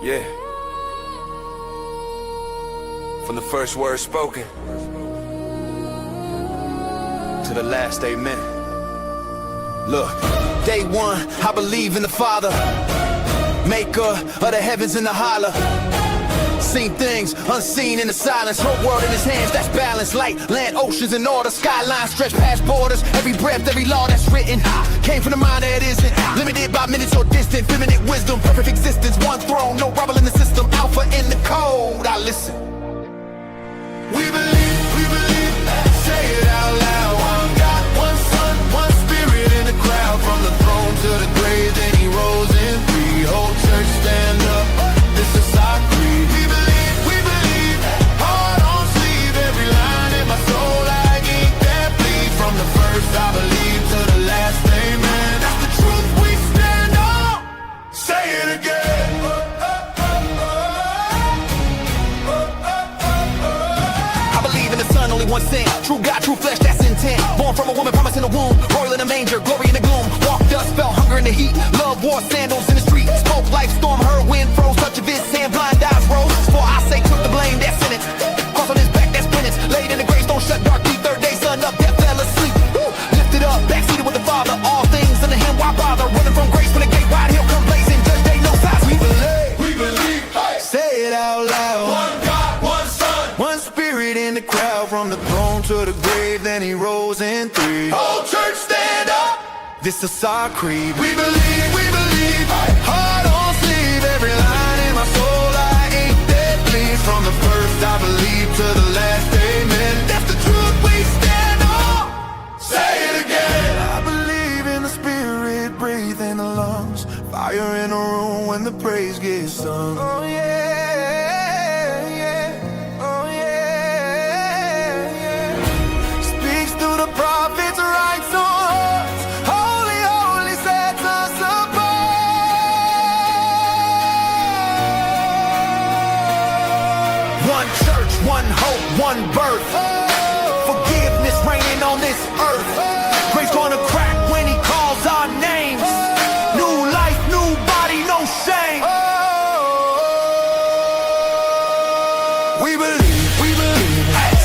Yeah. From the first word spoken to the last amen. Look, day one, I believe in the Father, maker of the heavens and the holler. Seen things unseen in the silence, whole world in his hands, that's balance. Light, land, oceans in order, skylines stretch past borders. Every breath, every law that's written came from the mind that isn't limited by minutes or distant. Feminine wisdom, perfect existence, one throne, no rubble in the system. Alpha in the code, I listen. We believe, say it out loud. One God, one Son, one Spirit in the crowd. From the throne to the grave, then he rose in three. Whole church stand up, this is our creed. We believe, heart on sleeve. Every line in my soul like ink that bleed. From the first I believe to the last, amen. That's the truth we stand on. Say it again. Only one sin, true God, true flesh, that's intent. Born from a woman, promised in the womb, royal in a manger, glory in the gloom. Walked dust, felt hunger in the heat, love wore sandals in the street. Spoke life, storm, heard wind, froze, touch of his hand, blind eyes rose. For I say, took the blame, that's sentence. Cross on his back, that's penance. Laid in the grave, don't shut dark deep. Third day, sun up, death fell asleep. Lifted up, backseated with the Father. All things under him, why bother? Running from grace when the gate wide, he'll come blazing. Judge day, no size. We believe, say it out loud. One God, one Son, one Spirit in the crowd. From the throne to the grave, then he rose in three. Whole church stand up, this is our creed. We believe, heart on sleeve. Every line in my soul, I ain't that bleed. From the first I believe to the last, amen. That's the truth we stand on. Say it again. I believe in the Spirit, breathe in the lungs. Fire in the room when the praise gets sung. Oh yeah. Prophets right so holy, holy sets us apart. One church, one hope, one birth. Forgiveness reigning on this earth. Grace gonna crack when he calls our names. New life, new body, no shame. We believe.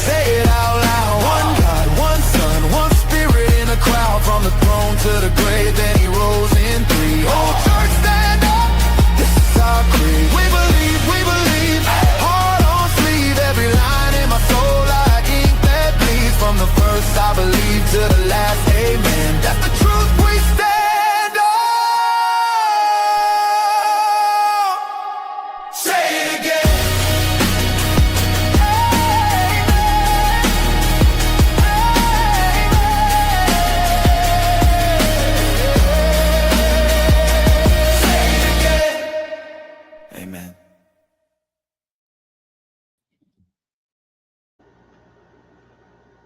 Say it out loud. One God, one Son, one Spirit in the crowd. From the throne to the grave, then he rose in three. Whole church stand up, this is our creed. We believe, heart on sleeve. Every line in my soul like ink that bleeds. From the first I believe to the last, amen. That's the truth we stand on. Say it again.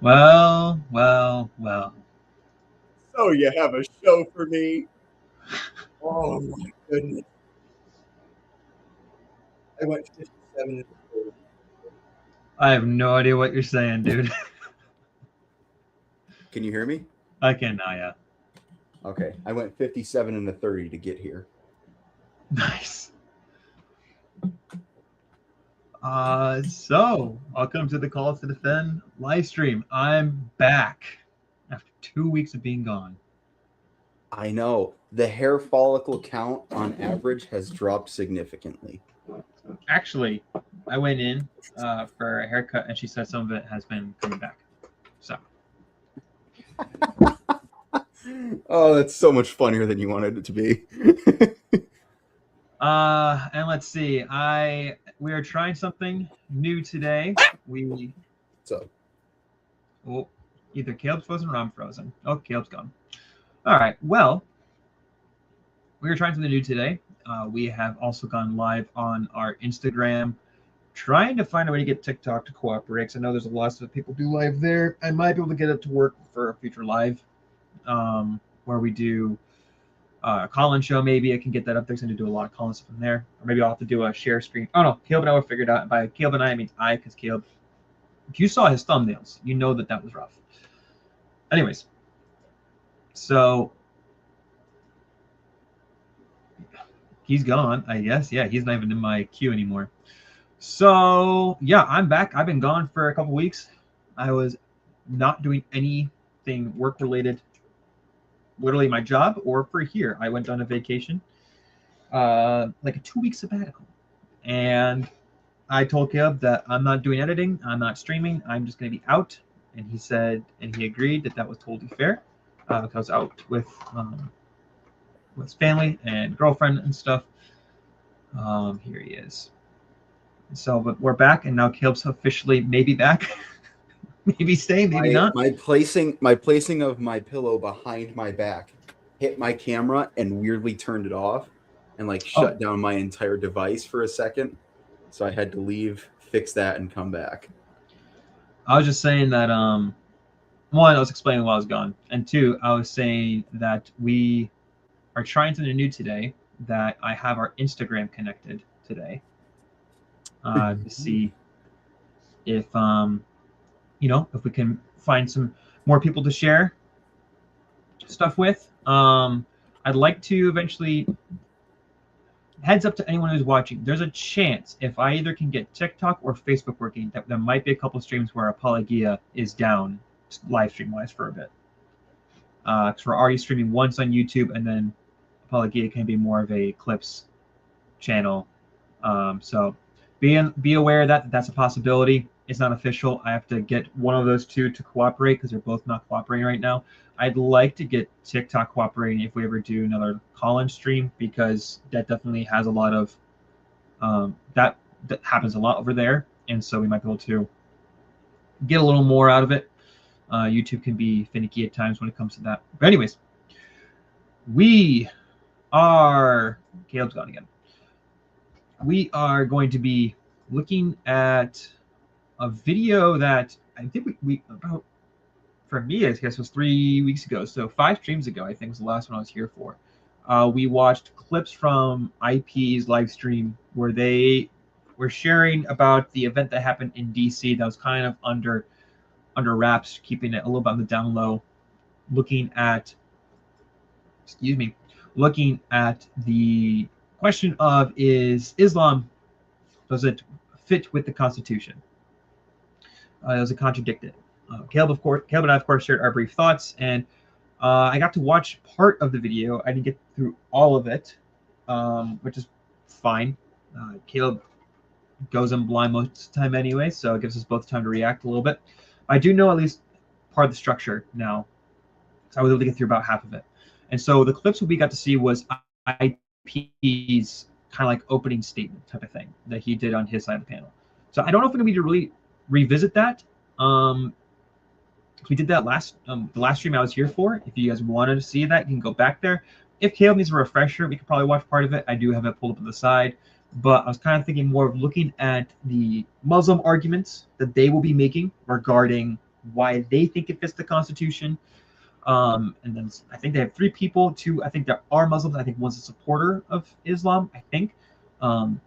Well. So you have a show for me? Oh my goodness. I went 57. I have no idea what you're saying, dude. Can you hear me? I can now, yeah. Okay. I went 57 and a 30 to get here. Nice. So welcome to the Call to Defend live stream. I'm back after 2 weeks of being gone. I know. The hair follicle count on average has dropped significantly. Actually, I went in for a haircut and she said some of it has been coming back. So. Oh, that's so much funnier than you wanted it to be. And let's see. We are trying something new today. Well, either Caleb's frozen or I'm frozen. Oh, Caleb's gone. All right. Well, we are trying something new today. We have also gone live on our Instagram, trying to find a way to get TikTok to cooperate. Because I know there's a lot of people do live there. I might be able to get it to work for a future live, where we do a call-in show. Maybe I can get that up there. So I need to do a lot of call-in stuff in there. Or maybe I'll have to do a share screen. Oh no, Caleb and I will figure it out. By Caleb and I mean I, because Caleb, if you saw his thumbnails, you know that was rough. Anyways, so He's gone, I guess. Yeah, he's not even in my queue anymore. So yeah, I'm back. I've been gone for a couple weeks. I was not doing anything work related, literally my job or for here. I went on a vacation, like a 2-week sabbatical, and I told Caleb that I'm not doing editing, I'm not streaming, I'm just going to be out. And he said, and he agreed that that was totally fair. Because I was out with his family and girlfriend and stuff. Here he is. So, but we're back, and now Caleb's officially maybe back, maybe staying, maybe not. My placing of my pillow behind my back hit my camera and weirdly turned it off, and like shut down my entire device for a second. So I had to leave, fix that, and come back. I was just saying that one, I was explaining while I was gone, and two, I was saying that we are trying something new today. That I have our Instagram connected today to see if if we can find some more people to share stuff with. I'd like to eventually, heads up to anyone who's watching, there's a chance if I either can get TikTok or Facebook working that there might be a couple streams where Apologia is down live stream wise for a bit. Because we're already streaming once on YouTube, and then Apologia can be more of a clips channel. So be aware that that's a possibility. It's not official. I have to get one of those two to cooperate because they're both not cooperating right now. I'd like to get TikTok cooperating if we ever do another call-in stream, because that definitely has a lot of that happens a lot over there, and so we might be able to get a little more out of it. YouTube can be finicky at times when it comes to that. But anyways, Caleb's gone again. We are going to be looking at a video that I think we about, for me, I guess was 3 weeks ago. So 5 streams ago, I think was the last one I was here for. We watched clips from IP's live stream where they were sharing about the event that happened in DC that was kind of under wraps, keeping it a little bit on the down low, looking at the question of, is Islam, does it fit with the Constitution? Does it contradict it? Caleb and I, of course, shared our brief thoughts, and I got to watch part of the video. I didn't get through all of it, which is fine. Caleb goes in blind most of the time anyway, so it gives us both time to react a little bit. I do know at least part of the structure now, so I was able to get through about half of it. And so the clips we got to see was IP's kind of like opening statement type of thing that he did on his side of the panel. So I don't know if we're going to really revisit that. We did that the last stream I was here for. If you guys wanted to see that, you can go back there. If Caleb needs a refresher, we could probably watch part of it. I do have it pulled up on the side. But I was kind of thinking more of looking at the Muslim arguments that they will be making regarding why they think it fits the Constitution. And then I think they have 3 people. 2, I think there are Muslims. I think one's a supporter of Islam, I think. And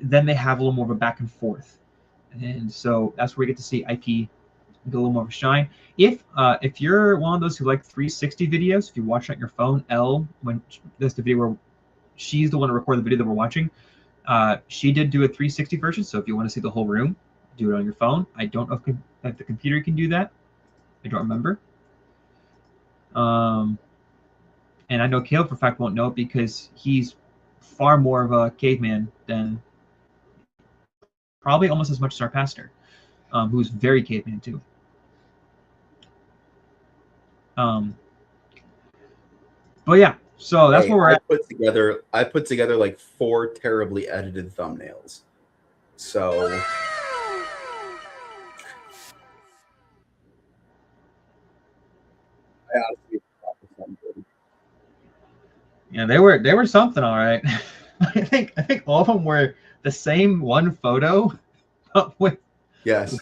then they have a little more of a back and forth. And so that's where we get to see IP get a little more of a shine. If you're one of those who like 360 videos, if you watch on your phone, when that's the video where she's the one to record the video that we're watching, she did do a 360 version. So if you want to see the whole room, do it on your phone. I don't know if the computer can do that. I don't remember. And I know Caleb for a fact won't know it because he's far more of a caveman than probably almost as much as our pastor, who's very caveman too. But yeah, so that's where we're at. I put together like 4 terribly edited thumbnails. So Yeah, they were something, all right. I think all of them were the same one photo, but with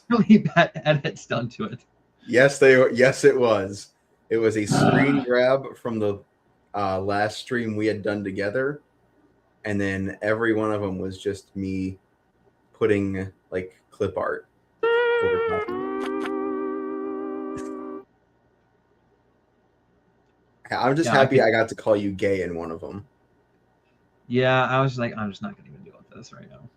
really bad edits done to it. Yes, they were. Yes, it was. It was a screen grab from the last stream we had done together, and then every one of them was just me putting like clip art over top of it. I'm just happy I got to call you gay in one of them. Yeah, I was like, I'm just not going to even deal with this right now.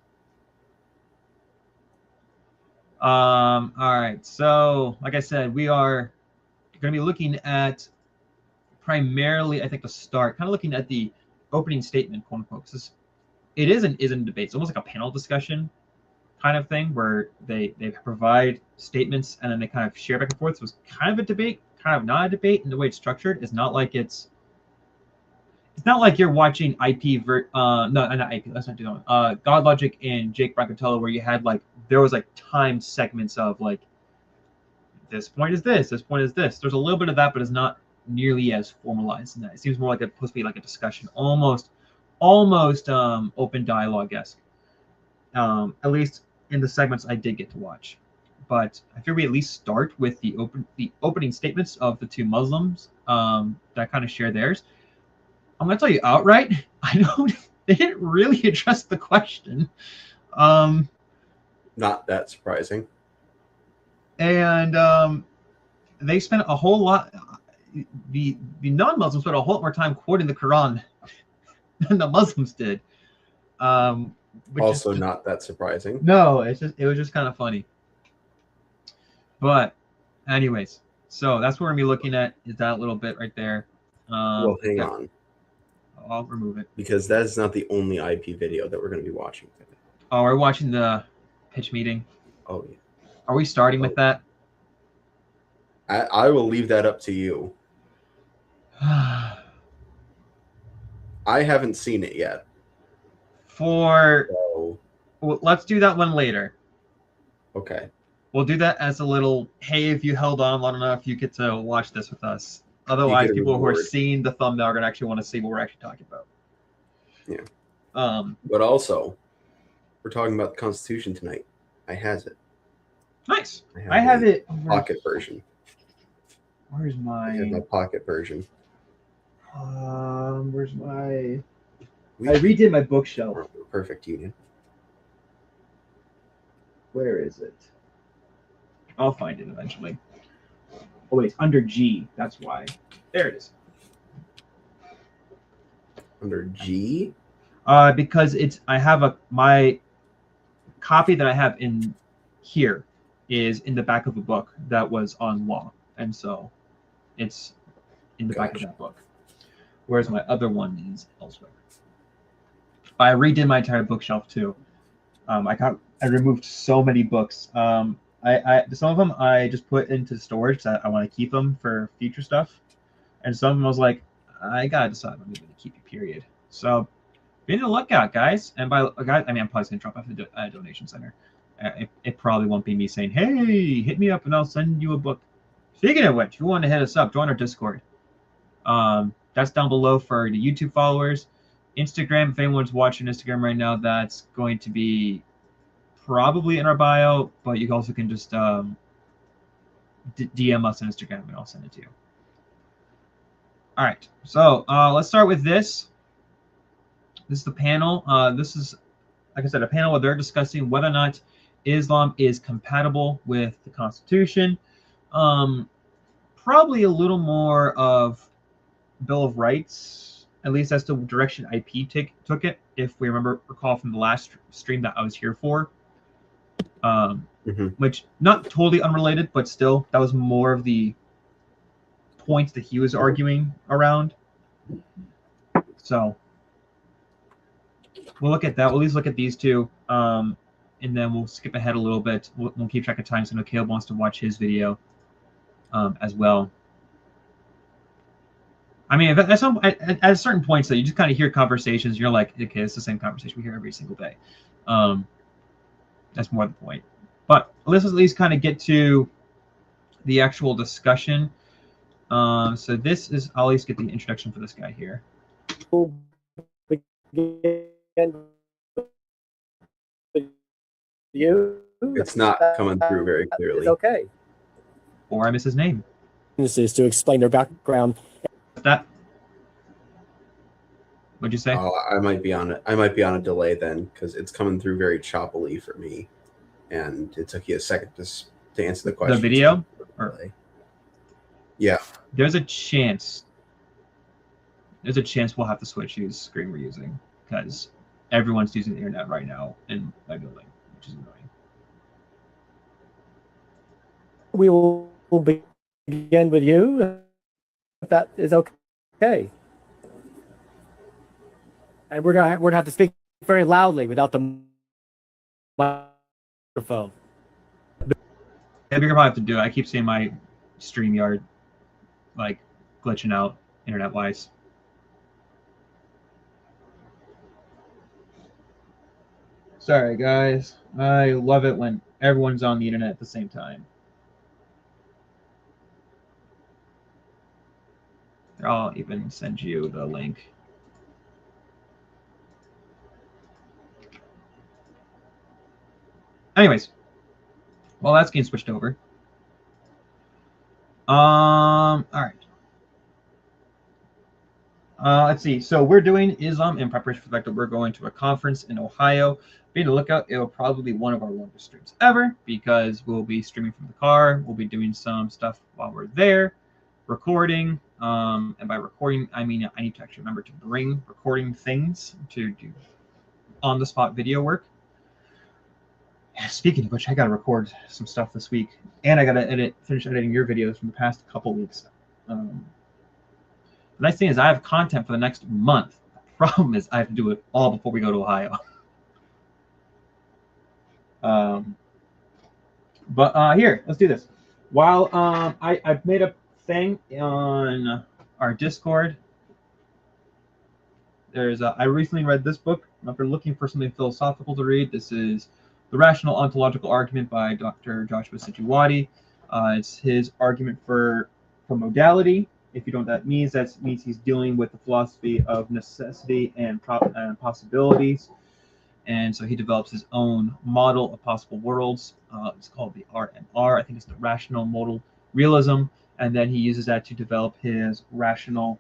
All right. So, like I said, we are going to be looking at primarily, I think, the start, kind of looking at the opening statement, quote unquote. It isn't a debate. It's almost like a panel discussion kind of thing where they provide statements and then they kind of share back and forth. So it's kind of a debate, kind of not a debate. And the way it's structured is not like it's not like you're watching no, not IP. Let's not do that one. God Logic and Jake Brancatello, where you had like there was like time segments of like this point is this point is this. There's a little bit of that, but it's not nearly as formalized in that. It seems more like it's supposed to be like a discussion, almost open dialogue-esque. At least in the segments I did get to watch. But I figure we at least start with the opening statements of the two Muslims that kind of share theirs. I'm gonna tell you outright, they didn't really address the question. Not that surprising. And they spent a whole lot. The non-Muslims spent a whole lot more time quoting the Quran than the Muslims did. Also, not that surprising. No, it was just kind of funny. But, anyways, so that's what we're gonna be looking at. Is that little bit right there? Well, hang on. I'll remove it because that is not the only IP video that we're going to be watching today. Oh, we're watching the pitch meeting. Oh yeah. Are we starting with that? I will leave that up to you. I haven't seen it yet. Well, let's do that one later. Okay. We'll do that as a little, hey, if you held on long enough, you get to watch this with us. Otherwise, people who are seeing the thumbnail are going to actually want to see what we're actually talking about. Yeah. But also, we're talking about the Constitution tonight. I has it. Nice. I have it. Pocket version. Where's my... I have my pocket version. Where's my... I redid my bookshelf. Perfect union. Where is it? I'll find it eventually. Oh wait, it's under G. That's why. There it is. Under G? Because I have my copy that I have in here is in the back of a book that was on law, and so it's in the back of that book. Whereas my other one is elsewhere. I redid my entire bookshelf too. I removed so many books. Some of them I just put into storage that I want to keep them for future stuff, and some of them I was like, I gotta decide I'm going to keep you. Period. So be on the lookout, guys. And by guys, I mean I'm probably going to drop off the donation center. It probably won't be me saying, hey, hit me up and I'll send you a book. Speaking of which, if you want to hit us up, join our Discord. That's down below for the YouTube followers. Instagram, if anyone's watching Instagram right now, that's going to be probably in our bio, but you also can just DM us on Instagram and I'll send it to you. All right, so let's start with this. This is the panel. This is, like I said, a panel where they're discussing whether or not Islam is compatible with the Constitution. Probably a little more of Bill of Rights, at least that's the direction IP took it, if we recall from the last stream that I was here for. Which, not totally unrelated, but still, that was more of the points that he was arguing around. So we'll look at that. We'll at least look at these two, and then we'll skip ahead a little bit. We'll keep track of time, so I know Caleb wants to watch his video as well. I mean, at certain points, though, you just kind of hear conversations. You're like, okay, it's the same conversation we hear every single day. That's more the point. But let's at least kind of get to the actual discussion. So this is, I'll at least get the introduction for this guy here. It's not coming through very clearly. It's okay. Or I miss his name. This is to explain their background. That. What'd you say? Oh, I might be on a delay then, because it's coming through very choppily for me, and it took you a second to answer the question. The video? Yeah. There's a chance we'll have to switch whose screen we're using. because everyone's using the internet right now in my building, which is annoying. We will begin with you, if that is okay. And we're gonna have to speak very loudly without the microphone. Yeah, you're gonna have to do it. I keep seeing my StreamYard like glitching out internet wise. Sorry guys. I love it when everyone's on the internet at the same time. I'll even send you the link. Anyways, well, that's getting switched over. All right. Let's see. So we're doing Islam in preparation for the fact that we're going to a conference in Ohio. Be on the lookout. It will probably be one of our longest streams ever because we'll be streaming from the car. We'll be doing some stuff while we're there, recording. And by recording, I mean I need to actually remember to bring recording things to do on-the-spot video work. Speaking of which, I gotta record some stuff this week, and I gotta finish editing your videos from the past couple weeks. The nice thing is I have content for the next month. The problem is I have to do it all before we go to Ohio. But here, let's do this. While I've made a thing on our Discord. I recently read this book. If you're looking for something philosophical to read, this is The Rational Ontological Argument by Dr. Joshua Sijiwadi. It's his argument for modality. If you don't know what that means he's dealing with the philosophy of necessity and possibilities. And so he develops his own model of possible worlds. It's called the RMR. I think it's the Rational Modal Realism. And then he uses that to develop his rational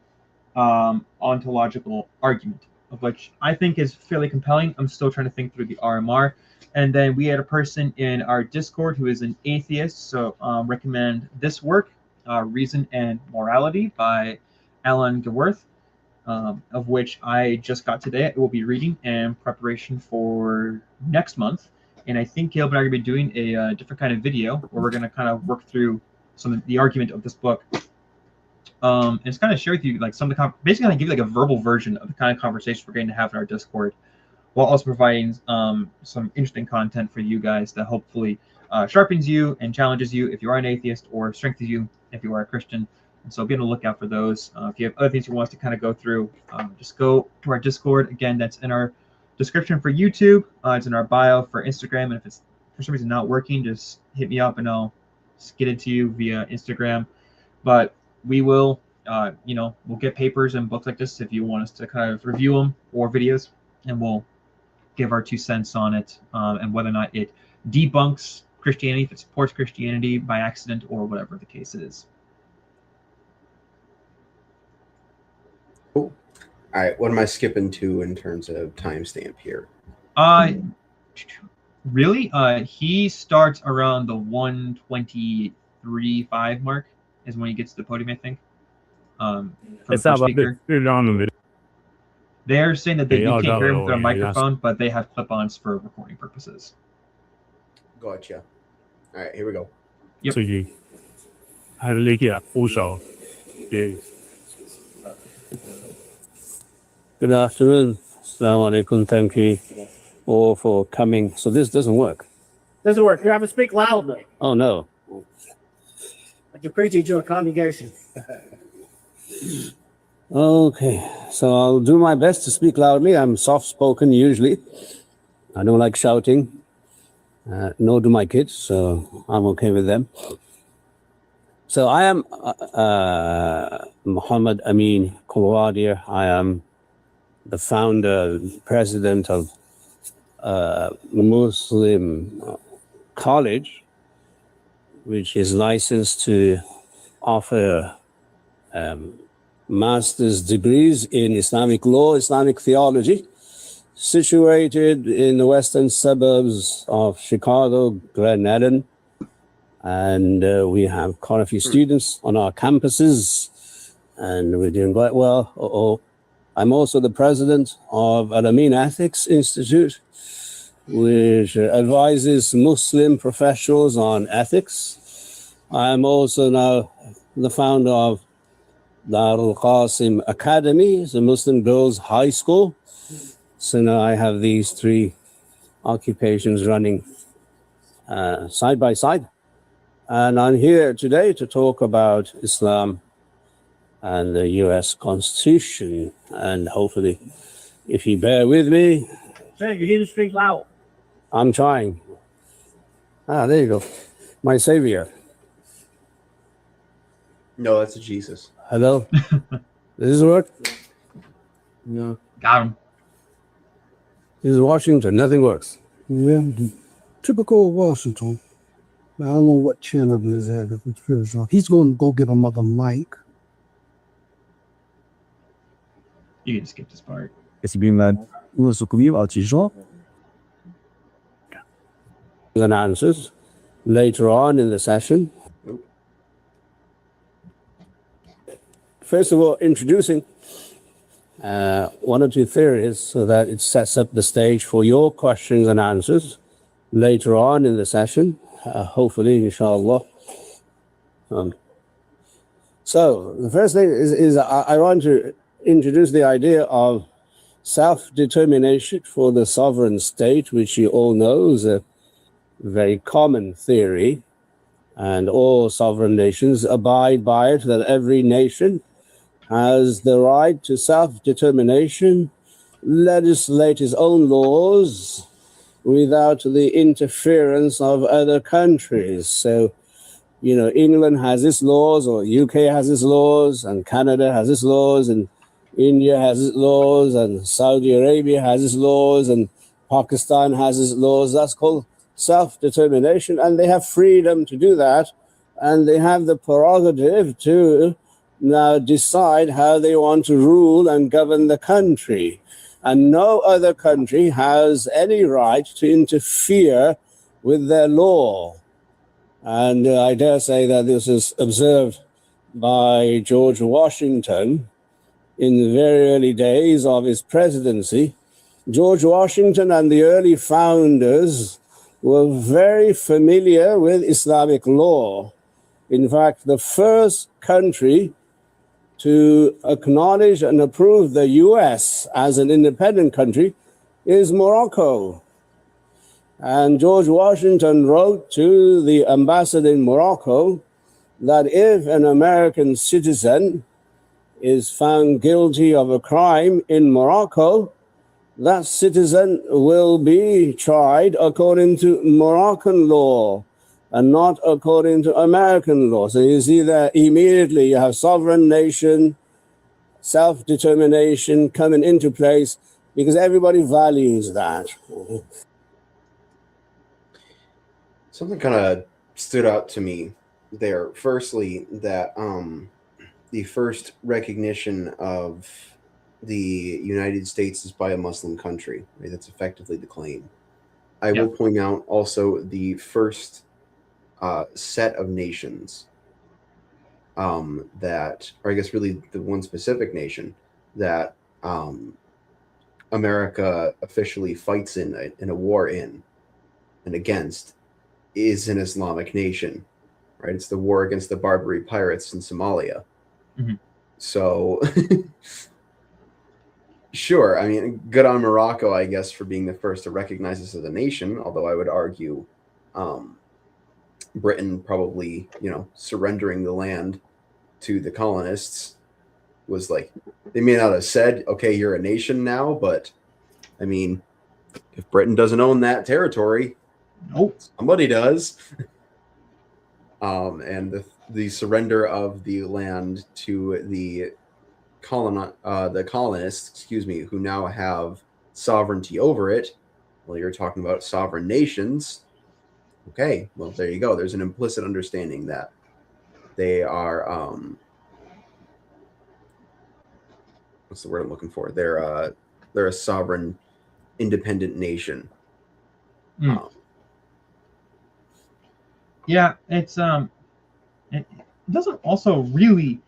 ontological argument, of which I think is fairly compelling. I'm still trying to think through the RMR. And then we had a person in our Discord who is an atheist, so recommend this work, Reason and Morality by Alan Geworth, of which I just got today. I will be reading in preparation for next month. And I think Caleb and I are going to be doing a different kind of video where we're going to kind of work through some of the argument of this book. And it's kind of share with you like some of the basically kind of give you like a verbal version of the kind of conversations we're going to have in our Discord, while also providing some interesting content for you guys that hopefully sharpens you and challenges you if you are an atheist, or strengthens you if you are a Christian. And so be on the lookout for those. If you have other things you want us to kind of go through, just go to our Discord. Again, that's in our description for YouTube. It's in our bio for Instagram. And if it's for some reason not working, just hit me up and I'll get it to you via Instagram. But we will, we'll get papers and books like this if you want us to kind of review them, or videos, and we'll give our 2 cents on it, and whether or not it debunks Christianity, if it supports Christianity by accident, or whatever the case is. Cool. All right, what am I skipping to in terms of timestamp here? Really? He starts around the 1:23.5 mark is when he gets to the podium, I think. From the first speaker. They're saying that you can't hear him with their microphone, but they have clip-ons for recording purposes. Gotcha. All right, here we go. Yep. Good afternoon. Assalamu alaikum. Thank you all for coming. So this doesn't work. Doesn't work. You have to speak loudly. Oh, no. Like you're preaching to a congregation. Okay. So I'll do my best to speak loudly. I'm soft-spoken usually. I don't like shouting. Nor do my kids, so I'm okay with them. So I am Muhammad Amin Kawadir. I am the founder, president of Muslim College, which is licensed to offer master's degrees in Islamic law, Islamic theology, situated in the western suburbs of Chicago, Glen Ellen. And we have quite a few students on our campuses, and we're doing quite well. I'm also the president of Al-Amin Ethics Institute, which advises Muslim professionals on ethics. I'm also now the founder of Dar al-Qasim Academy, it's a Muslim girls' high school. So now I have these three occupations running side by side. And I'm here today to talk about Islam and the US Constitution. And hopefully, if you bear with me. Sir, you need to speak loud. I'm trying. There you go. My savior. No, that's a Jesus. Hello? Does this work? No. Got him. This is Washington. Nothing works. Yeah, typical Washington. I don't know what channel is that. He's going to go get another mic. You can skip this part. And answers later on in the session. First of all, introducing one or two theories so that it sets up the stage for your questions and answers later on in the session, hopefully, inshallah. So the first thing is I want to introduce the idea of self-determination for the sovereign state, which you all know is a very common theory, and all sovereign nations abide by it, that every nation has the right to self-determination, legislate its own laws without the interference of other countries. So, you know, England has its laws, or UK has its laws, and Canada has its laws, and India has its laws, and Saudi Arabia has its laws, and Pakistan has its laws. That's called self-determination, and they have freedom to do that, and they have the prerogative to now decide how they want to rule and govern the country. And no other country has any right to interfere with their law. And I dare say that this is observed by George Washington in the very early days of his presidency. George Washington and the early founders were very familiar with Islamic law. In fact, the first country to acknowledge and approve the US as an independent country is Morocco. And George Washington wrote to the ambassador in Morocco that if an American citizen is found guilty of a crime in Morocco, that citizen will be tried according to Moroccan law and not according to American law. So you see that immediately you have sovereign nation, self-determination coming into place because everybody values that. Something kind of stood out to me there. Firstly, that the first recognition of the United States is by a Muslim country, right? That's effectively the claim. I will point out also the first set of nations that, or I guess really the one specific nation that America officially fights in a war in and against is an Islamic nation, right? It's the war against the Barbary pirates in Somalia. Mm-hmm. So, sure, I mean, good on Morocco, I guess, for being the first to recognize this as a nation, although I would argue Britain probably, surrendering the land to the colonists was like, they may not have said, okay, you're a nation now, but I mean, if Britain doesn't own that territory, nope, somebody does. And the surrender of the land to the colonists, who now have sovereignty over it. Well, you're talking about sovereign nations. Okay, well, there you go. There's an implicit understanding that they are, what's the word I'm looking for? They're a sovereign, independent nation. Yeah, it doesn't also really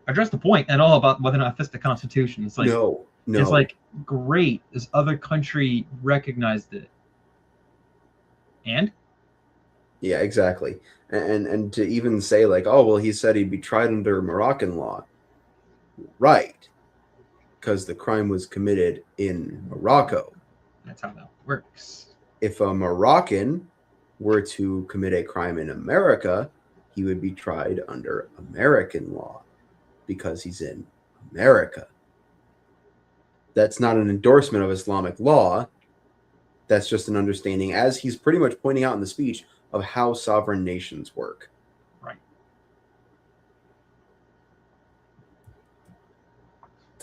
address the point at all about whether or not it fits the Constitution. It's like, no. it's like, great, this other country recognized it. And? Yeah, exactly. And to even say like, oh, well, he said he'd be tried under Moroccan law. Right. Because the crime was committed in Morocco. That's how that works. If a Moroccan were to commit a crime in America, he would be tried under American law because he's in America. That's not an endorsement of Islamic law. That's just an understanding, as he's pretty much pointing out in the speech, of how sovereign nations work. Right.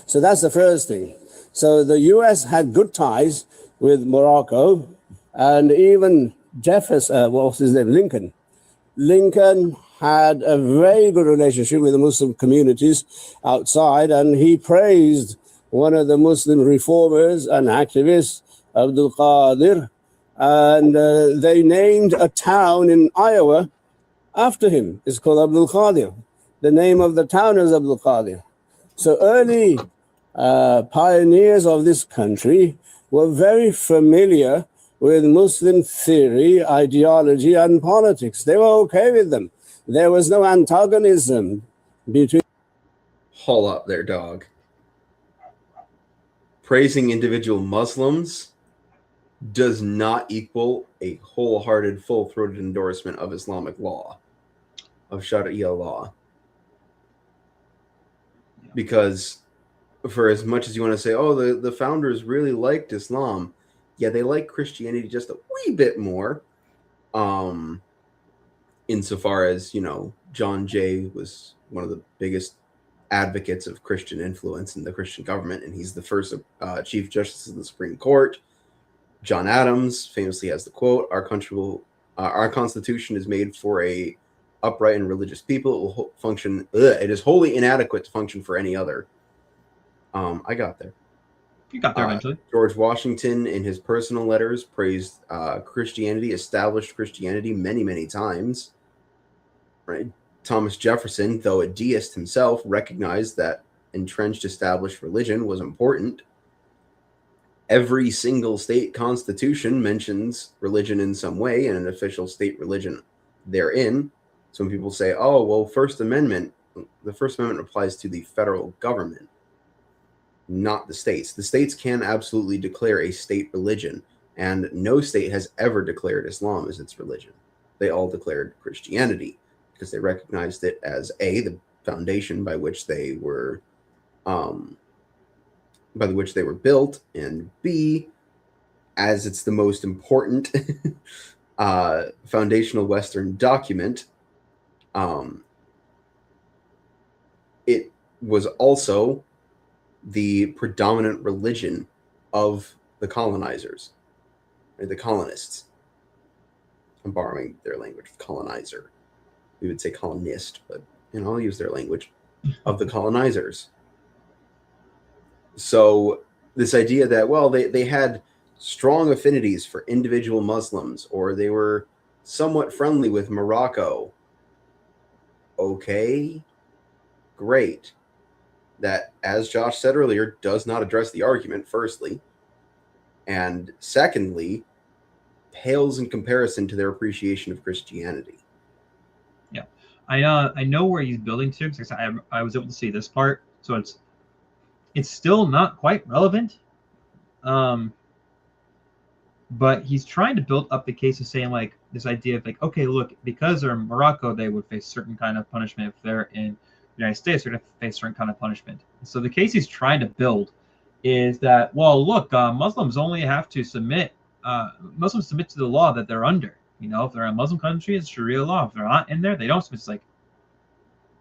So that's the first thing. So the U.S. had good ties with Morocco, and even Jefferson, what was his name, Lincoln. Lincoln had a very good relationship with the Muslim communities outside, and he praised one of the Muslim reformers and activists, Abdul Qadir, and they named a town in Iowa after him. It's called Abdul Qadir. The name of the town is Abdul Qadir. So early pioneers of this country were very familiar with Muslim theory, ideology, and politics. They were okay with them. There was no antagonism between. Haul up there, dog. Praising individual Muslims does not equal a wholehearted, full-throated endorsement of Islamic law, of Sharia law. Because for as much as you want to say, oh, the founders really liked Islam, yeah, they like Christianity just a wee bit more. Insofar as, John Jay was one of the biggest advocates of Christian influence in the Christian government, and he's the first Chief Justice of the Supreme Court. John Adams famously has the quote, our Constitution is made for a upright and religious people. It will function. It is wholly inadequate to function for any other. I got there. You got there eventually. George Washington, in his personal letters, praised Christianity, established Christianity many, many times. Right? Thomas Jefferson, though a deist himself, recognized that entrenched established religion was important. Every single state constitution mentions religion in some way and an official state religion therein. So when people say, oh, well, the First Amendment applies to the federal government, not the states. The states can absolutely declare a state religion, and no state has ever declared Islam as its religion. They all declared Christianity because they recognized it as the foundation by which they were built, and B, as it's the most important foundational Western document. It was also the predominant religion of the colonizers, or the colonists. I'm borrowing their language, colonizer. We would say colonist, but I'll use their language, of the colonizers. So this idea that, well, they had strong affinities for individual Muslims, or they were somewhat friendly with Morocco. Okay, great. That, as Josh said earlier, does not address the argument, firstly. And secondly, pales in comparison to their appreciation of Christianity. Yeah. I know where he's building to, because I was able to see this part. So it's still not quite relevant. But he's trying to build up the case of saying, like, this idea of, like, okay, look, because they're in Morocco, they would face certain kind of punishment. If they're in the United States, they're going to face certain kind of punishment. So the case he's trying to build is that, well, look, Muslims only have to submit to the law that they're under. If they're in a Muslim country, it's Sharia law. If they're not in there, they don't submit. It's like,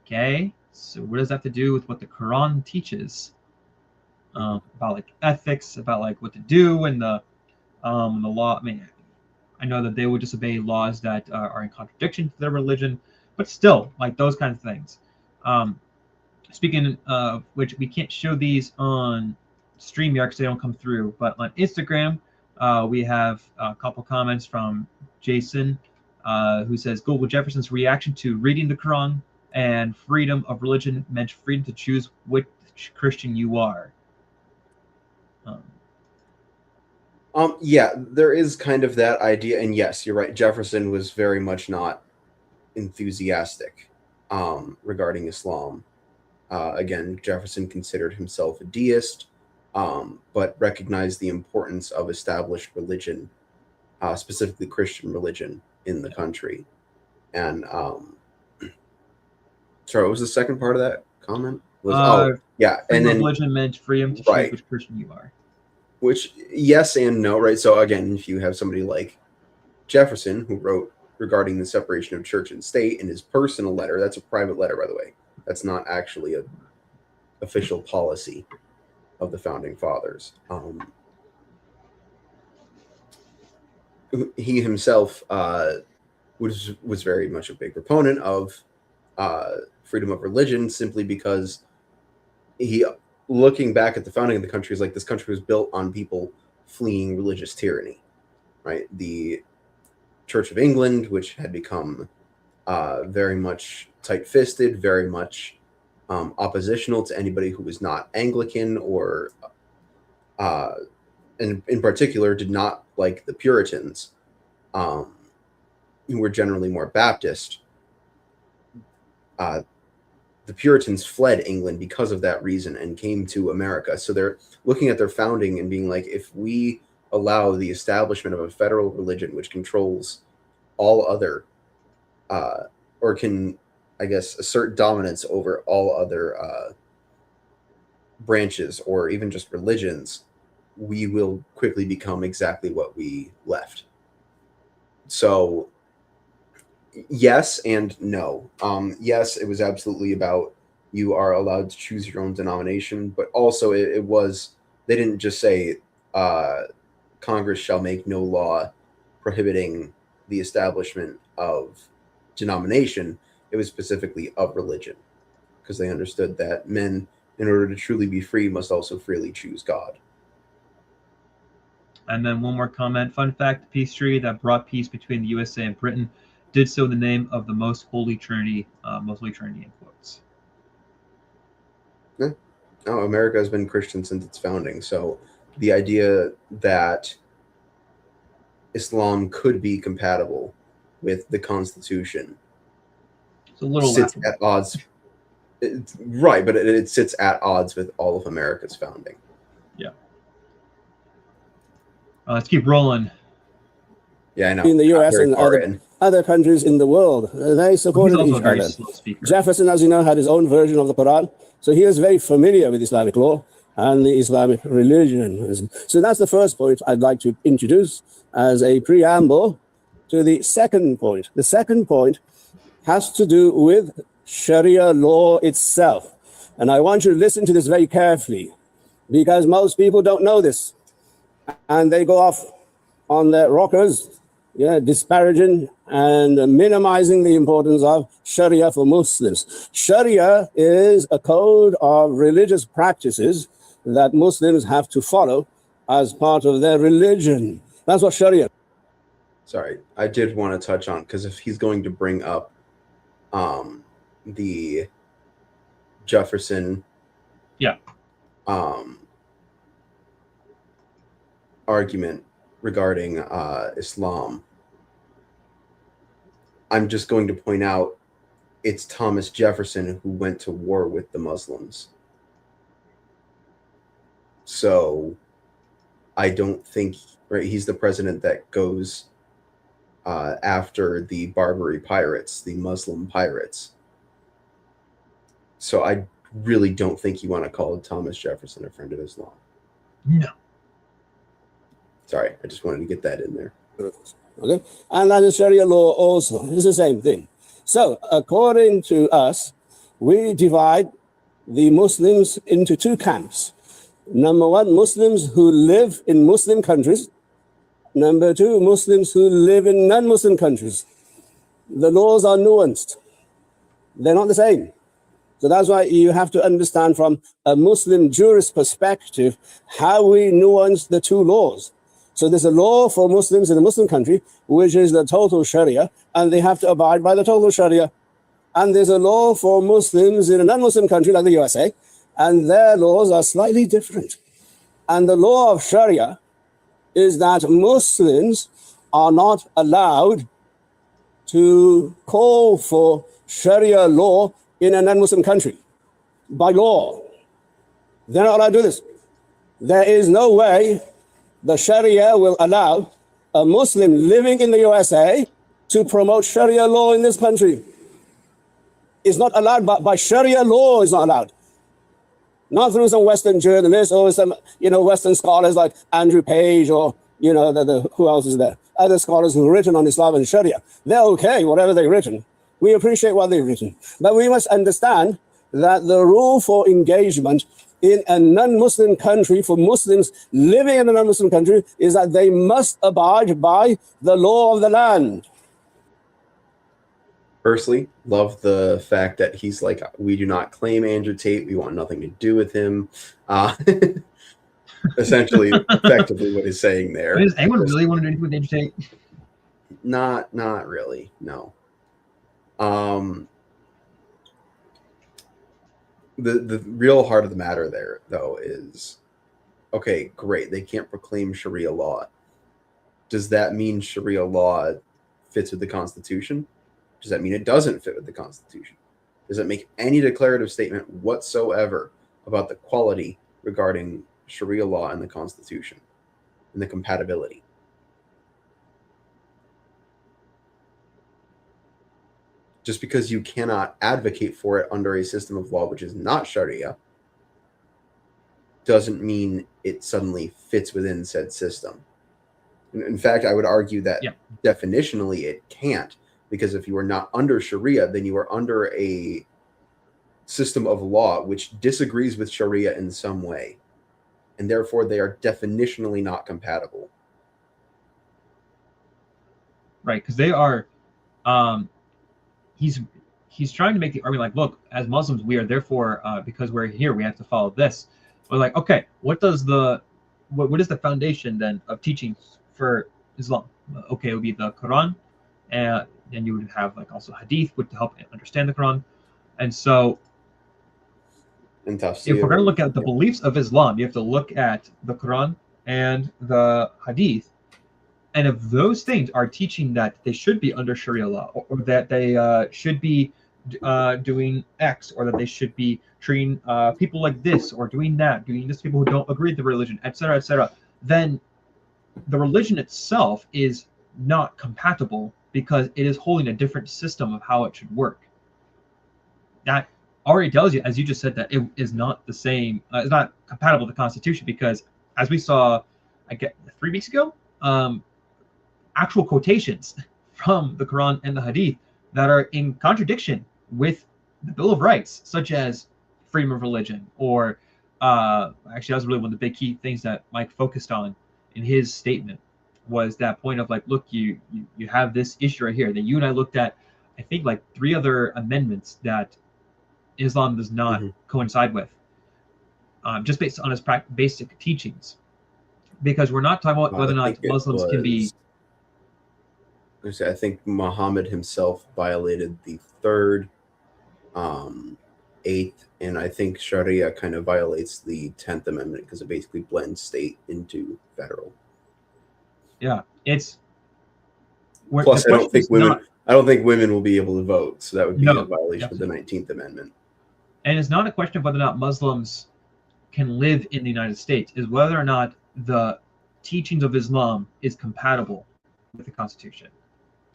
okay, so what does that have to do with what the Quran teaches about, like, ethics, about, like, what to do and the law? I mean, I know that they would disobey laws that are in contradiction to their religion, but still, like, those kinds of things. Speaking of which, we can't show these on StreamYard because they don't come through, but on Instagram, we have a couple comments from Jason, who says, Google Jefferson's reaction to reading the Quran. and freedom of religion meant freedom to choose which Christian you are. Yeah, there is kind of that idea, and yes, you're right. Jefferson was very much not enthusiastic regarding Islam. Again, Jefferson considered himself a deist, but recognized the importance of established religion, specifically Christian religion, in the country. And sorry, what was the second part of that comment? Yeah, and then religion meant freedom to choose which Christian you are. Which, yes and no, right? So again, if you have somebody like Jefferson, who wrote regarding the separation of church and state in his personal letter, that's a private letter, by the way. That's not actually an official policy of the founding fathers. He himself was very much a big proponent of freedom of religion, simply because he, looking back at the founding of the country, is like, this country was built on people fleeing religious tyranny, right? The Church of England, which had become very much tight-fisted, very much oppositional to anybody who was not Anglican, or and in particular did not like the Puritans, who were generally more Baptist. The Puritans fled England because of that reason and came to America. So they're looking at their founding and being like, if we allow the establishment of a federal religion which controls all other, or can, I guess, assert dominance over all other branches or even just religions, we will quickly become exactly what we left. So yes and no. Yes, it was absolutely about, you are allowed to choose your own denomination, but also it was, they didn't just say Congress shall make no law prohibiting the establishment of denomination. It was specifically of religion, because they understood that men, in order to truly be free, must also freely choose God. And then one more comment. Fun fact, the peace treaty that brought peace between the USA and Britain did so in the name of the Most Holy Trinity, in quotes. Yeah. No, America has been Christian since its founding, so the idea that Islam could be compatible with the Constitution sits at odds. Right, but it sits at odds with all of America's founding. Yeah. Let's keep rolling. Yeah, I know. In the U.S. and other countries in the world, they supported each other. Jefferson, as you know, had his own version of the Quran, so he was very familiar with Islamic law and the Islamic religion. So that's the first point I'd like to introduce as a preamble to the second point. The second point has to do with Sharia law itself. And I want you to listen to this very carefully, because most people don't know this. And they go off on their rockers, disparaging and minimizing the importance of Sharia for Muslims. Sharia is a code of religious practices that Muslims have to follow as part of their religion. That's what Sharia. Sorry, I did want to touch on, because if he's going to bring up the Jefferson argument regarding Islam, I'm just going to point out it's Thomas Jefferson who went to war with the Muslims. So I don't think, right, he's the president that goes after the Barbary pirates, the Muslim pirates. So I really don't think you want to call Thomas Jefferson a friend of Islam. No. Sorry, I just wanted to get that in there. Okay, and that is Sharia law also. It's the same thing. So according to us, we divide the Muslims into two camps. Number one, Muslims who live in Muslim countries. Number two, Muslims who live in non-Muslim countries. The laws are nuanced. They're not the same. So that's why you have to understand from a Muslim jurist perspective how we nuance the two laws. So there's a law for Muslims in a Muslim country, which is the total Sharia, and they have to abide by the total Sharia. and there's a law for Muslims in a non-Muslim country like the USA, and their laws are slightly different. And the law of Sharia is that Muslims are not allowed to call for Sharia law in a non-Muslim country. By law, they're not allowed to do this. There is no way the Sharia will allow a Muslim living in the USA to promote Sharia law in this country. It's not allowed by Sharia law. It's not allowed. Not through some Western journalists or some, Western scholars like Andrew Page or, who else is there? Other scholars who've written on Islam and Sharia. They're okay, whatever they've written. We appreciate what they've written. But we must understand that the rule for engagement in a non-Muslim country for Muslims living in a non-Muslim country is that they must abide by the law of the land. Personally, love the fact that he's like, we do not claim Andrew Tate. We want nothing to do with him. Essentially, effectively what he's saying there. Does anyone really want to do anything with Andrew Tate? Not really, no. The real heart of the matter there, though, is, okay, great, they can't proclaim Sharia law. Does that mean Sharia law fits with the Constitution? Does that mean it doesn't fit with the Constitution? Does it make any declarative statement whatsoever about the quality regarding Sharia law and the Constitution and the compatibility? Just because you cannot advocate for it under a system of law which is not Sharia doesn't mean it suddenly fits within said system. In fact, I would argue that definitionally it can't, because if you are not under Sharia, then you are under a system of law which disagrees with Sharia in some way, and therefore they are definitionally not compatible. Right, because they are. He's trying to make the argument like, look, as Muslims, we are therefore because we're here, we have to follow this. We're like, okay, what is the foundation then of teaching for Islam? Okay, it would be the Quran, and then you would have like also Hadith, which to help understand the Quran. And so, if we're going to look at the beliefs of Islam, you have to look at the Quran and the Hadith. And if those things are teaching that they should be under Sharia law, or that they should be doing X, or that they should be treating people like this, or doing that, doing this to people who don't agree with the religion, etc., then the religion itself is not compatible because it is holding a different system of how it should work. That already tells you, as you just said, that it is not the same, it's not compatible with the Constitution, because as we saw, I guess 3 weeks ago, actual quotations from the Quran and the Hadith that are in contradiction with the Bill of Rights, such as freedom of religion, or actually that was really one of the big key things that Mike focused on in his statement, was that point of like, look, you have this issue right here that you and I looked at, I think like 3 other amendments that Islam does not coincide with, just based on its basic teachings, because we're not talking about whether or not Muslims can be. I think Muhammad himself violated the 3rd, 8th, and I think Sharia kind of violates the 10th Amendment because it basically blends state into federal. Yeah, it's. Plus, I don't think women will be able to vote, so that would be a violation of the 19th Amendment. And it's not a question of whether or not Muslims can live in the United States; is whether or not the teachings of Islam is compatible with the Constitution.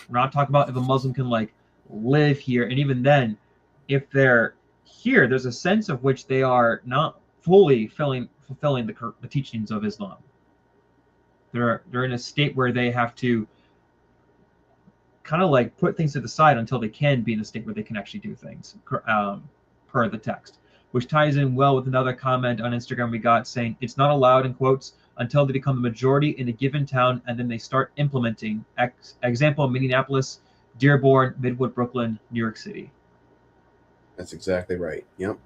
We're not talking about if a Muslim can like live here, and even then, if they're here, there's a sense of which they are not fully fulfilling the teachings of Islam. They're in a state where they have to kind of like put things to the side until they can be in a state where they can actually do things per the text, which ties in well with another comment on Instagram we got saying it's not allowed in quotes until they become the majority in a given town, and then they start implementing. Example, Minneapolis, Dearborn, Midwood, Brooklyn, New York City. That's exactly right. Yep.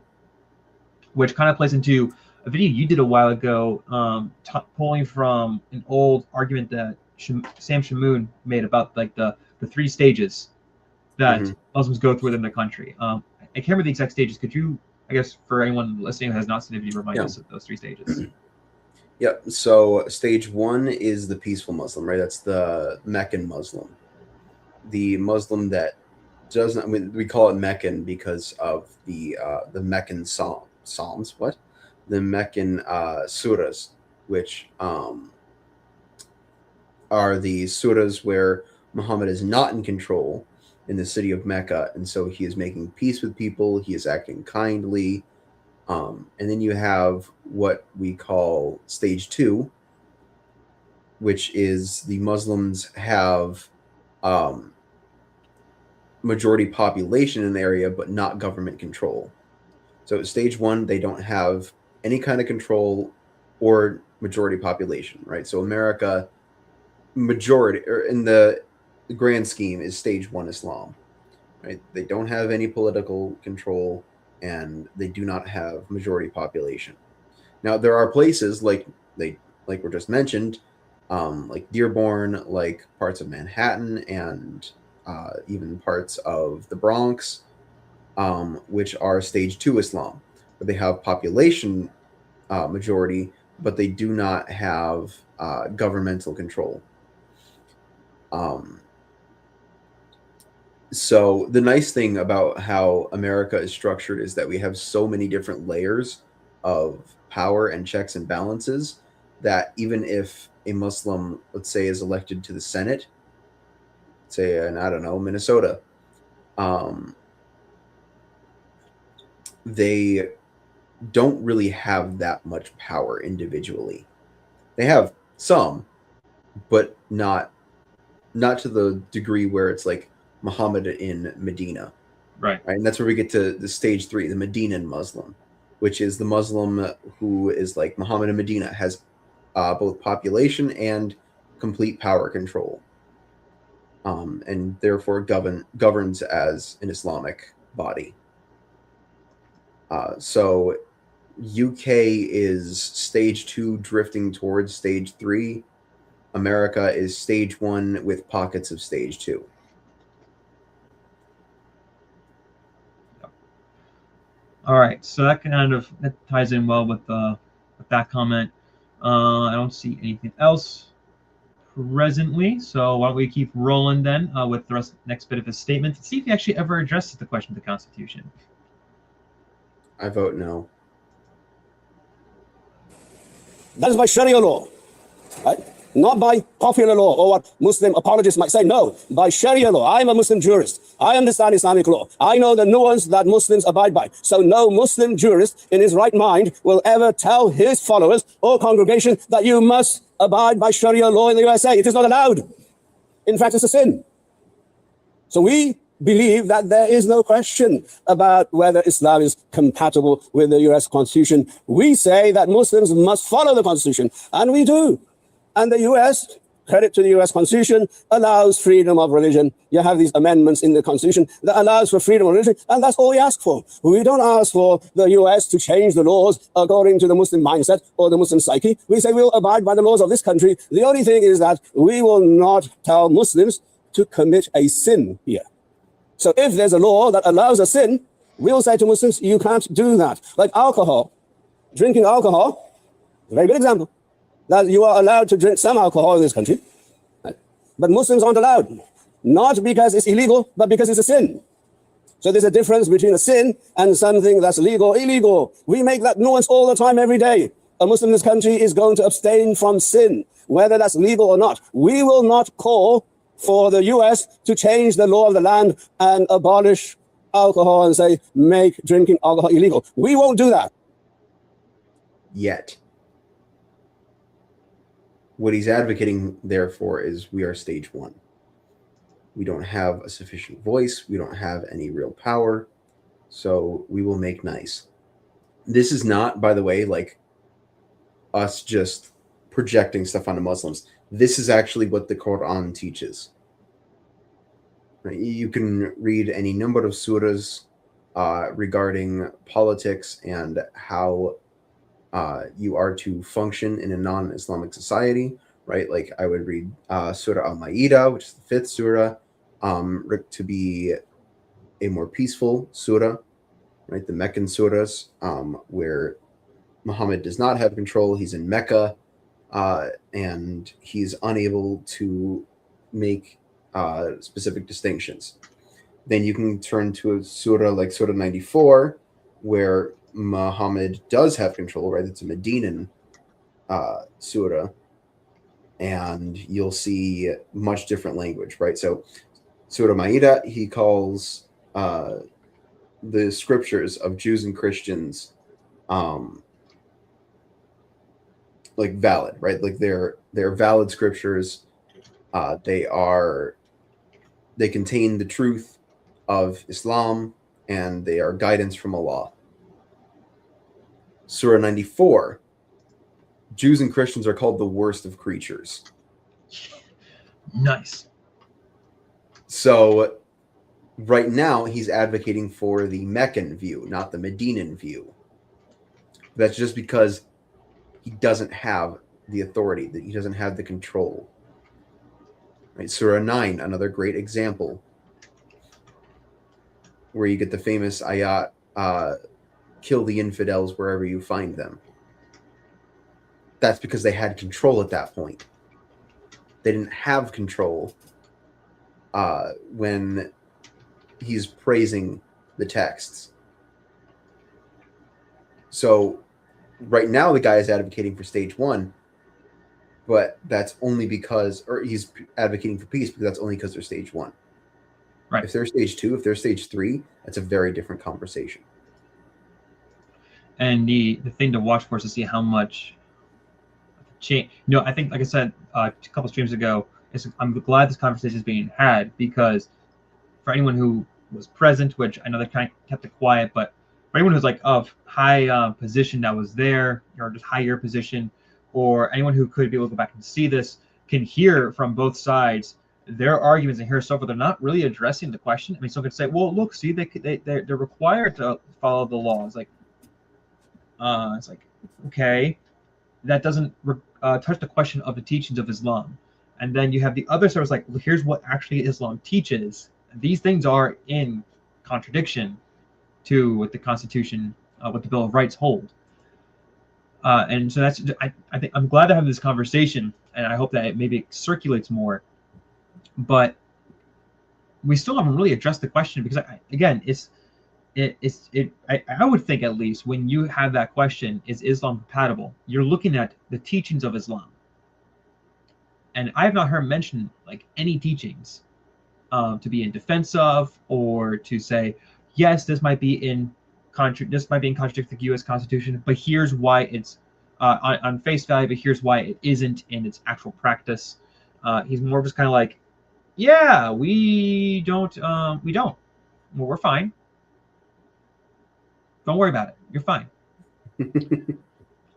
Which kind of plays into a video you did a while ago, pulling from an old argument that Sam Shamoon made about like the 3 stages. that Mhm. Muslims go through within the country. I can't remember the exact stages. Could you, I guess, for anyone listening who has not seen the video, remind Yeah. us of those 3 stages? Yep. So stage 1 is the peaceful Muslim, right? That's the Meccan Muslim. The Muslim that doesn't, I mean, we call it Meccan because of the Meccan Psalms. What? The Meccan surahs, which are the surahs where Muhammad is not in control in the city of Mecca, and so he is making peace with people. He is acting kindly. And then you have what we call stage 2, which is the Muslims have majority population in the area, but not government control. So stage 1, they don't have any kind of control or majority population, right? So America, majority, or in the grand scheme, is stage 1 Islam, right? They don't have any political control, and they do not have majority population. Now there are places like were just mentioned, like Dearborn, like parts of Manhattan, and even parts of the Bronx, which are stage 2 Islam, but they have population majority, but they do not have governmental control. So the nice thing about how America is structured is that we have so many different layers of power and checks and balances that even if a Muslim, let's say, is elected to the Senate, say in, I don't know, Minnesota, they don't really have that much power individually. They have some, but not to the degree where it's like Muhammad in Medina. Right. And that's where we get to the stage 3, the Medinan Muslim, which is the Muslim who is like Muhammad in Medina, has both population and complete power control, and therefore governs as an Islamic body. So UK is stage 2 drifting towards stage 3. America is stage 1 with pockets of stage 2. All right, so that ties in well with that comment. I don't see anything else presently, so why don't we keep rolling then with the next bit of his statement to see if he actually ever addresses the question of the Constitution. I vote no. That is by Sharia law, right? Not by popular law or what Muslim apologists might say. No, by Sharia law. I'm a Muslim jurist. I understand Islamic law. I know the nuance that Muslims abide by. So no Muslim jurist in his right mind will ever tell his followers or congregation that you must abide by Sharia law in the USA. It is not allowed. In fact, it's a sin. So we believe that there is no question about whether Islam is compatible with the US Constitution. We say that Muslims must follow the Constitution, and we do. And the US, credit to the US Constitution, allows freedom of religion. You have these amendments in the Constitution that allows for freedom of religion, and that's all we ask for. We don't ask for the US to change the laws according to the Muslim mindset or the Muslim psyche. We say we'll abide by the laws of this country. The only thing is that we will not tell Muslims to commit a sin here. So if there's a law that allows a sin, we'll say to Muslims, you can't do that. Like alcohol, drinking alcohol, a very good example. That you are allowed to drink some alcohol in this country, but Muslims aren't allowed. Not because it's illegal, but because it's a sin. So there's a difference between a sin and something that's legal or illegal. We make that nuance all the time, every day. A Muslim in this country is going to abstain from sin, whether that's legal or not. We will not call for the US to change the law of the land and abolish alcohol and say, make drinking alcohol illegal. We won't do that. Yet. What he's advocating, therefore, is we are stage 1. We don't have a sufficient voice. We don't have any real power. So we will make nice. This is not, by the way, like us just projecting stuff onto Muslims. This is actually what the Quran teaches. Right? You can read any number of surahs regarding politics and how you are to function in a non-Islamic society, right? Like I would read Surah Al-Ma'idah, which is the 5th surah, to be a more peaceful surah, right? The Meccan surahs, where Muhammad does not have control. He's in Mecca, and he's unable to make specific distinctions. Then you can turn to a surah like Surah 94, where Muhammad does have control, right? It's a Medinan surah, and you'll see much different language, right? So Surah Ma'idah, he calls the scriptures of Jews and Christians like valid, right? Like they're valid scriptures. They contain the truth of Islam, and they are guidance from Allah. Surah 94, Jews and Christians are called the worst of creatures. Nice. So right now he's advocating for the Meccan view, not the Medinan view. That's just because he doesn't have the authority, that he doesn't have the control. Right? Surah 9, another great example, where you get the famous ayat, kill the infidels wherever you find them. That's because they had control at that point. They didn't have control when he's praising the texts. So right now the guy is advocating for stage 1, but that's only because, or he's advocating for peace, but that's only because they're stage 1. Right. If they're stage 2, if they're stage 3, that's a very different conversation. And the thing to watch for is to see how much change. I think, like I said a couple streams ago, I'm glad this conversation is being had, because for anyone who was present, which I know they kind of kept it quiet, but for anyone who's like of high position that was there, or just higher position, or anyone who could be able to go back and see this, can hear from both sides their arguments and hear so far. They're not really addressing the question. I mean, someone could say, well, look, see, they're required to follow the law. It's like, okay, that doesn't touch the question of the teachings of Islam. And then you have the other sort of like, well, here's what actually Islam teaches. These things are in contradiction to what the Constitution, what the Bill of Rights hold. And so that's, I think I'm glad to have this conversation, and I hope that it maybe circulates more. But we still haven't really addressed the question, because I would think, at least when you have that question, is Islam compatible? You're looking at the teachings of Islam, and I have not heard mention like any teachings to be in defense of, or to say, yes, this might be in contradiction to the U.S. Constitution, but here's why it's on face value, but here's why it isn't in its actual practice. He's more just kind of like, yeah, we don't. Well, we're fine. Don't worry about it. You're fine.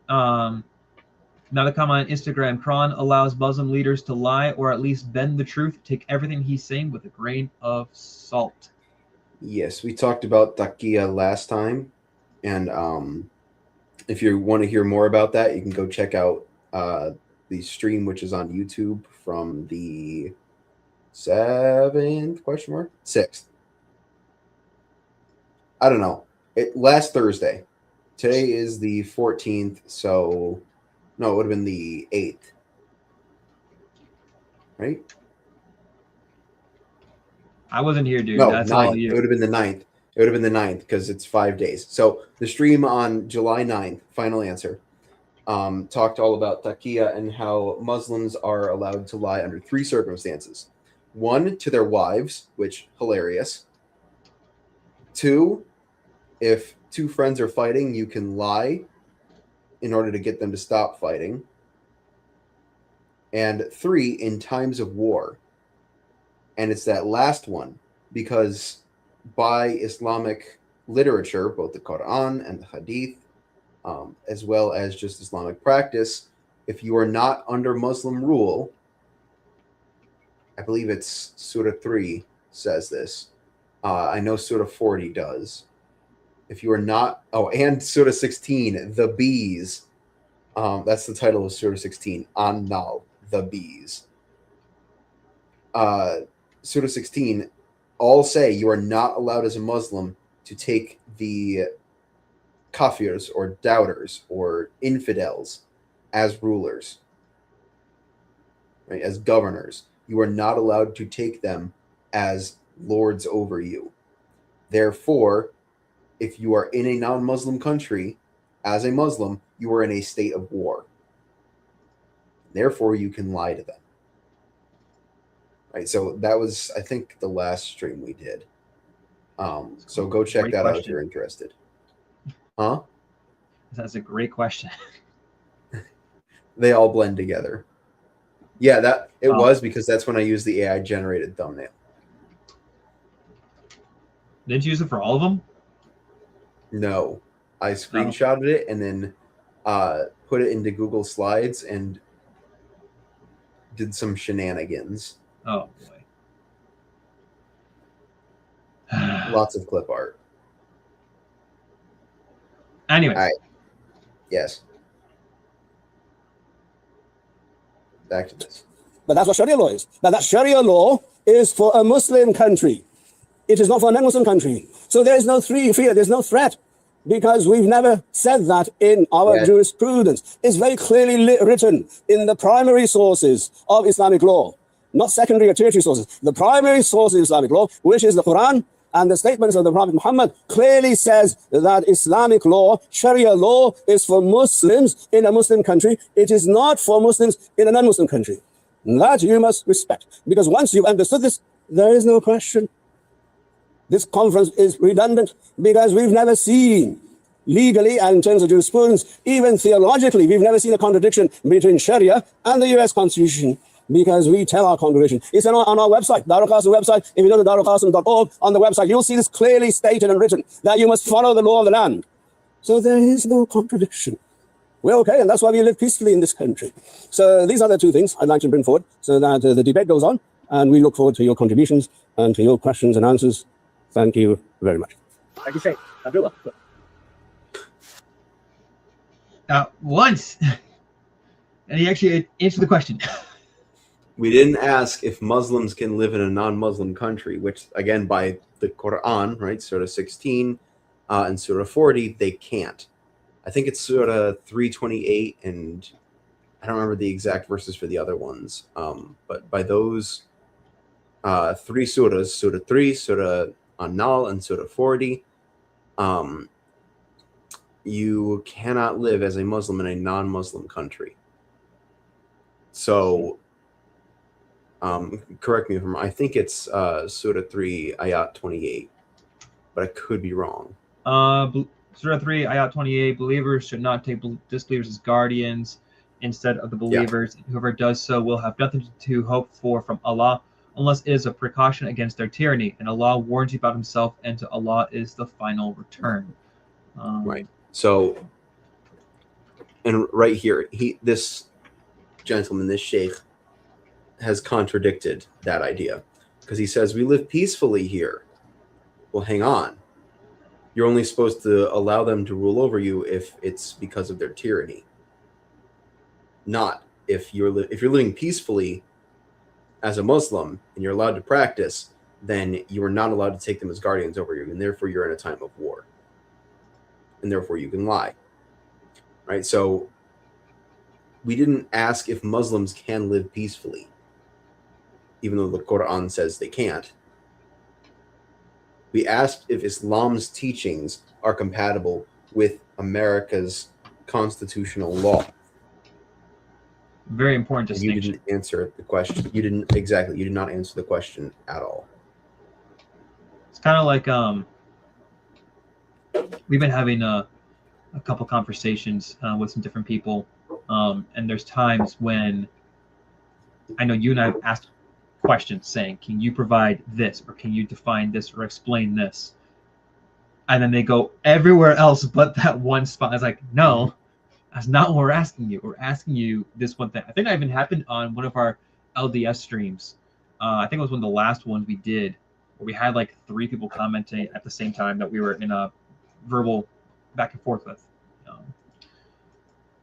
Another comment on Instagram: Quran allows Muslim leaders to lie, or at least bend the truth. Take everything he's saying with a grain of salt. Yes, we talked about taqiyya last time, and if you want to hear more about that, you can go check out the stream, which is on YouTube, from the 6th. I don't know. Last Thursday. Today is the 14th, so no, it would have been the 8th, right? I wasn't here, dude. No, That's 9th. all you. It would have been the 9th. It would have been the 9th, because it's 5 days. So the stream on July 9th, final answer, talked all about taqiyya and how Muslims are allowed to lie under 3 circumstances. 1, to their wives, which, hilarious. 2, if 2 friends are fighting, you can lie in order to get them to stop fighting. And 3, in times of war. And it's that last one, because by Islamic literature, both the Quran and the Hadith, as well as just Islamic practice, if you are not under Muslim rule, I believe it's Surah 3 says this. I know Surah 40 does. If you are not, and Surah 16, the bees. That's the title of Surah 16, An-Nal, the bees. Surah 16, all say you are not allowed as a Muslim to take the kafirs or doubters or infidels as rulers, right? As governors. You are not allowed to take them as lords over you. Therefore, if you are in a non-Muslim country, as a Muslim, you are in a state of war. Therefore, you can lie to them. Right. So that was, I think, the last stream we did. So go check that out if you're interested. Huh? That's a great question. They all blend together. Yeah, that it was because that's when I used the AI generated thumbnail. Did you use it for all of them? No, I screenshotted it and then put it into Google Slides and did some shenanigans. Oh boy. Lots of clip art. Anyway. All right. Yes. Back to this. But that's what Sharia law is. But that Sharia law is for a Muslim country. It is not for a non-Muslim country. So there is no fear, there's no threat, because we've never said that in our jurisprudence. It's very clearly written in the primary sources of Islamic law, not secondary or tertiary sources. The primary source of Islamic law, which is the Quran and the statements of the Prophet Muhammad, clearly says that Islamic law, Sharia law, is for Muslims in a Muslim country. It is not for Muslims in a non-Muslim country. That you must respect, because once you've understood this, there is no question. This conference is redundant because we've never seen, legally and in terms of jurisprudence, even theologically, we've never seen a contradiction between Sharia and the US Constitution, because we tell our congregation. It's on our website, Darul Qasim website. If you go to darulqasim.org, on the website, you'll see this clearly stated and written, that you must follow the law of the land. So there is no contradiction. We're okay, and that's why we live peacefully in this country. So these are the two things I'd like to bring forward so that the debate goes on, and we look forward to your contributions and to your questions and answers. Thank you very much. Thank you, Sheikh. Abdullah. Once. And he actually answered the question. We didn't ask if Muslims can live in a non-Muslim country, which, again, by the Quran, right, Surah 16 and Surah 40, they can't. I think it's Surah 328, and I don't remember the exact verses for the other ones. But by those three surahs, Surah 3, Surah An-Nahl, and Surah 40, you cannot live as a Muslim in a non-Muslim country. So, correct me if I'm wrong. I think it's Surah 3, Ayat 28, but I could be wrong. Surah 3, Ayat 28, believers should not take disbelievers as guardians instead of the believers. Yeah. Whoever does so will have nothing to hope for from Allah, unless it is a precaution against their tyranny, and Allah warns you about himself, and to Allah is the final return. Right. So, and right here, this gentleman, this sheikh, has contradicted that idea, because he says we live peacefully here. Well, hang on. You're only supposed to allow them to rule over you if it's because of their tyranny. Not if you're living peacefully as a Muslim and you're allowed to practice, then you are not allowed to take them as guardians over you, and therefore you're in a time of war, and therefore you can lie. Right? So we didn't ask if Muslims can live peacefully, even though the Quran says they can't. We asked if Islam's teachings are compatible with America's constitutional law. Very important distinction. You didn't answer the question. You did not answer the question at all. It's kind of like we've been having a couple conversations with some different people, and there's times when I know you and I have asked questions saying, can you provide this, or can you define this, or explain this? And then they go everywhere else but that one spot. I was like, no, that's not what we're asking you. We're asking you this one thing. I think that even happened on one of our LDS streams. I think it was one of the last ones we did, where we had like 3 people commenting at the same time that we were in a verbal back and forth with.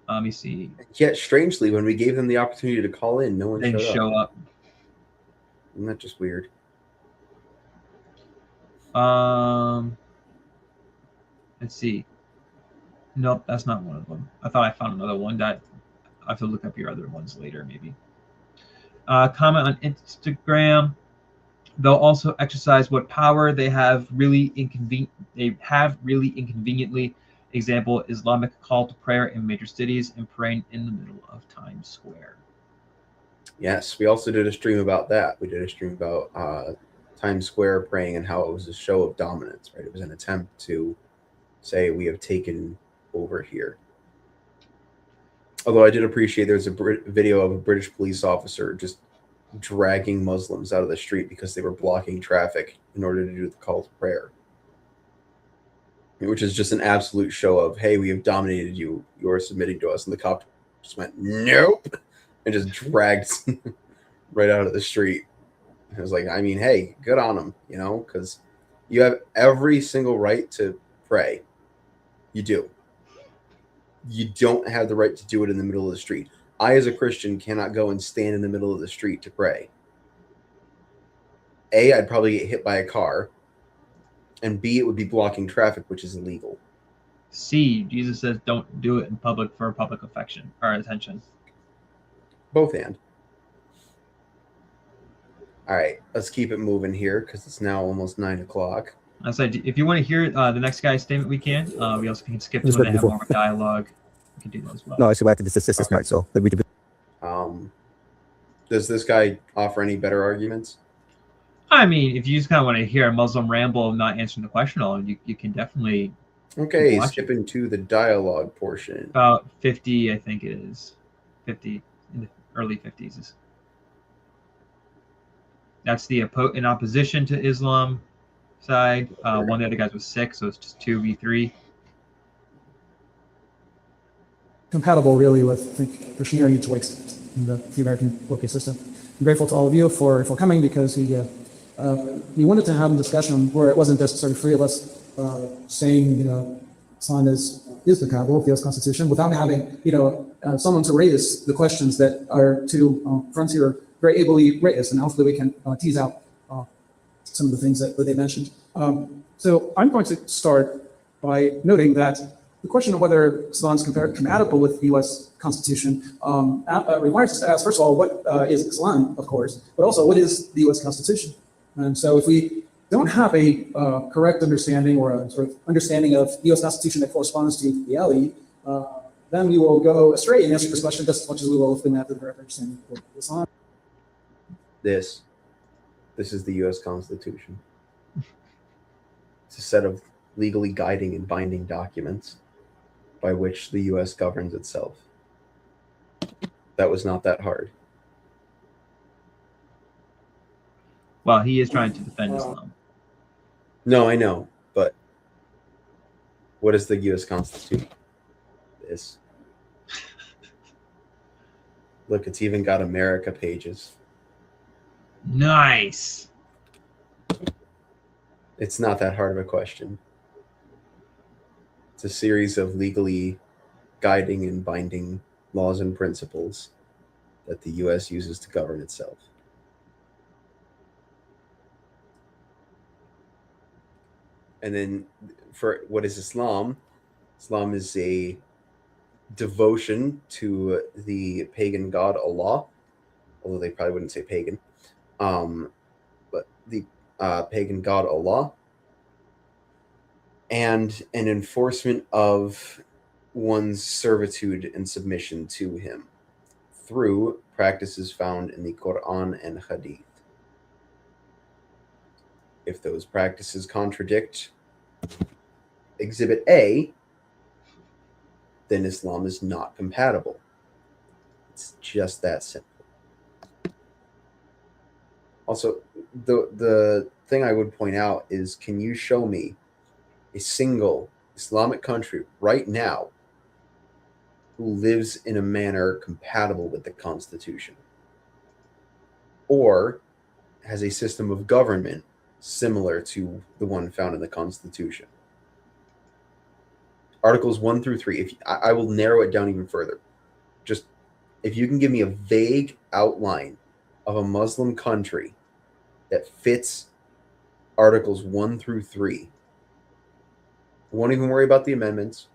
Let me see. Yet, strangely, when we gave them the opportunity to call in, no one showed up. Isn't that just weird? Let's see. Nope, that's not one of them. I thought I found another one. That I have to look up your other ones later, maybe. Comment on Instagram. They'll also exercise what power they have really inconveniently. Example: Islamic call to prayer in major cities and praying in the middle of Times Square. Yes, we also did a stream about that. We did a stream about Times Square praying and how it was a show of dominance, right? It was an attempt to say we have taken over here. Although I did appreciate there's a video of a British police officer just dragging Muslims out of the street because they were blocking traffic in order to do the call to prayer, which is just an absolute show of, hey, we have dominated you. You are submitting to us. And the cop just went, nope, and just dragged right out of the street. I was like, I mean, hey, good on them, you know, because you have every single right to pray. You do. You don't have the right to do it in the middle of the street. I, as a Christian, cannot go and stand in the middle of the street to pray. A, I'd probably get hit by a car. And B, it would be blocking traffic, which is illegal. C, Jesus says don't do it in public for public affection or attention. Both and. All right, let's keep it moving here because it's now almost 9 o'clock. I said, if you want to hear the next guy's statement, we can. We also can skip to when they have more of a dialogue. We can do those as well. No, I see why I did this part, so that we do. Does this guy offer any better arguments? I mean, if you just kind of want to hear a Muslim ramble not answering the question at all, you can definitely. Okay, skipping to the dialogue portion. About 50, I think it is. 50 in the early 50s. That's the in opposition to Islam side. One of the other guys was 6, so it's just 2v3. Compatible really with the Christianity choice in the American workplace system. I'm grateful to all of you for coming because he wanted to have a discussion where it wasn't just sort of three of us saying, you know, Islam is compatible with the U.S. Constitution without having, you know, someone to raise the questions that our two friends here very ably raised, and hopefully we can tease out some of the things that they mentioned. So I'm going to start by noting that the question of whether Islam is compatible with the U.S. Constitution requires us to ask, first of all, what is Islam, of course, but also what is the U.S. Constitution? And so if we don't have a correct understanding or a sort of understanding of the U.S. Constitution that corresponds to reality, then we will go astray in answering this question just as much as we will if we have the correct understanding of Islam. This is the U.S. Constitution. It's a set of legally guiding and binding documents by which the U.S. governs itself. That was not that hard. Well, he is trying to defend Islam. No, I know, but what is the U.S. Constitution? This. Look, it's even got America pages. Nice. It's not that hard of a question. It's a series of legally guiding and binding laws and principles that the U.S. uses to govern itself. And then for what is Islam? Islam is a devotion to the pagan god Allah, although they probably wouldn't say pagan. But the pagan god Allah, and an enforcement of one's servitude and submission to him through practices found in the Quran and Hadith. If those practices contradict Exhibit A, then Islam is not compatible. It's just that simple. Also, the thing I would point out is, can you show me a single Islamic country right now who lives in a manner compatible with the Constitution, or has a system of government similar to the one found in the Constitution? Articles 1 through 3. If I will narrow it down even further. Just if you can give me a vague outline of a Muslim country that fits Articles 1 through 3. Won't even worry about the amendments.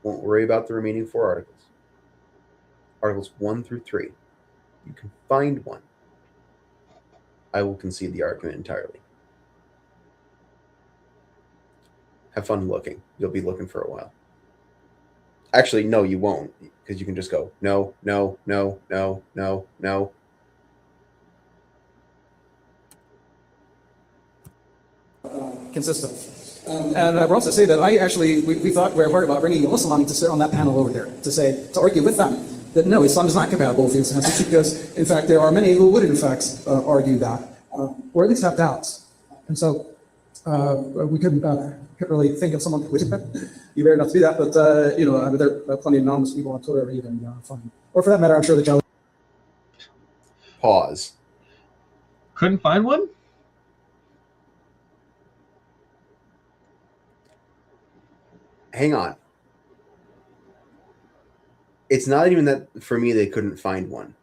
Won't worry about the remaining 4 articles. Articles 1 through 3. You can find one. I will concede the argument entirely. Have fun looking. You'll be looking for a while. Actually, no, you won't, because you can just go, no, no, no, no, no, no. Consistent. And I would also say that we thought very hard about bringing a Muslim to sit on that panel over there to argue with them that no, Islam is not compatible with the Constitution, because in fact there are many who would in fact argue that, or at least have doubts. And so we couldn't really think of someone who would be rare enough to do that, but there are plenty of anonymous people on Twitter even fine. Or for that matter, I'm sure the Jelly. Pause. Couldn't find one? Hang on. It's not even that for me they couldn't find one.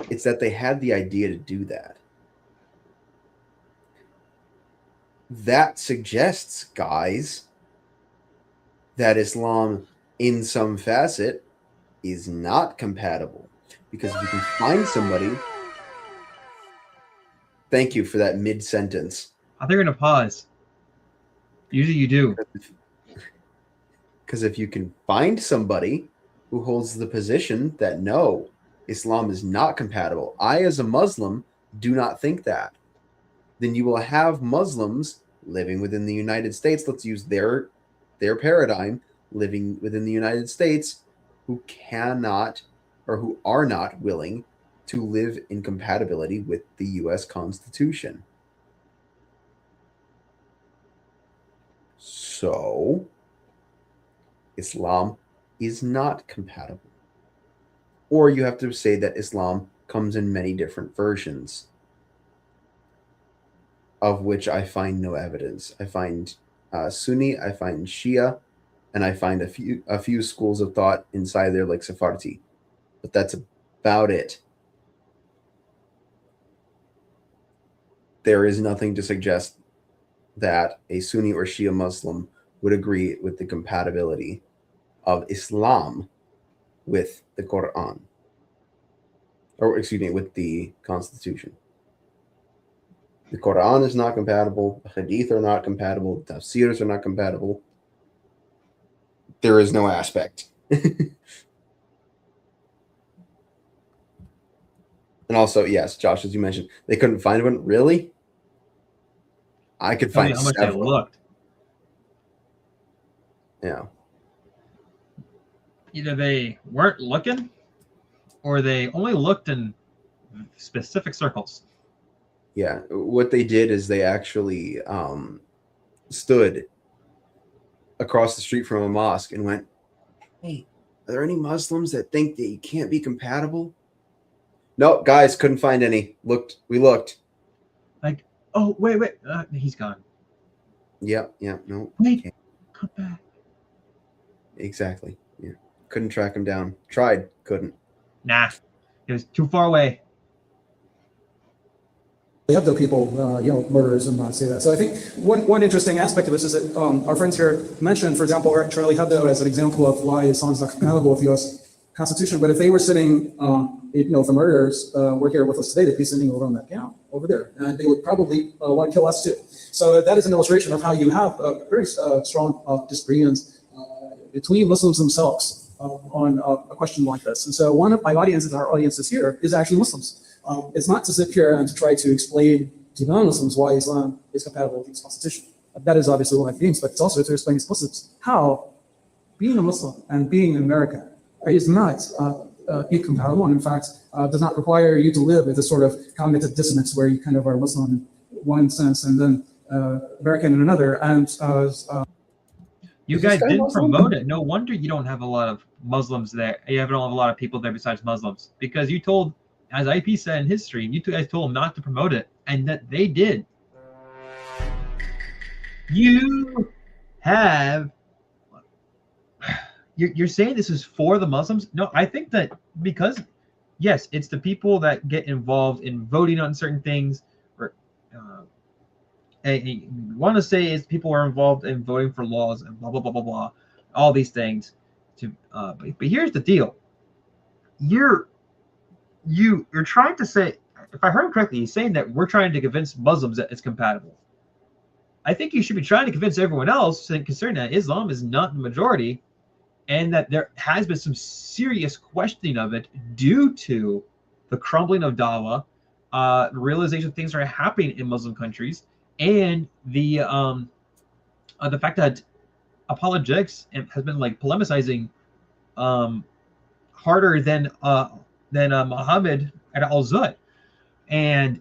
It's that they had the idea to do that. That suggests, guys, that Islam in some facet is not compatible. Because if you can find somebody... Thank you for that mid-sentence. I think you're going to pause. Usually you do. Because if you can find somebody who holds the position that no, Islam is not compatible, I as a Muslim do not think that, then you will have Muslims living within the United States, let's use their paradigm, living within the United States, who cannot or who are not willing to live in compatibility with the U.S. Constitution. So Islam is not compatible. Or you have to say that Islam comes in many different versions, of which I find no evidence. I find Sunni, I find Shia, and I find a few schools of thought inside there like Sephardi. But that's about it. There is nothing to suggest that a Sunni or Shia Muslim would agree with the compatibility of Islam with the Quran, or excuse me, with the Constitution. The Quran is not compatible. The Hadith are not compatible. The Tafsirs are not compatible. There is no aspect. And also, yes, Josh, as you mentioned, they couldn't find one. Really? I could find how much several. they looked. Yeah. Either they weren't looking, or they only looked in specific circles. Yeah. What they did is they actually stood across the street from a mosque and went, "Hey, are there any Muslims that think that you can't be compatible?" No, guys, couldn't find any. We looked. Like, oh, wait, he's gone. Yeah, no. Wait, come back. Exactly. Yeah. Couldn't track him down. Tried, couldn't. Nah, it was too far away. They have the people, murderers and not say that. So I think one interesting aspect of this is that our friends here mentioned, for example, Charlie Hebdo as an example of why Islam is not compatible with the U.S. Constitution. But if they were sitting, if the murderers were here with us today, they'd be sitting over on that panel over there, and they would probably want to kill us too. So that is an illustration of how you have very strong disagreements between Muslims themselves on a question like this. And so one of my audiences, our audiences here, is actually Muslims. It's not to sit here and to try to explain to non-Muslims why Islam is compatible with the Constitution. That is obviously one of the themes, but it's also to explain to Muslims how being a Muslim and being in America is not incompatible, and in fact does not require you to live with this sort of cognitive dissonance where you kind of are Muslim in one sense and then American in another. And you guys did promote it. No wonder you don't have a lot of Muslims there. You don't have a lot of people there besides Muslims, because you told, as IP said in his stream, you guys told them not to promote it, and that they did. You have... You're saying this is for the Muslims? No, I think that because, yes, it's the people that get involved in voting on certain things, or want to say is people are involved in voting for laws and blah blah blah blah blah, all these things. But here's the deal. You're trying to say, if I heard him correctly, he's saying that we're trying to convince Muslims that it's compatible. I think you should be trying to convince everyone else, concerning that Islam is not the majority, and that there has been some serious questioning of it due to the crumbling of Dawah, the realization of things are happening in Muslim countries, and the fact that apologetics has been like polemicizing harder than Muhammad at al-Zud. And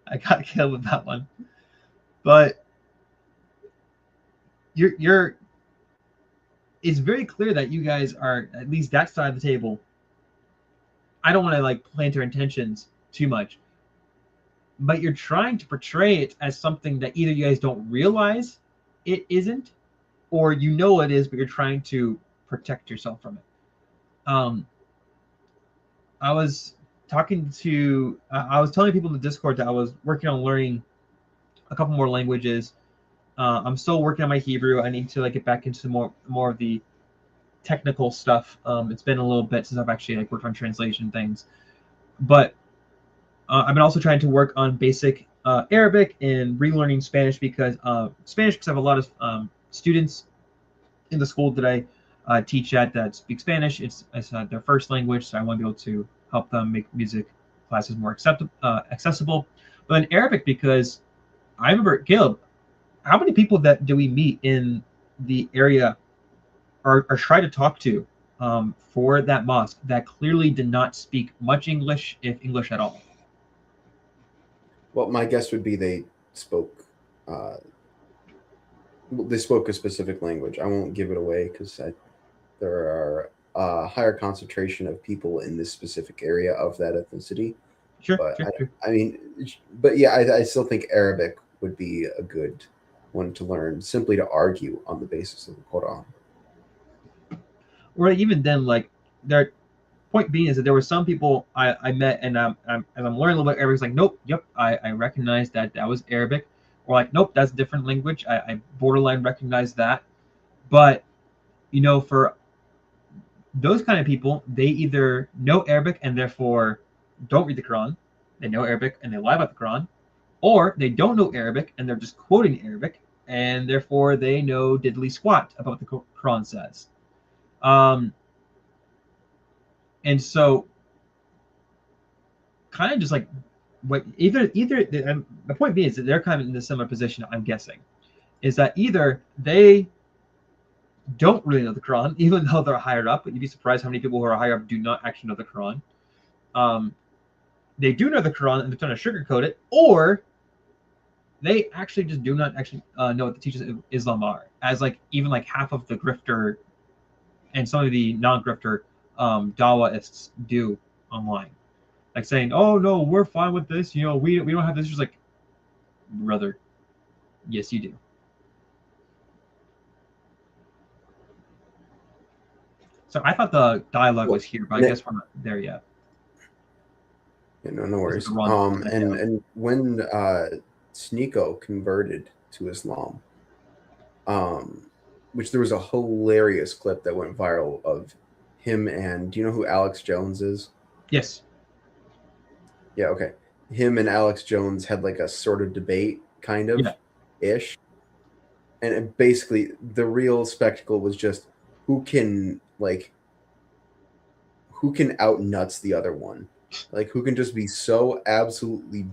I got killed with that one. But it's very clear that you guys are, at least that side of the table. I don't want to like plant your intentions too much, but you're trying to portray it as something that either you guys don't realize it isn't, or you know it is, but you're trying to protect yourself from it. I was telling people in the Discord that I was working on learning a couple more languages. I'm still working on my Hebrew. I need to like get back into more of the technical stuff. It's been a little bit since I've actually like worked on translation things, but I've been also trying to work on basic Arabic and relearning Spanish because I have a lot of students in the school that I teach at that speak Spanish. It's their first language, so I want to be able to help them make music classes more accessible. But in Arabic, because I remember, Caleb, how many people do we meet in the area or try to talk to for that mosque that clearly did not speak much English, if English at all? Well, my guess would be they spoke a specific language. I won't give it away because there are a higher concentration of people in this specific area of that ethnicity. Sure, but sure. I mean, but yeah, I still think Arabic would be a good one to learn, simply to argue on the basis of the Quran. Or even then, like, their point being is that there were some people I met, and as I'm learning a little bit Arabic, it's like, nope, yep, I recognize that was Arabic, or like, nope, that's a different language. I borderline recognize that. But for those kind of people, they either know Arabic and therefore don't read the Quran, they know Arabic and they lie about the Quran, or they don't know Arabic and they're just quoting Arabic, and therefore they know diddly squat about what the Quran says. And so, kind of just like what the point being is that they're kind of in a similar position, I'm guessing, is that either they don't really know the Quran, even though they're higher up, but you'd be surprised how many people who are higher up do not actually know the Quran. They do know the Quran and they're trying to sugarcoat it, or they actually just do not actually know what the teachings of Islam are, as like even like half of the grifter and some of the non-grifter Dawahists do online, like saying, "Oh no, we're fine with this. We don't have this." Just like, brother, yes you do. So I thought the dialogue was here, but I guess we're not there yet. Yeah, no worries. And when Sneeko converted to Islam, which there was a hilarious clip that went viral of him and, do you know who Alex Jones is? Yes. Yeah, okay. Him and Alex Jones had like a sort of debate, kind of, ish. And basically, the real spectacle was just who can out nuts the other one. Like, who can just be so absolutely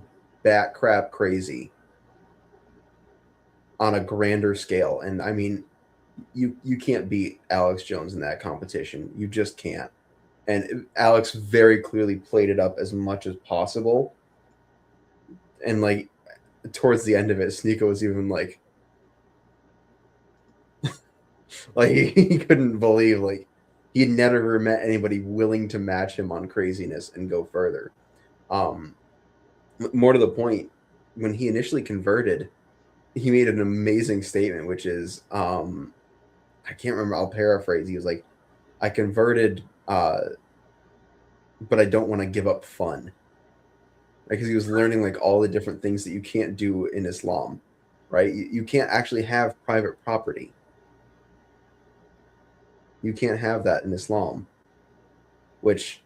bat crap crazy on a grander scale. And I mean, you can't beat Alex Jones in that competition. You just can't. And Alex very clearly played it up as much as possible. And like towards the end of it, Sneeko was even like he couldn't believe he'd never met anybody willing to match him on craziness and go further. More to the point, when he initially converted, he made an amazing statement, which is, I can't remember, I'll paraphrase. He was like, I converted but I don't want to give up fun. Because he was learning like all the different things that you can't do in Islam, right? You can't actually have private property. You can't have that in Islam, which,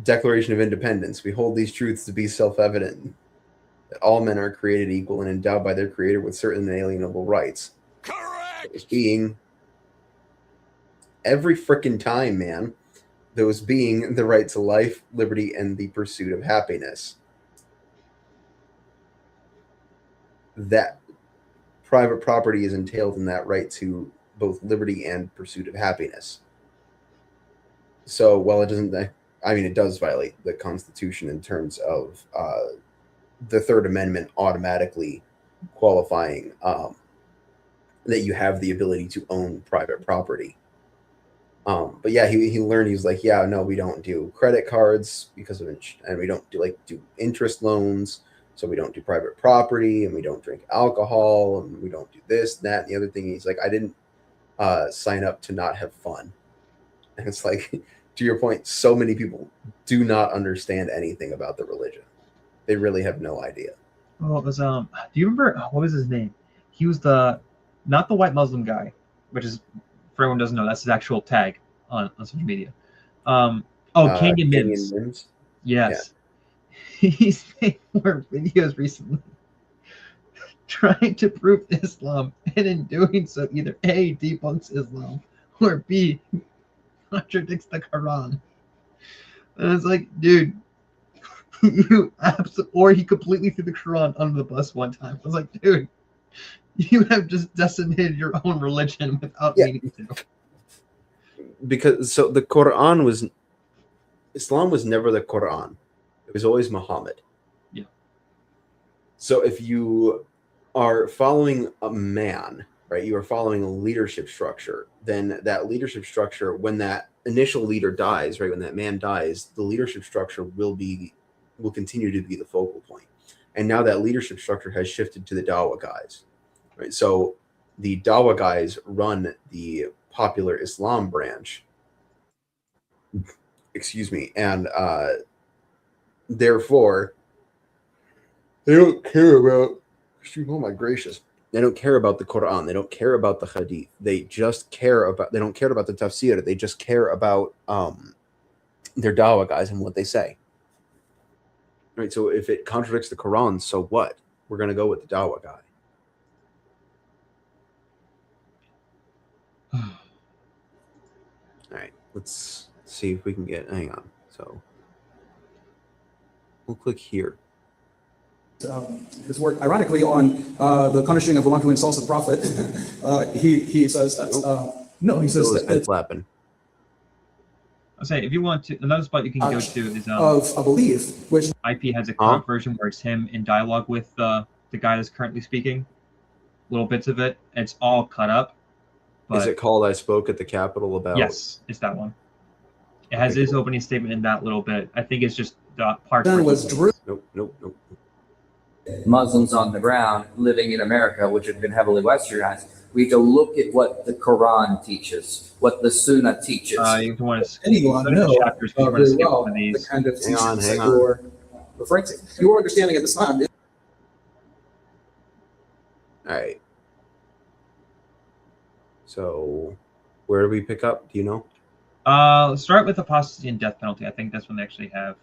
Declaration of Independence, we hold these truths to be self-evident, that all men are created equal and endowed by their creator with certain inalienable rights. Those being every frickin' time, man, those being the right to life, liberty, and the pursuit of happiness. That private property is entailed in that right to both liberty and pursuit of happiness. So while it doesn't, it does violate the Constitution in terms of the Third Amendment automatically qualifying that you have the ability to own private property. But yeah, he learned. He was like, yeah, no, we don't do credit cards because of and we don't do interest loans. So we don't do private property, and we don't drink alcohol, and we don't do this, that, and the other thing. He's like, I didn't sign up to not have fun. And it's like, to your point, so many people do not understand anything about the religion. They really have no idea. Well, it was do you remember what was his name? He was not the white Muslim guy, which is, for everyone who doesn't know, that's his actual tag on social media. Kenyon Mims. Mims. Yes. Yeah. He's made more videos recently trying to prove Islam, and in doing so, either A, debunks Islam, or B, contradicts the Quran. And it's like, dude, or he completely threw the Quran under the bus one time. I was like, dude, you have just decimated your own religion without meaning to. Because the Islam was never the Quran. It was always Muhammad. Yeah. So if you are following a man, right, you are following a leadership structure, then that leadership structure, when that initial leader dies, right, when that man dies, the leadership structure will continue to be the focal point. And now that leadership structure has shifted to the Dawah guys, right? So the Dawah guys run the popular Islam branch. Excuse me. And therefore, they don't care about, oh my gracious, they don't care about the Quran. They don't care about the Hadith. They don't care about the tafsir. They just care about their Dawah guys and what they say. Right. So if it contradicts the Quran, so what? We're going to go with the Dawah guy. All right. Let's see if we can hang on. So we'll click here. His work, ironically, on the punishing of the one who insults the prophet, he says that no, he says that flapping. I'll say, if you want to, another spot you can go to is of a belief, which IP has a current version where it's him in dialogue with the guy that's currently speaking. Little bits of it. It's all cut up. Is it called "I Spoke at the Capitol About"? Yes, it's that one. It has his opening statement in that little bit. I think it's just the part. Nope. Muslims on the ground living in America, which have been heavily westernized, we need to look at what the Quran teaches, what the Sunnah teaches. You want to anyone know chapters, very well the kind of teachings that you're referring to. Your understanding of Islam. All right. So, where do we pick up? Do you know? Let's start with apostasy and death penalty. I think that's when they actually have.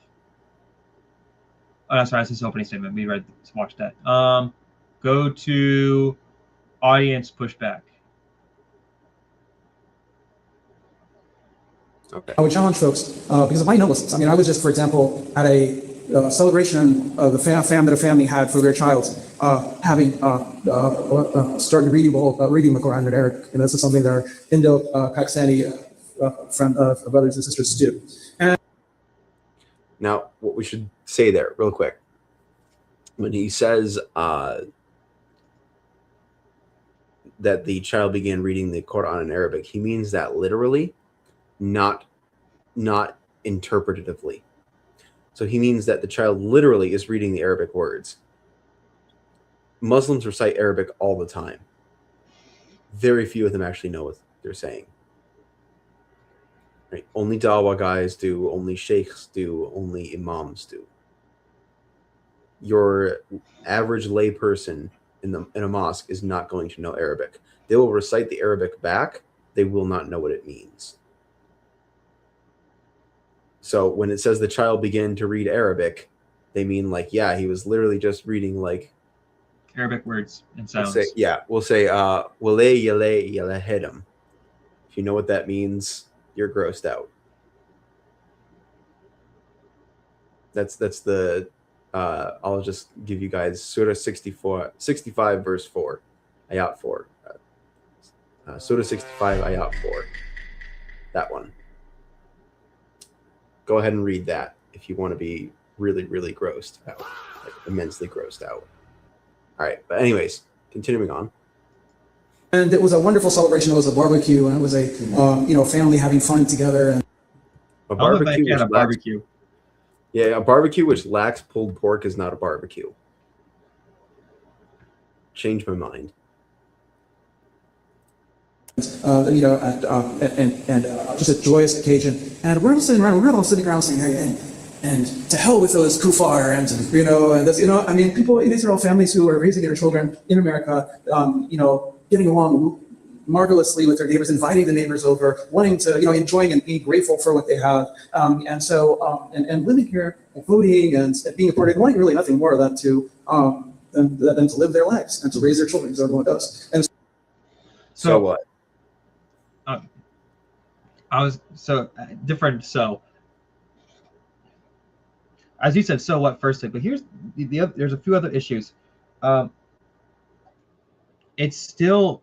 Oh, no, sorry, that's his opening statement. We watched that. Go to audience pushback. Okay. I would challenge folks because of my Muslims. I mean, I was just, for example, at a celebration of the that a family had for their child, having started reading the Quran in Arabic, and this is something that our Indo-Pakistani brothers and sisters do. And now, what we should say there, real quick, when he says that the child began reading the Quran in Arabic, he means that literally, not interpretatively. So he means that the child literally is reading the Arabic words. Muslims recite Arabic all the time. Very few of them actually know what they're saying. Right? Only Dawa guys do, only sheikhs do, only imams do. Your average lay person in a mosque is not going to know Arabic. They will recite the Arabic back. They will not know what it means. So when it says the child began to read Arabic, they mean like, yeah, he was literally just reading like Arabic words and sounds. We'll say wale yale yalehedem. If you know what that means, you're grossed out. That's the I'll just give you guys Surah 65 verse 4, ayat 4. Surah 65 ayat 4. That one. Go ahead and read that if you want to be really, really grossed out, like immensely grossed out. All right, but anyways, continuing on. And it was a wonderful celebration. It was a barbecue, and it was a family having fun together. And A barbecue, a barbecue. Yeah, a barbecue which lacks pulled pork is not a barbecue. Changed my mind. just a joyous occasion. And we're all sitting around saying, hey, and to hell with those kufar, and I mean, people, these are all families who are raising their children in America, getting along marvelously with their neighbors, inviting the neighbors over, wanting to, enjoying and being grateful for what they have, and living here, and voting and being a part of it, wanting really nothing more than to live their lives and to raise their children as everyone does. And so what? As you said, so what first, but here's there's a few other issues. It's still,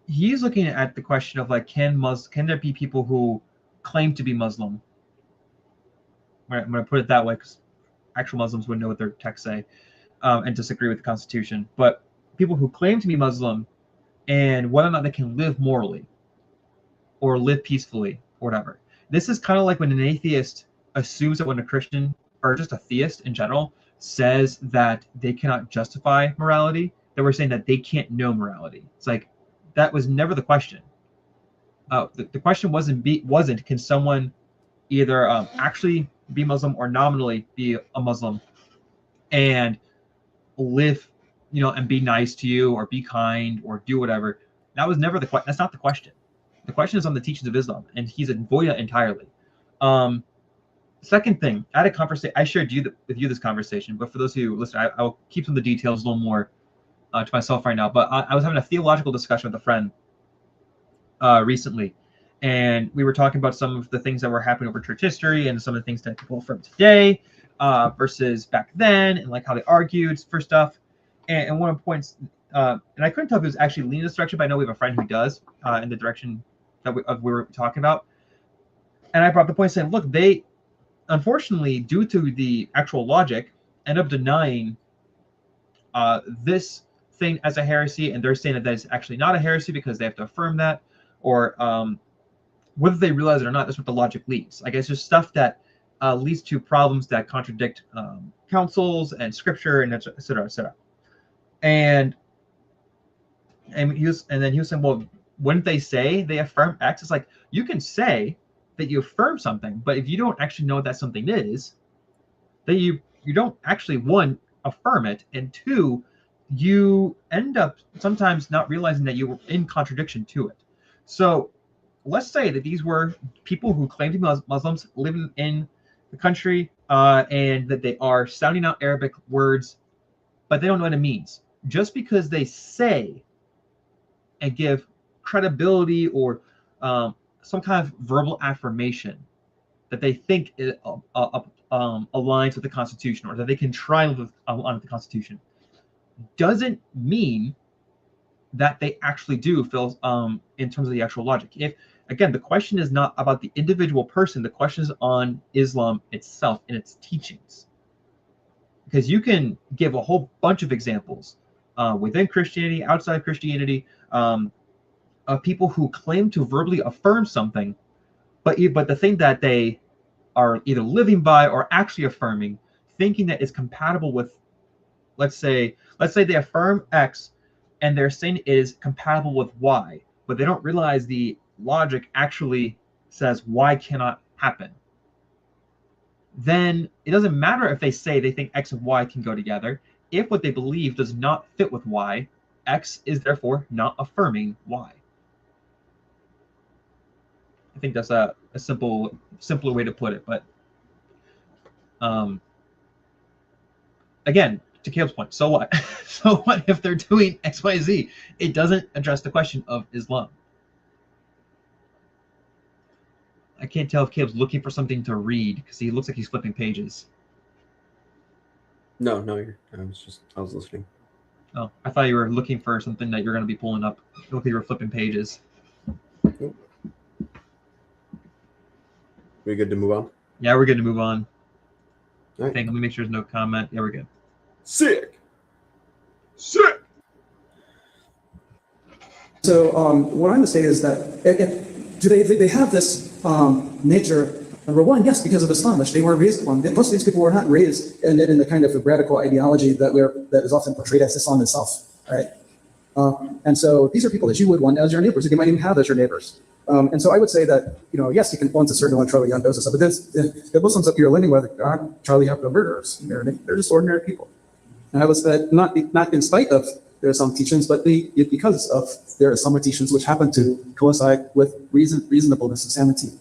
he's looking at the question of like, can there be people who claim to be Muslim? I'm going to put it that way because actual Muslims would know what their texts say and disagree with the Constitution. But people who claim to be Muslim and whether or not they can live morally or live peacefully or whatever. This is kind of like when an atheist assumes that when a Christian or just a theist in general says that they cannot justify morality, that we're saying that they can't know morality. It's like, that was never the question. The question wasn't can someone either actually be Muslim or nominally be a Muslim and live, and be nice to you or be kind or do whatever. That was never that's not the question. The question is on the teachings of Islam, and he's avoided it entirely. Second thing, I had a conversation. I shared with you this conversation, but for those who listen, I will keep some of the details a little more to myself right now. But I was having a theological discussion with a friend recently, and we were talking about some of the things that were happening over church history and some of the things that people affirm today versus back then, and like how they argued for stuff. And one of the points, and I couldn't tell if it was actually leaning this direction, but I know we have a friend who does in the direction that we were talking about. And I brought the point saying, look, they, unfortunately, due to the actual logic, end up denying this thing as a heresy, and they're saying that is actually not a heresy because they have to affirm that, or whether they realize it or not, that's what the logic leads. I guess just stuff that leads to problems that contradict councils and scripture, and et cetera, et cetera. And then he was saying, well, wouldn't they say they affirm X? It's like, you can say that you affirm something, but if you don't actually know what that something is, then you don't actually, one, affirm it, and two, you end up sometimes not realizing that you were in contradiction to it. So let's say that these were people who claim to be Muslims living in the country and that they are sounding out Arabic words, but they don't know what it means. Just because they say and give credibility or some kind of verbal affirmation that they think it aligns with the Constitution, or that they can try with the Constitution, doesn't mean that they actually do feel in terms of the actual logic. If, again, the question is not about the individual person, the question is on Islam itself and its teachings. Because you can give a whole bunch of examples within Christianity, outside of Christianity, of people who claim to verbally affirm something, but the thing that they are either living by or actually affirming, thinking that is compatible with, let's say they affirm X and they're saying it is compatible with Y, but they don't realize the logic actually says Y cannot happen, then it doesn't matter if they say they think X and Y can go together. If what they believe does not fit with Y, X is therefore not affirming Y. I think that's a simpler way to put it. But again, to Caleb's point, so what? So what if they're doing X, Y, Z? It doesn't address the question of Islam. I can't tell if Caleb's looking for something to read because he looks like he's flipping pages. No, I was listening. Oh, I thought you were looking for something that you're going to be pulling up. You look like you were flipping pages. Nope. We good to move on? Yeah, we're good to move on. All right. Let me make sure there's no comment. Yeah, we're good. Sick. So what I would say is that do they have this nature? Number one, yes, because of Islam, which they weren't raised on. Most of these people were not raised in the kind of radical ideology that is often portrayed as Islam itself, right? And so these are people that you would want as your neighbors. You might even have as your neighbors. And so I would say that, yes, you can point to certain on Charlie Young doses, but the Muslims that you're living with aren't Charlie Hebdo murderers. They're just ordinary people. And I would say not in spite of their Islamic teachings, but because of their Islamic teachings, which happen to coincide with reasonableness and sanity.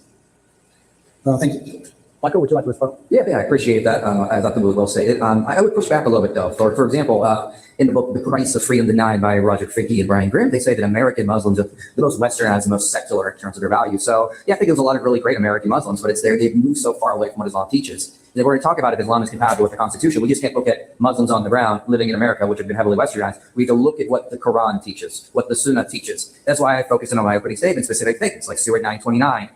Thank you. Michael, would you like to respond? Yeah, I appreciate that. I thought that was well stated. I would push back a little bit, though. For example, in the book The Price of Freedom Denied by Roger Fickey and Brian Grimm, they say that American Muslims are the most westernized, the most secular in terms of their values. So, yeah, I think there's a lot of really great American Muslims, but they've moved so far away from what Islam teaches. If we're going to talk about if Islam is compatible with the Constitution, we just can't look at Muslims on the ground living in America, which have been heavily westernized. We have to look at what the Quran teaches, what the Sunnah teaches. That's why I focus in on my opening statement specific things like Surah 929.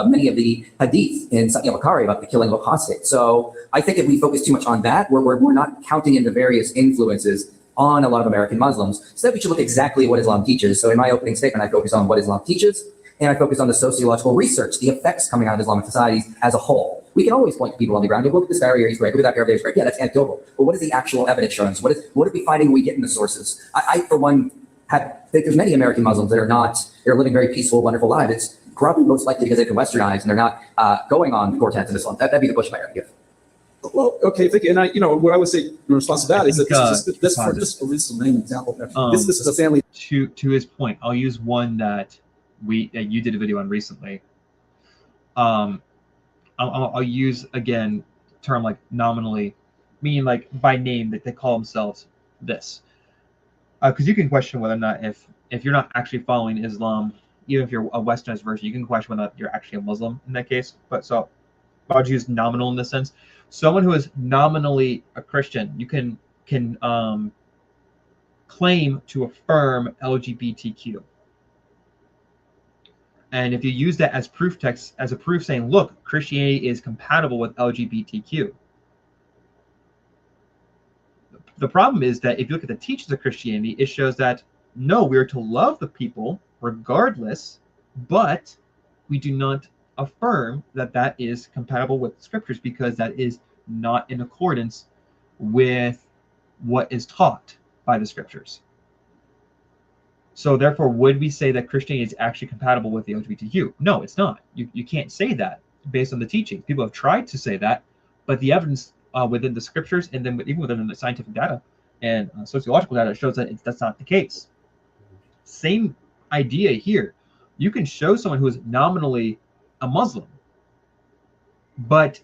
Many of the hadith in Sahih al-Bukhari about the killing of apostates. So I think if we focus too much on that, we're not counting in the various influences on a lot of American Muslims. Instead, we should look exactly what Islam teaches. So in my opening statement, I focus on what Islam teaches, and I focus on the sociological research, the effects coming out of Islamic societies as a whole. We can always point to people on the ground. Look at this guy here, he's great. Look at that guy here, he's great. Yeah, that's anecdotal. But what is the actual evidence showing us? What are we finding when we get in the sources? I for one, think there's many American Muslims that are living very peaceful, wonderful lives. It's probably most likely because they've been westernized and they're not going on the core tenets of Islam. That'd be the pushback I would give. Well, okay, thank you. And what I would say in response to that is that this is the main example. This is a family. To his point, I'll use one that you did a video on recently. I'll use again term like nominally, meaning like by name that they call themselves this, because you can question whether or not if you're not actually following Islam, even if you're a westernized version, you can question whether or not you're actually a Muslim in that case. But so I would use nominal in this sense. Someone who is nominally a Christian, you can claim to affirm LGBTQ. And if you use that as proof text, as a proof saying, look, Christianity is compatible with LGBTQ. The problem is that if you look at the teachings of Christianity, it shows that, no, we are to love the people regardless, but we do not affirm that that is compatible with scriptures because that is not in accordance with what is taught by the scriptures. So therefore, would we say that Christianity is actually compatible with the LGBTQ? No, it's not. You can't say that based on the teachings. People have tried to say that, but the evidence within the scriptures and then even within the scientific data and sociological data shows that that's not the case. Same idea here. You can show someone who is nominally a Muslim, but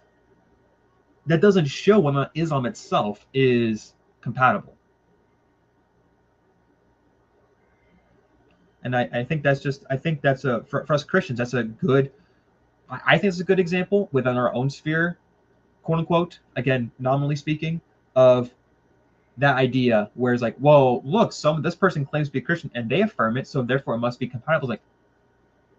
that doesn't show whether Islam itself is compatible. And I think that's just, I think that's for us Christians, that's a good, I think it's a good example within our own sphere, quote unquote, again, nominally speaking, of that idea where it's like, whoa, look, this person claims to be a Christian and they affirm it, so therefore it must be compatible. It's like,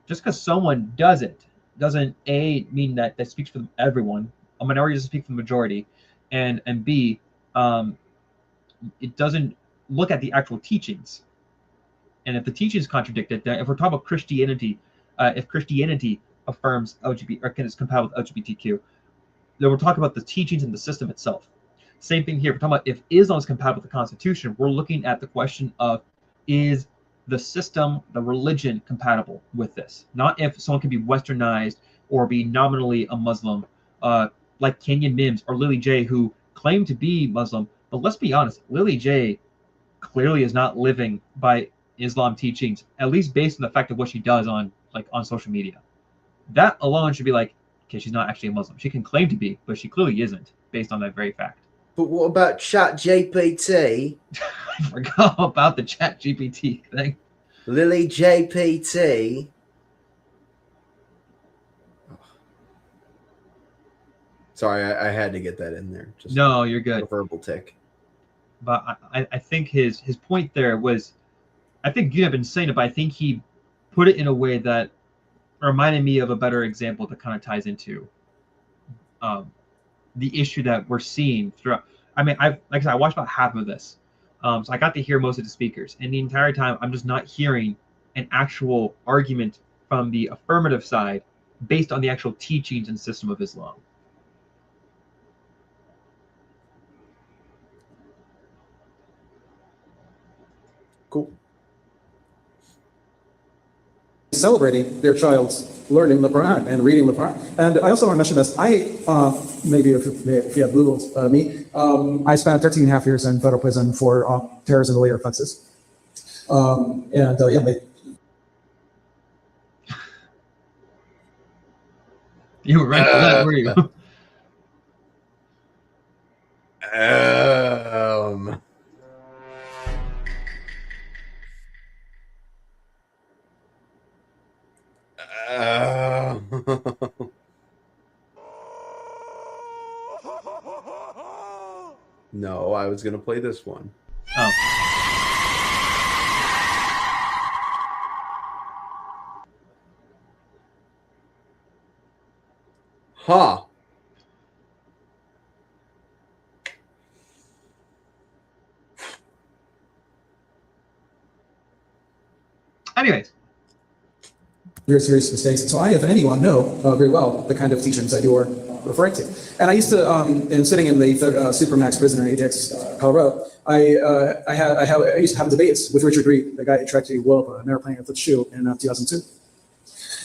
just because someone does it doesn't A, mean that speaks for everyone. A minority doesn't speak for the majority, and B, it doesn't look at the actual teachings. And if the teachings contradict it, then if we're talking about Christianity, if Christianity affirms LGBT or is compatible with LGBTQ, then we're talking about the teachings and the system itself. Same thing here. We're talking about if Islam is compatible with the Constitution, we're looking at the question of, is the system, the religion compatible with this? Not if someone can be westernized or be nominally a Muslim, like Kenyon Mims or Lily J, who claim to be Muslim. But let's be honest, Lily J clearly is not living by Islam teachings, at least based on the fact of what she does on social media. That alone should be like, okay, she's not actually a Muslim. She can claim to be, but she clearly isn't, based on that very fact. But what about Chat GPT? I forgot about the Chat GPT thing. Lily JPT. Sorry, I had to get that in there. Just No, you're good. a verbal tick. But I think his point there was, I think you have been saying it, but I think he put it in a way that reminded me of a better example that kind of ties into the issue that we're seeing throughout. I mean, like I said, I watched about half of this. So I got to hear most of the speakers. And the entire time, I'm just not hearing an actual argument from the affirmative side based on the actual teachings and system of Islam. Cool. Celebrating their child's learning the Quran and reading the Quran. And I also want to mention this. Maybe if you have Googled me, I spent 13 and a half years in federal prison for terrorism related offenses. You were right for that, were you? No, I was going to play this one. Oh. Huh. Anyways. Very serious mistakes. So I, if anyone, know very well the kind of teachings that you're referring to. And I used to, in sitting in the Supermax prison in Ajax, Colorado, I used to have debates with Richard Reed, the guy who tried to blow up an airplane with a shoe in 2002.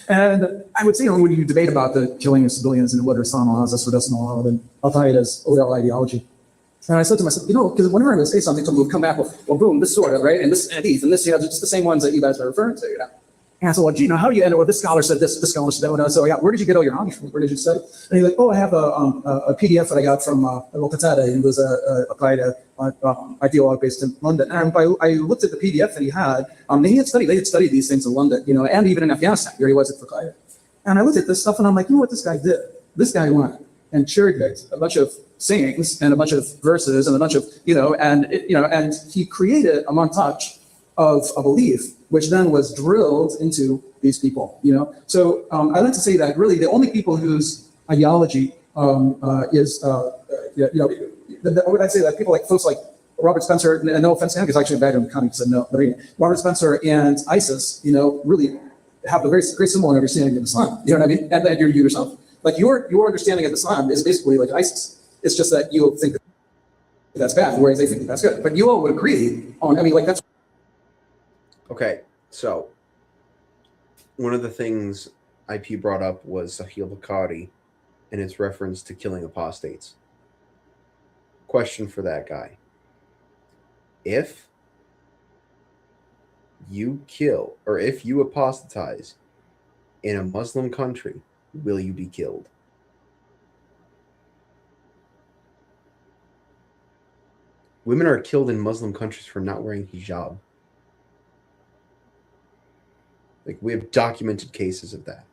And I would say, when you debate about the killing of civilians and whether Islam allows us or doesn't allow it, I'll tie it as overall ideology. And I said to myself, because whenever I'm going to say something, someone will come back, well, boom, this sort of, right? And this hadith, and this, it's the same ones that you guys are referring to, And I said, well, how do you end it? Well, this scholar said this scholar said that. So, where did you get all your knowledge from? Where did you study? And he's like, I have a PDF that I got from Qatada. It was applied ideologue based in London. And I looked at the PDF that he had. They had studied these things in London, and even in Afghanistan, where he was at Qatada. And I looked at this stuff, and I'm like, what this guy did? This guy went and cherry-picked a bunch of sayings and a bunch of verses and a bunch of, and he created a montage of a belief, which then was drilled into these people, So I like to say that really the only people whose ideology is, what I'd say that people folks like Robert Spencer, and no offense to him, because actually a bad in county said no, Robert Spencer and ISIS, really have a very similar understanding of Islam, you know what I mean? And that you yourself. Like your understanding of Islam is basically like ISIS. It's just that you think that's bad, whereas they think that's good. But you all would agree on, that's. Okay, so one of the things IP brought up was Sahih Bukhari and its reference to killing apostates. Question for that guy. If you kill, or if you apostatize in a Muslim country, will you be killed? Women are killed in Muslim countries for not wearing hijab. We have documented cases of that.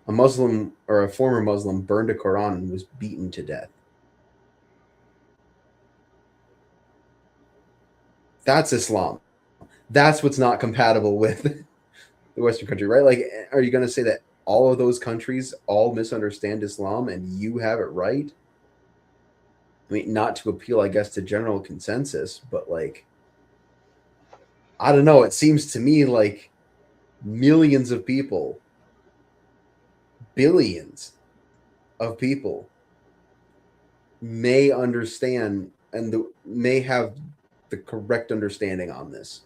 A Muslim or a former Muslim burned a Quran and was beaten to death. That's Islam. That's what's not compatible with the Western country, right? Are you going to say that all of those countries all misunderstand Islam and you have it right? Not to appeal, I guess, to general consensus, but I don't know. It seems to me like millions of people, billions of people may understand and may have the correct understanding on this.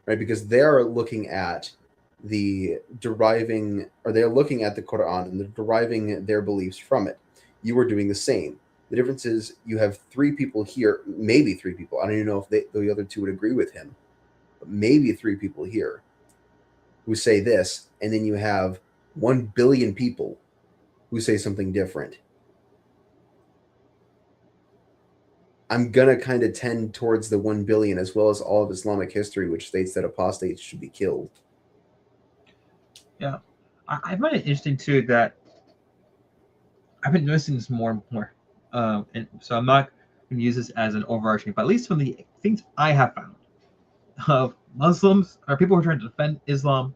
right? Because they're looking at they're looking at the Quran and they're deriving their beliefs from it. You are doing the same. The difference is you have 3 people here, maybe 3 people. I don't even know if the other 2 would agree with him, but maybe 3 people here who say this, and then you have 1 billion people who say something different. I'm going to kind of tend towards the 1 billion, as well as all of Islamic history, which states that apostates should be killed. Yeah. I find it interesting, too, that I've been noticing this more and more. And so I'm not going to use this as an overarching, but at least from the things I have found of Muslims or people who are trying to defend Islam,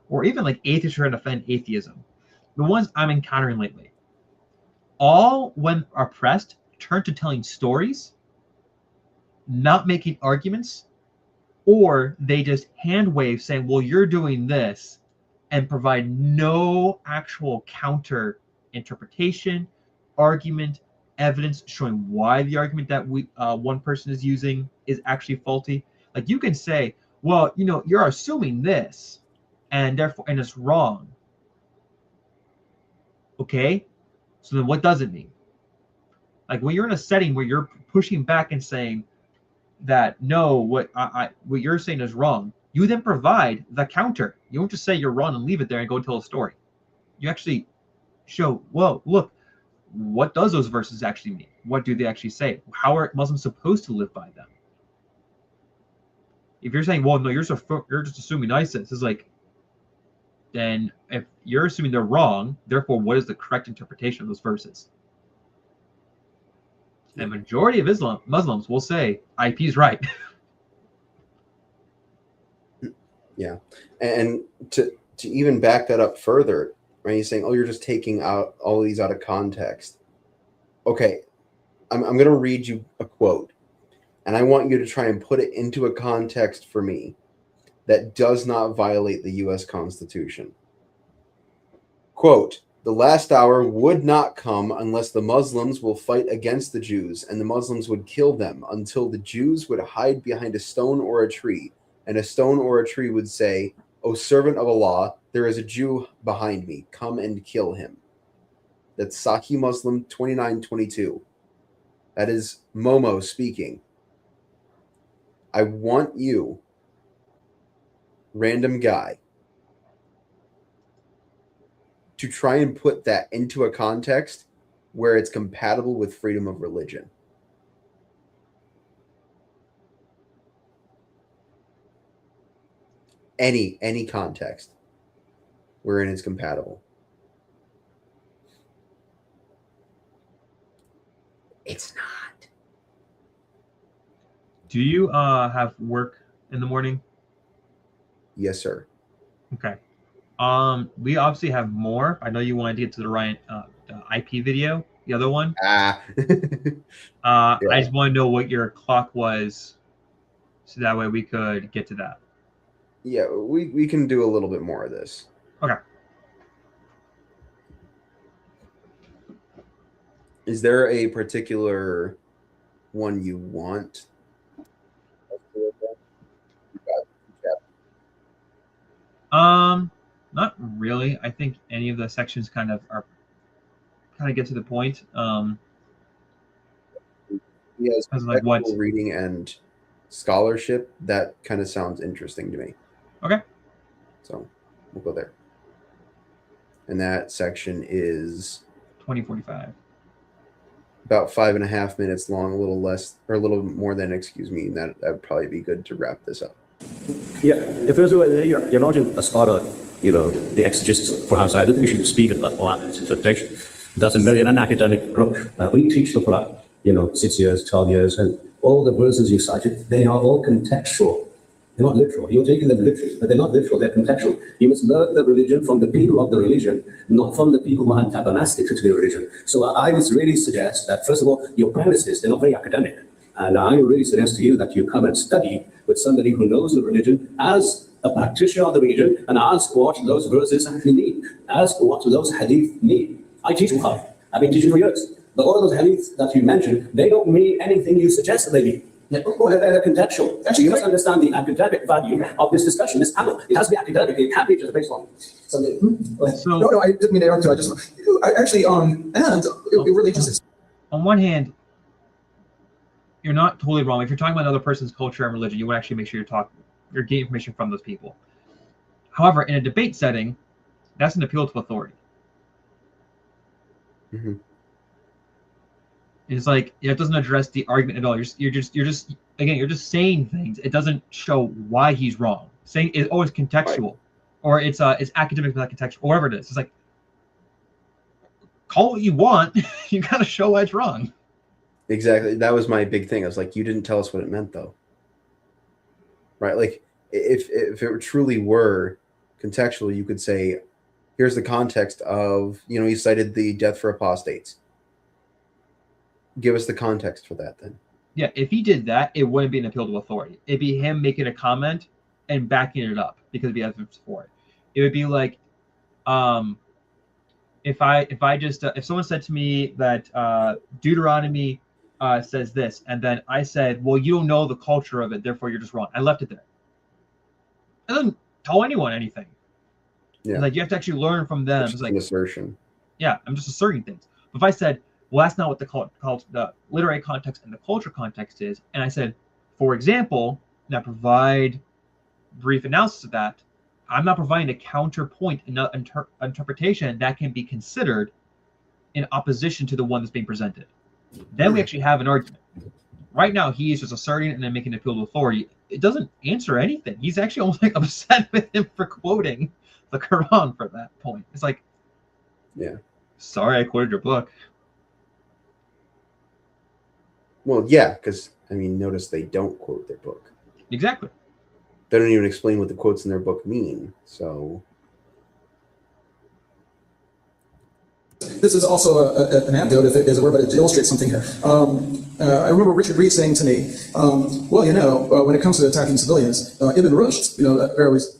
or even like atheists trying to defend atheism, the ones I'm encountering lately, all when oppressed turn to telling stories, not making arguments, or they just hand wave saying, well, you're doing this, and provide no actual counter interpretation, argument, evidence showing why the argument that one person is using is actually faulty. Like, you can say, well, you're assuming this, and therefore, and it's wrong. Okay, so then what does it mean? Like, when you're in a setting where you're pushing back and saying that no, what you're saying is wrong, you then provide the counter. You don't just say you're wrong and leave it there and go tell a story. You actually show, well, look, what does those verses actually mean? What do they actually say? How are Muslims supposed to live by them? If you're saying, well, no, you're just assuming ISIS, it's like, then if you're assuming they're wrong, therefore, what is the correct interpretation of those verses? The majority of Muslims will say IP is right. Yeah, and to even back that up further, right? He's saying, "Oh, you're just taking out all these out of context." Okay, I'm going to read you a quote, and I want you to try and put it into a context for me that does not violate the U.S. Constitution. Quote, "The last hour would not come unless the Muslims will fight against the Jews, and the Muslims would kill them until the Jews would hide behind a stone or a tree, and a stone or a tree would say, 'O servant of Allah, there is a Jew behind me. Come and kill him.'" That's Sahih Muslim 2922. That is Momo speaking. I want you, random guy, to try and put that into a context where it's compatible with freedom of religion. Any context wherein it's compatible. It's not. Do you have work in the morning? Yes, sir. Okay. We obviously have more. I know you wanted to get to the IP video, the other one. Yeah. I just want to know what your clock was, so that way we could get to that. Yeah, we can do a little bit more of this. Okay. Is there a particular one you want? Not really. I think any of the sections kind of get to the point. Yes, like what reading and scholarship, that kind of sounds interesting to me. Okay. So we'll go there. And that section is 20:45. About 5.5 minutes long, a little less or a little more than, excuse me. That would probably be good to wrap this up. Yeah, first of all, you're not a scholar, the exegesis for outside. I don't think you should speak about Quran and its interpretation. Doesn't mean an academic approach. We teach the Quran, 6 years, 12 years, and all the verses you cited, they are all contextual. They're not literal. You're taking them literally, but they're not literal. They're contextual. You must learn the religion from the people of the religion, not from the people who are antagonistic to the religion. So I would really suggest that, first of all, your premises, they're not very academic. And I really suggest to you that you come and study with somebody who knows the religion as a practitioner of the religion, and ask what those verses actually mean. Ask what those hadith mean. I teach Bukhari. I've been teaching for years. But all of those hadiths that you mentioned, they don't mean anything you suggest that they mean. Yeah. Well, they're contextual. Actually, you must understand the academic value of this discussion, this panel. It has to be academic. It can't be just a baseline. So, So- no, I didn't mean to interrupt you. I actually, and it really just. On one hand, you're not totally wrong. If you're talking about another person's culture and religion, you would actually make sure you're getting information from those people. However, in a debate setting, that's an appeal to authority. Mm-hmm. It's like it doesn't address the argument at all. You're just saying things. It doesn't show why he's wrong. Saying it's always contextual, or it's academic but not contextual, or whatever it is. It's like, call what you want. You gotta show why it's wrong. Exactly. That was my big thing. I was like, you didn't tell us what it meant, though. Right? Like, if it truly were contextual, you could say, here's the context of, you cited the death for apostates. Give us the context for that, then. Yeah, if he did that, it wouldn't be an appeal to authority. It'd be him making a comment and backing it up because he has evidence for it. It would be like, if someone said to me that Deuteronomy says this, and then I said, well, you don't know the culture of it, therefore you're just wrong. I left it there. I didn't tell anyone anything. Yeah. It's like you have to actually learn from them. It's like an assertion. Yeah, I'm just asserting things. But if I said, well, that's not what the literary context and the culture context is, and I said, for example, and I provide brief analysis of that, I'm not providing a counterpoint interpretation that can be considered in opposition to the one that's being presented. Then we actually have an argument. Right now, he is just asserting and then making an appeal to authority. It doesn't answer anything. He's actually almost like upset with him for quoting the Quran for that point. It's like, yeah, sorry, I quoted your book. Well, yeah, because notice they don't quote their book. Exactly. They don't even explain what the quotes in their book mean. So this is also an anecdote, as it were, but it illustrates something here. I remember Richard Reed saying to me, when it comes to attacking civilians, Ibn Rushd,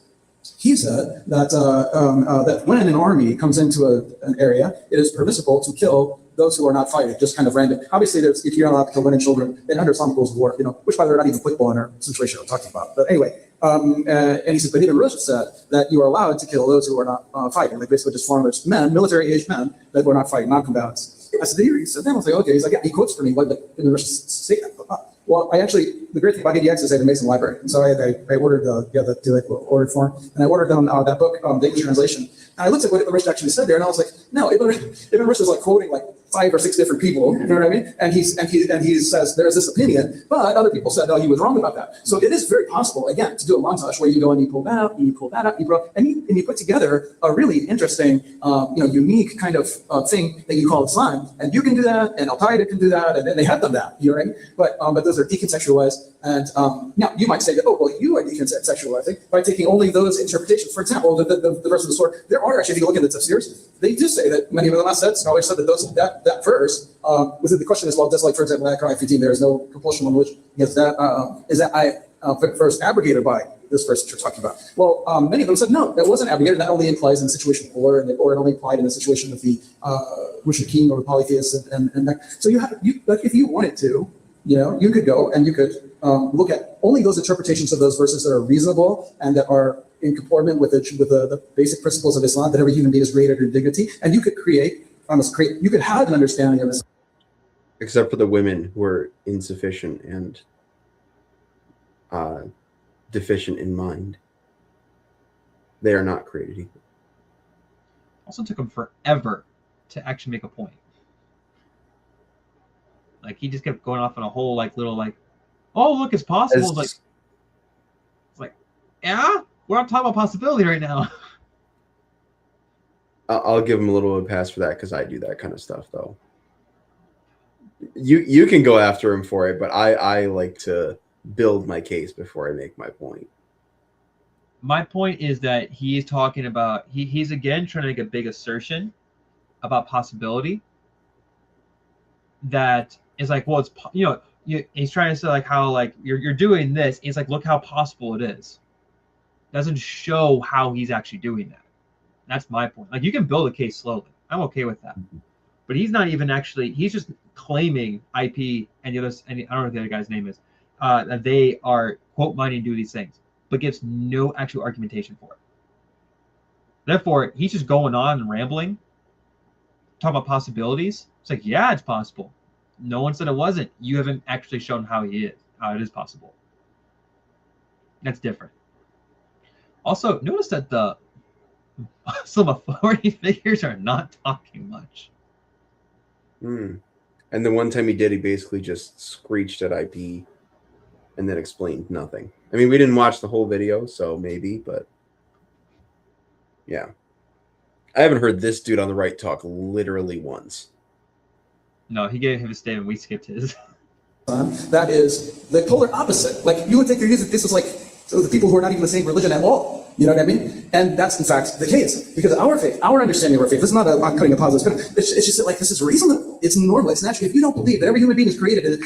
he said that that when an army comes into an area, it is permissible to kill those who are not fighting, just kind of random. Obviously, if you're not allowed to kill women and children, then under Islamic rules of war, which by the way are not even applicable in our situation we're talking about. But anyway, and he said, but Ibn Rushd said that you are allowed to kill those who are not fighting, like basically just farmers, men, military-aged men that were not fighting, non-combatants. I said, he said, then I was like, okay. He's like, yeah, he quotes for me like Ibn Rushd say that. Well, the great thing about ADX is they have an amazing library. And so I ordered ordered for him, and I ordered them that book, the English translation. And I looked at what Ibn Rushd actually said there, and I was like, no, Ibn Rushd is like quoting like 5 or 6 different people, you know what I mean? And he says there's this opinion, but other people said, no, he was wrong about that. So it is very possible, again, to do a montage where you go and you pull that out, and you pull that out, and you put together a really interesting, unique kind of thing that you call Islam. And you can do that, and Al Qaeda can do that, and they have done that, you know what I mean? But those are decontextualized. And now you might say that, oh, well, you are decontextualizing by taking only those interpretations. For example, the verse of the sword. There are actually, if you look at the tafsirs, they do say that many of the last scholars said that that verse. The question is, well, just like for example, in Graphai 15, there is no compulsion on religion. Is that verse abrogated by this verse that you're talking about? Well, many of them said no, that wasn't abrogated. That only applies in the situation of war, or it only applied in the situation of the mushrikeen or the polytheists, and that. So like if you wanted to, you could go and you could look at only those interpretations of those verses that are reasonable and that are in conformity with the basic principles of Islam, that every human being is created in dignity, and you could you could have an understanding of this. Except for the women who are insufficient and deficient in mind. They are not created equal. Also took him forever to actually make a point. Like he just kept going off on a whole oh look, it's possible. It's like yeah, we're not talking about possibility right now. I'll give him a little bit of a pass for that because I do that kind of stuff though. You can go after him for it, but I like to build my case before I make my point. My point is that he's talking about he's again trying to make a big assertion about possibility that is like, well, it's he's trying to say like how like you're doing this. It's like, look how possible it is. Doesn't show how he's actually doing that. That's my point. Like you can build a case slowly. I'm okay with that. But he's not even actually. He's just claiming IP and the others. And I don't know what the other guy's name is. that they are quote minded and do these things, but gives no actual argumentation for it. Therefore, he's just going on and rambling, talking about possibilities. It's like, yeah, it's possible. No one said it wasn't. You haven't actually shown how it is possible. That's different. Also, notice that the some authority figures are not talking much. And the one time he did, he basically just screeched at IP and then explained nothing. I mean, we didn't watch the whole video, so maybe, but yeah. I haven't heard this dude on the right talk literally once. No, he gave his statement. We skipped his. That is the polar opposite. Like, you would think this is like the people who are not even the same religion at all. You know what I mean? And that's in fact the case. Because our faith, our understanding of our faith, this is not I'm cutting a positive spin. It's just that, like, this is reasonable. It's normal. It's natural. If you don't believe that every human being is created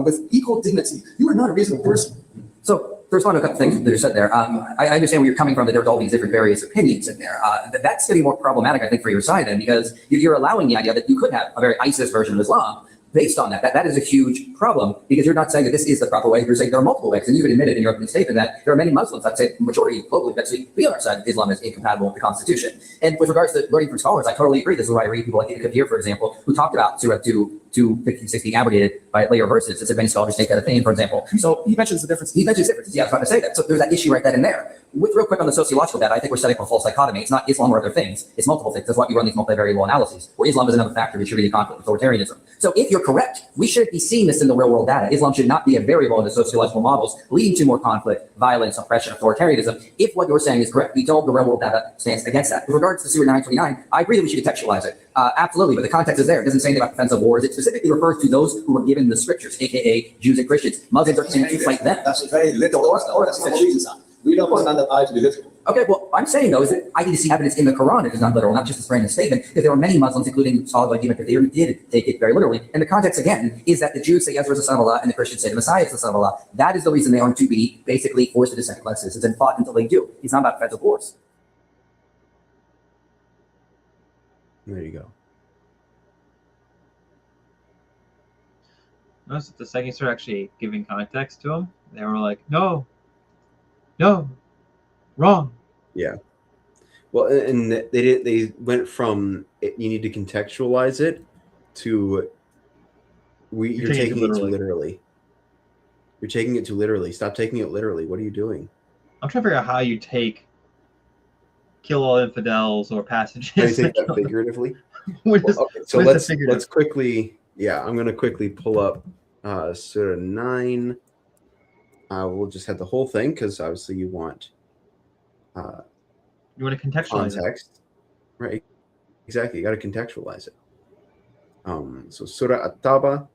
with equal dignity, you are not a reasonable person. So, to respond to a couple things that are said there, I understand where you're coming from, that there's all these different various opinions in there. That's going to be more problematic, I think, for your side then, because you're allowing the idea that you could have a very ISIS version of Islam based on that. That is a huge problem, because you're not saying that this is the proper way. You're saying there are multiple ways, and you even admitted in your opening statement that there are many Muslims, I'd say majority globally, that be on our side, Islam is incompatible with the Constitution. And with regards to learning from scholars, I totally agree. This is why I read people like Kabir, for example, who talked about Surah 2:15-16 being abrogated by later verses. It's a many scholars take that a thing, for example. So He mentions the difference. he mentions differences. Yeah, I was about to say that. So there's that issue right then and there. With real quick on the sociological data, I think we're setting up a false dichotomy. It's not Islam or other things. It's multiple things. That's why we run these multivariable analyses, where Islam is another factor contributing to conflict, authoritarianism. So if you're correct, we shouldn't be seeing this in the real world data. Islam should not be a variable in the sociological models leading to more conflict, violence, oppression, authoritarianism. If what you're saying is correct, we don't, the real world data stands against that. With regards to Surah 929, I agree that we should contextualize it. Absolutely, but the context is there. It doesn't say anything about defensive wars. It specifically refers to those who were given the scriptures, aka Jews and Christians. Muslims are saying to fight them. That's very literal. That's what Jesus said. We don't want another eye to be literal. Okay, well, I'm saying though is that I need to see evidence in the Quran. It is not literal, not just a random statement, because there were many Muslims, including scholars like Ibn Kathir, who did take it very literally. And the context again is that the Jews say Ezra is the son of Allah, and the Christians say the Messiah is the son of Allah. That is the reason they are to be basically forced to descend class citizens and fought until they do. It's not about defensive wars. There you go. Notice that the second you start actually giving context to them, they were like, no, wrong. Yeah. Well, and they went from you need to contextualize it to you're taking it too literally. You're taking it too literally. Stop taking it literally. What are you doing? I'm trying to figure out how you kill all infidels or passages. Can I take that figuratively? Okay, so let's quickly. Yeah, I'm gonna quickly pull up Surah 9. We'll just have the whole thing because obviously you want to contextualize context, right? Exactly, you got to contextualize it. So Surah At-Tawbah,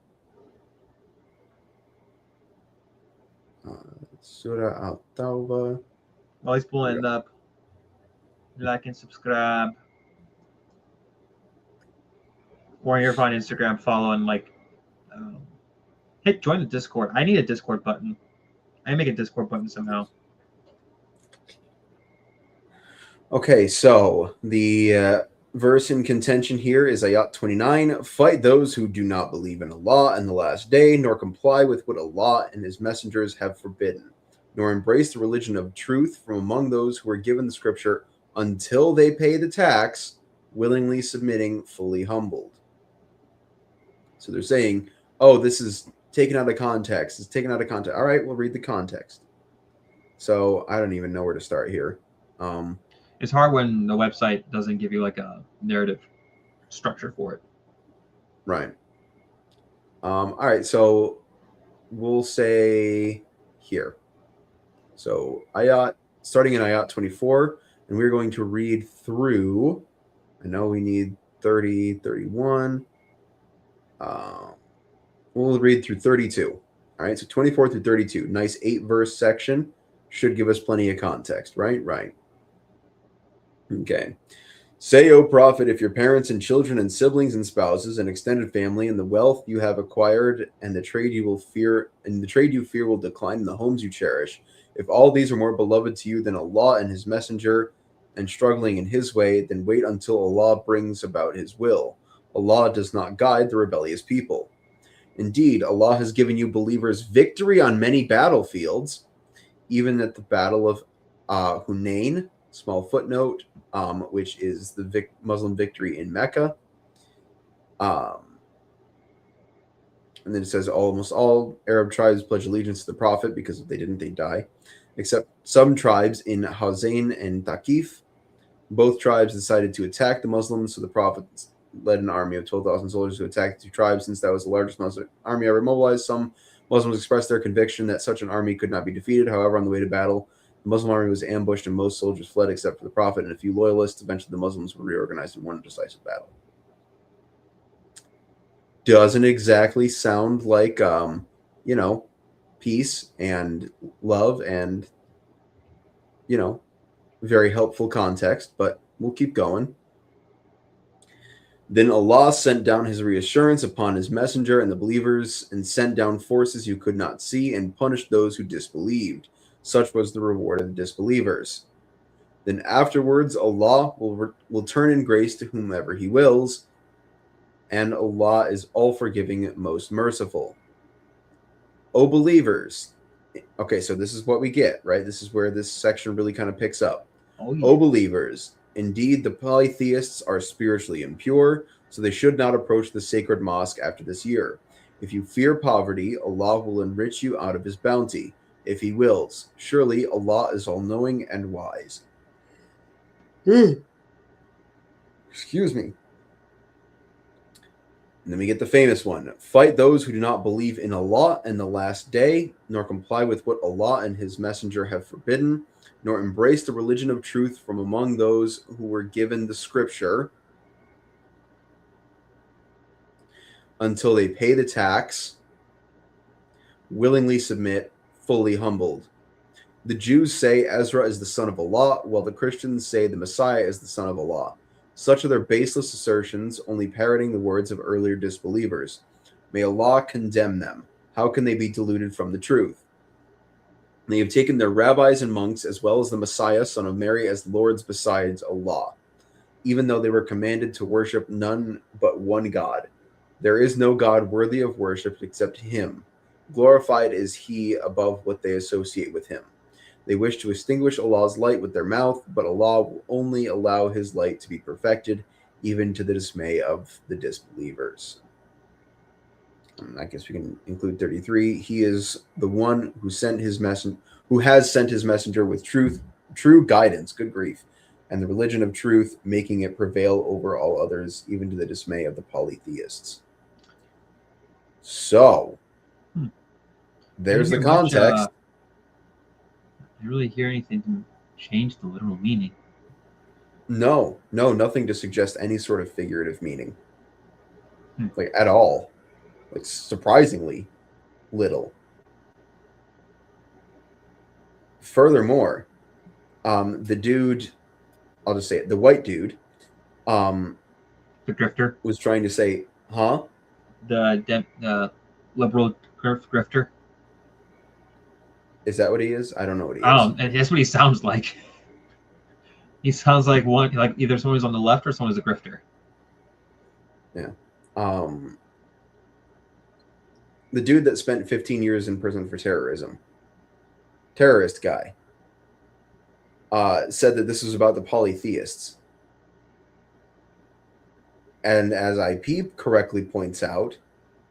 Surah At-Tawbah. While he's pulling it up, like and subscribe. Or you're on Instagram, follow and hit join the Discord. I need a Discord button. I make a Discord button somehow. Okay, so the verse in contention here is Ayat 29. Fight those who do not believe in Allah and the last day, nor comply with what Allah and his messengers have forbidden, nor embrace the religion of truth from among those who are given the scripture until they pay the tax, willingly submitting, fully humbled. So they're saying, oh, this is taken out of context. It's taken out of context. All right, we'll read the context. So I don't even know where to start here. It's hard when the website doesn't give you like a narrative structure for it. Right. All right, so we'll say here. So starting in Ayat 24, and we're going to read through, I know we need 30, 31. We'll read through 32. All right, so 24 through 32. Nice 8-verse section. Should give us plenty of context, right? Right. Okay. Say, O prophet, if your parents and children and siblings and spouses and extended family and the wealth you have acquired and the trade you fear will decline in the homes you cherish, if all these are more beloved to you than Allah and his messenger and struggling in his way, then wait until Allah brings about his will. Allah does not guide the rebellious people. Indeed, Allah has given you believers victory on many battlefields, even at the Battle of Hunain, small footnote, which is the Muslim victory in Mecca. And then it says almost all Arab tribes pledge allegiance to the Prophet, because if they didn't, they'd die, except some tribes in Hawzain and Thaqif. Both tribes decided to attack the Muslims, so the Prophet led an army of 12,000 soldiers to attack the two tribes. Since that was the largest Muslim army ever mobilized, some Muslims expressed their conviction that such an army could not be defeated. However, on the way to battle, the Muslim army was ambushed and most soldiers fled except for the Prophet and a few loyalists. Eventually, the Muslims were reorganized and won a decisive battle. Doesn't exactly sound like, peace and love and, very helpful context, but we'll keep going. Then Allah sent down his reassurance upon his messenger and the believers, and sent down forces you could not see, and punished those who disbelieved. Such was the reward of the disbelievers. Then afterwards Allah will turn in grace to whomever he wills, and Allah is all forgiving, most merciful. O believers. Okay, so this is what we get, right? This is where this section really kind of picks up. O believers, indeed the polytheists are spiritually impure, so they should not approach the sacred mosque after this year. If you fear poverty, Allah will enrich you out of his bounty, if he wills. Surely Allah is all-knowing and wise. Excuse me. And then we get the famous one. Fight those who do not believe in Allah and the last day, nor comply with what Allah and his messenger have forbidden, nor embrace the religion of truth from among those who were given the scripture, until they pay the tax, willingly submit, fully humbled. The Jews say Ezra is the son of Allah, while the Christians say the Messiah is the son of Allah. Such are their baseless assertions, only parroting the words of earlier disbelievers. May Allah condemn them. How can they be deluded from the truth? They have taken their rabbis and monks, as well as the Messiah, son of Mary, as lords besides Allah, even though they were commanded to worship none but one God. There is no God worthy of worship except him. Glorified is he above what they associate with him. They wish to extinguish Allah's light with their mouth, but Allah will only allow his light to be perfected, even to the dismay of the disbelievers. And I guess we can include 33. He is the one who has sent his messenger with true guidance, good grief, and the religion of truth, making it prevail over all others, even to the dismay of the polytheists. So, there's the context. I really hear anything to change the literal meaning. No, nothing to suggest any sort of figurative meaning. Like, at all. Like, surprisingly little. Furthermore, the dude, I'll just say it, the white dude, the grifter, was trying to say, the liberal grifter. Is that what he is? I don't know what he is. Oh, that's what he sounds like. He sounds like either someone who's on the left or someone who's a grifter. Yeah. The dude that spent 15 years in prison for terrorist guy, said that this was about the polytheists. And as IP correctly points out,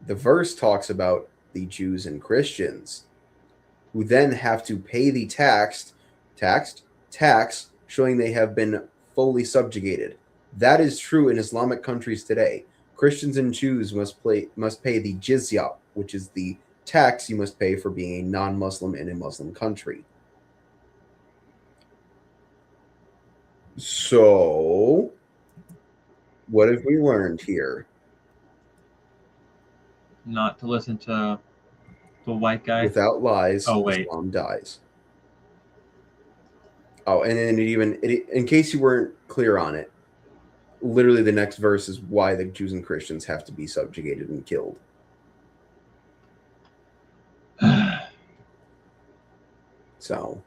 the verse talks about the Jews and Christians, who then have to pay the tax, showing they have been fully subjugated. That is true in Islamic countries today. Christians and Jews must pay the jizya, which is the tax you must pay for being a non-Muslim in a Muslim country. So, what have we learned here? Not to listen to the white guy. Without lies, Islam dies. Oh, and then in case you weren't clear on it, literally the next verse is why the Jews and Christians have to be subjugated and killed. So,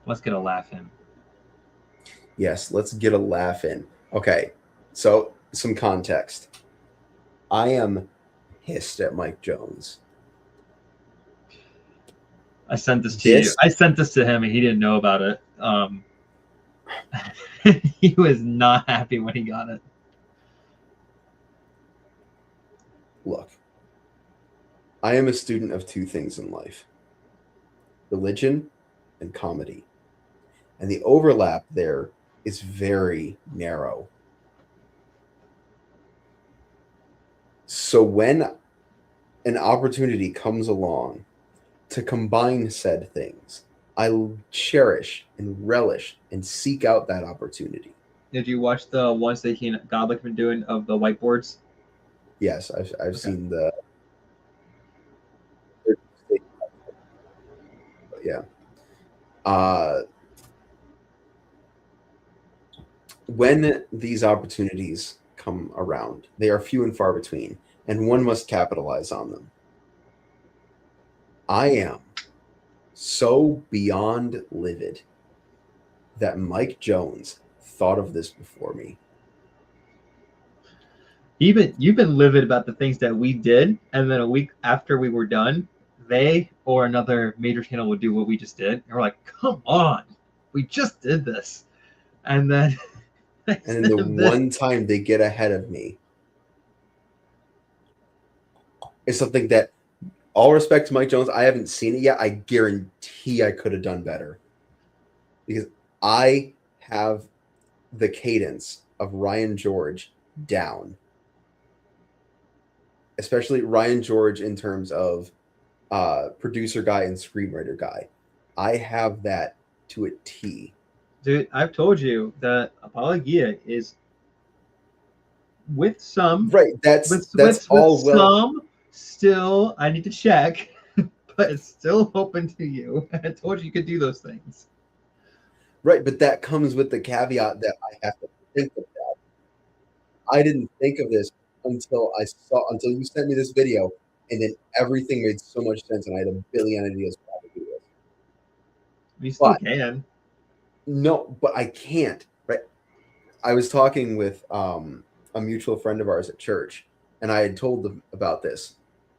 let's get a laugh in. Yes, let's get a laugh in. Okay, so some context. I am pissed at Mike Jones. I sent this to you. I sent this to him, and he didn't know about it. He was not happy when he got it. Look, I am a student of two things in life: religion and comedy. And the overlap there is very narrow. So when an opportunity comes along to combine said things, I cherish and relish and seek out that opportunity. Did you watch the ones that he and Godlick been doing of the whiteboards? Yes, I've seen the. Yeah. When these opportunities come around, they are few and far between, and one must capitalize on them. I am so beyond livid that Mike Jones thought of this before me. You've been livid about the things that we did, and then a week after we were done, they or another major channel would do what we just did, and we're like, "Come on, we just did this," and then and then the one time they get ahead of me is something that, all respect to Mike Jones, I haven't seen it yet. I guarantee I could have done better, because I have the cadence of Ryan George down, especially Ryan George in terms of producer guy and screenwriter guy. I have that to a T. Dude, I've told you that Apologia is with some That's all with some still. I need to check, but it's still open to you. I told you could do those things. Right, but that comes with the caveat that I have to think of that. I didn't think of this until you sent me this video, and then everything made so much sense, and I had a billion ideas how to do this. You still can. No, but I can't. Right? I was talking with a mutual friend of ours at church, and I had told them about this,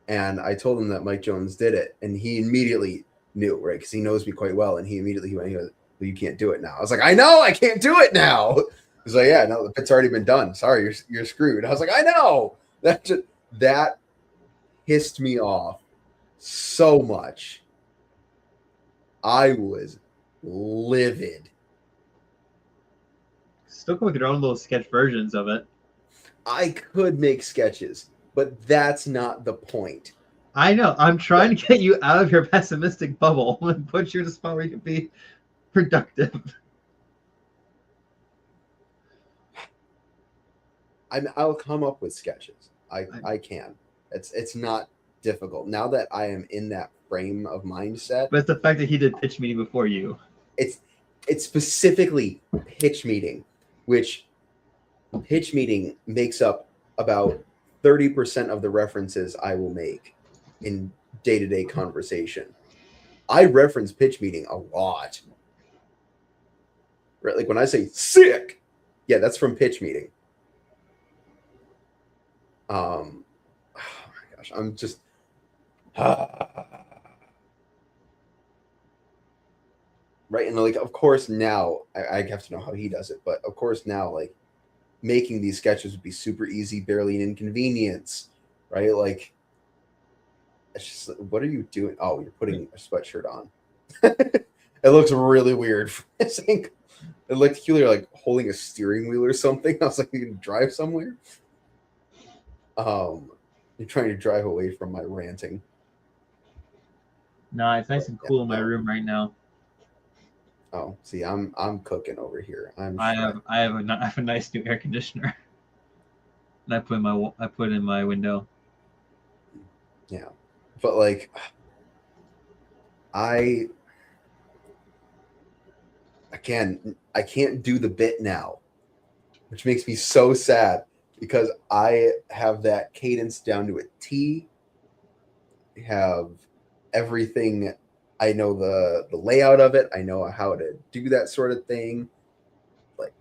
and I told him that Mike Jones did it, and he immediately knew, right? Because he knows me quite well, and he went, well, you can't do it now. I was like, I know, I can't do it now. He's like, yeah, no, the bit's already been done. Sorry, you're screwed. I was like, I know. That pissed me off so much. I was livid. Still come with your own little sketch versions of it. I could make sketches, but that's not the point. I know. I'm trying to get you out of your pessimistic bubble and put you in a spot where you can be productive. I'll come up with sketches. I can. It's not difficult. Now that I am in that frame of mindset. But it's the fact that he did pitch meeting before you. It's specifically pitch meeting, which pitch meeting makes up about 30% of the references I will make in day-to-day conversation. I reference pitch meeting a lot. Right? Like when I say sick, yeah, that's from pitch meeting. Oh my gosh, I'm just right. And like, of course, now I have to know how he does it, but of course now, like, making these sketches would be super easy, barely an inconvenience, right? Like, it's just, what are you doing? Oh, you're putting a sweatshirt on. It looks really weird. It looked like you're like holding a steering wheel or something. I was like, you can drive somewhere. You're trying to drive away from my ranting. No, it's nice and cool in my room right now. Oh, see, I'm cooking over here. I have a nice new air conditioner. And I put in my window. Yeah, but like, I can't do the bit now, which makes me so sad because I have that cadence down to a T. I have everything. I know the layout of it. I know how to do that sort of thing. Like,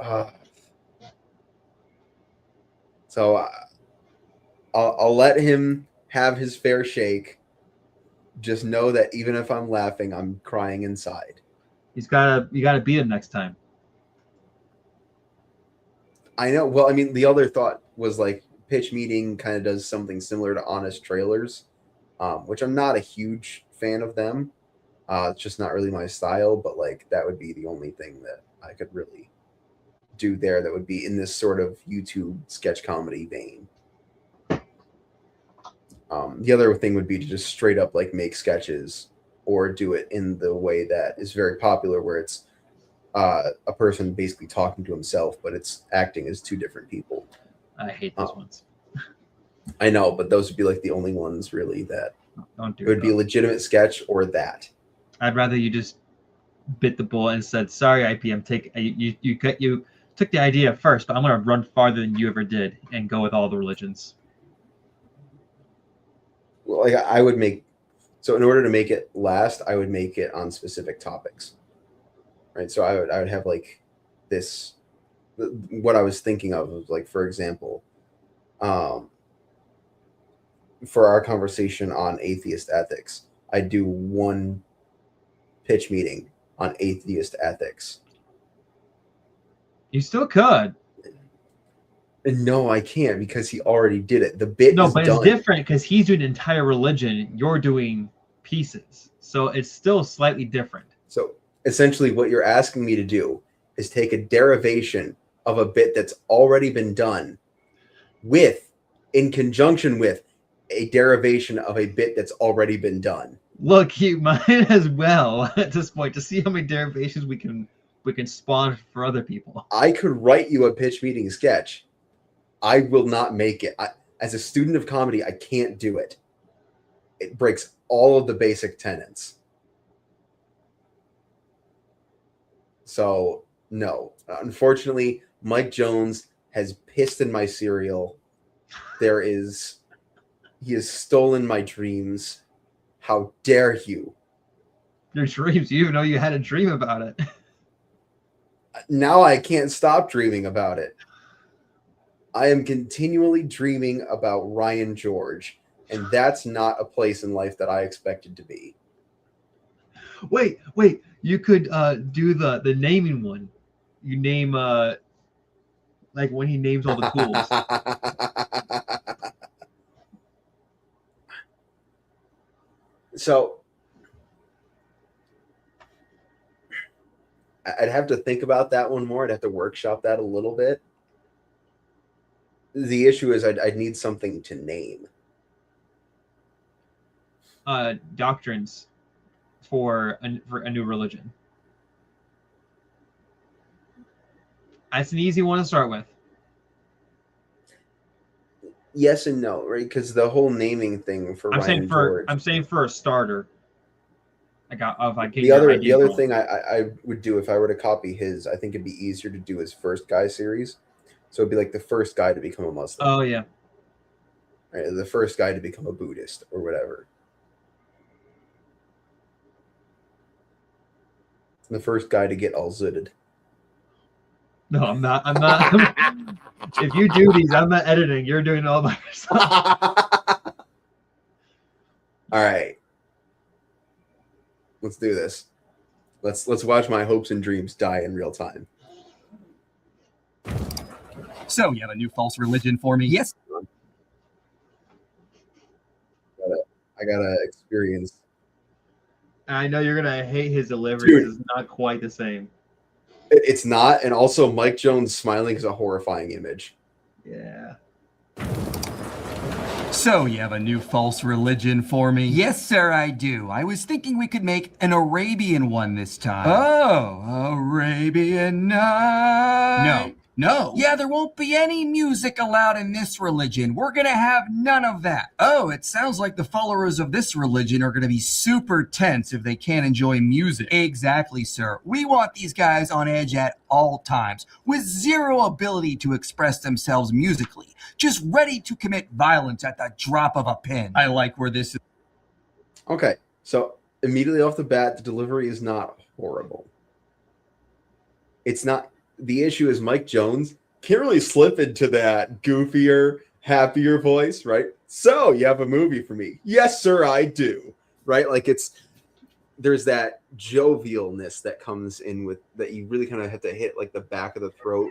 So I'll let him have his fair shake. Just know that even if I'm laughing, I'm crying inside. You gotta beat him next time. I know. Well, I mean, the other thought was like pitch meeting kind of does something similar to honest trailers, which I'm not a huge fan of them. It's just not really my style, but like that would be the only thing that I could really do there that would be in this sort of YouTube sketch comedy vein. The other thing would be to just straight up like make sketches or do it in the way that is very popular where it's a person basically talking to himself, but it's acting as two different people. I hate those ones. I know, but those would be like the only ones really that Don't do it would be a those. legitimate sketch or that. I'd rather you just bit the bullet and said, "Sorry, IPM, you took the idea first, but I'm gonna run farther than you ever did and go with all the religions." Well, like I would make so in order to make it last, I would make it on specific topics, right? So I would have like this. What I was thinking of was like, for example, for our conversation on atheist ethics, I do one pitch meeting on atheist ethics. You still could. And no, I can't because he already did it. The bit No, is but done. it's different because he's doing an entire religion. You're doing pieces, so it's still slightly different. So essentially, what you're asking me to do is take a derivation of a bit that's already been done, in conjunction with a derivation of a bit that's already been done. Look, you might as well at this point to see how many derivations we can spawn for other people. I could write you a pitch meeting sketch. I will not make it. As a student of comedy, I can't do it. It breaks all of the basic tenets. So, no. Unfortunately, Mike Jones has pissed in my cereal. He has stolen my dreams. How dare you? Your dreams, you even know you had a dream about it. Now I can't stop dreaming about it. I am continually dreaming about Ryan George, and that's not a place in life that I expected to be. Wait, you could do the naming one. You name like when he names all the tools. So I'd have to think about that one more. I'd have to workshop that a little bit. The issue is I'd need something to name. Doctrines for a new religion. That's an easy one to start with. Yes and no, right? Because the whole naming thing for Ryan George. I'm saying for a starter. The other thing I would do if I were to copy his, I think it'd be easier to do his First Guy series. So it'd be like the first guy to become a Muslim. Oh yeah. Right, the first guy to become a Buddhist or whatever. The first guy to get al-Zudded. No, I'm not. If you do these, I'm not editing. You're doing it all by yourself. All right. Let's do this. Let's watch my hopes and dreams die in real time. So you have a new false religion for me? Yes. I gotta experience. I know you're gonna hate his delivery. It's not quite the same. It's not, and also Mike Jones smiling is a horrifying image. Yeah. So you have a new false religion for me? Yes, sir, I do. I was thinking we could make an Arabian one this time. Oh, Arabian Night. No. Yeah, there won't be any music allowed in this religion. We're gonna have none of that. Oh, it sounds like the followers of this religion are gonna be super tense if they can't enjoy music. Exactly, sir. We want these guys on edge at all times, with zero ability to express themselves musically, just ready to commit violence at the drop of a pin. I like where this is. Okay, so immediately off the bat, the delivery is not horrible. It's not. The issue is Mike Jones can't really slip into that goofier, happier voice, right? So you have a movie for me? Yes, sir, I do. Right? Like there's that jovialness that comes in with that you really kind of have to hit like the back of the throat.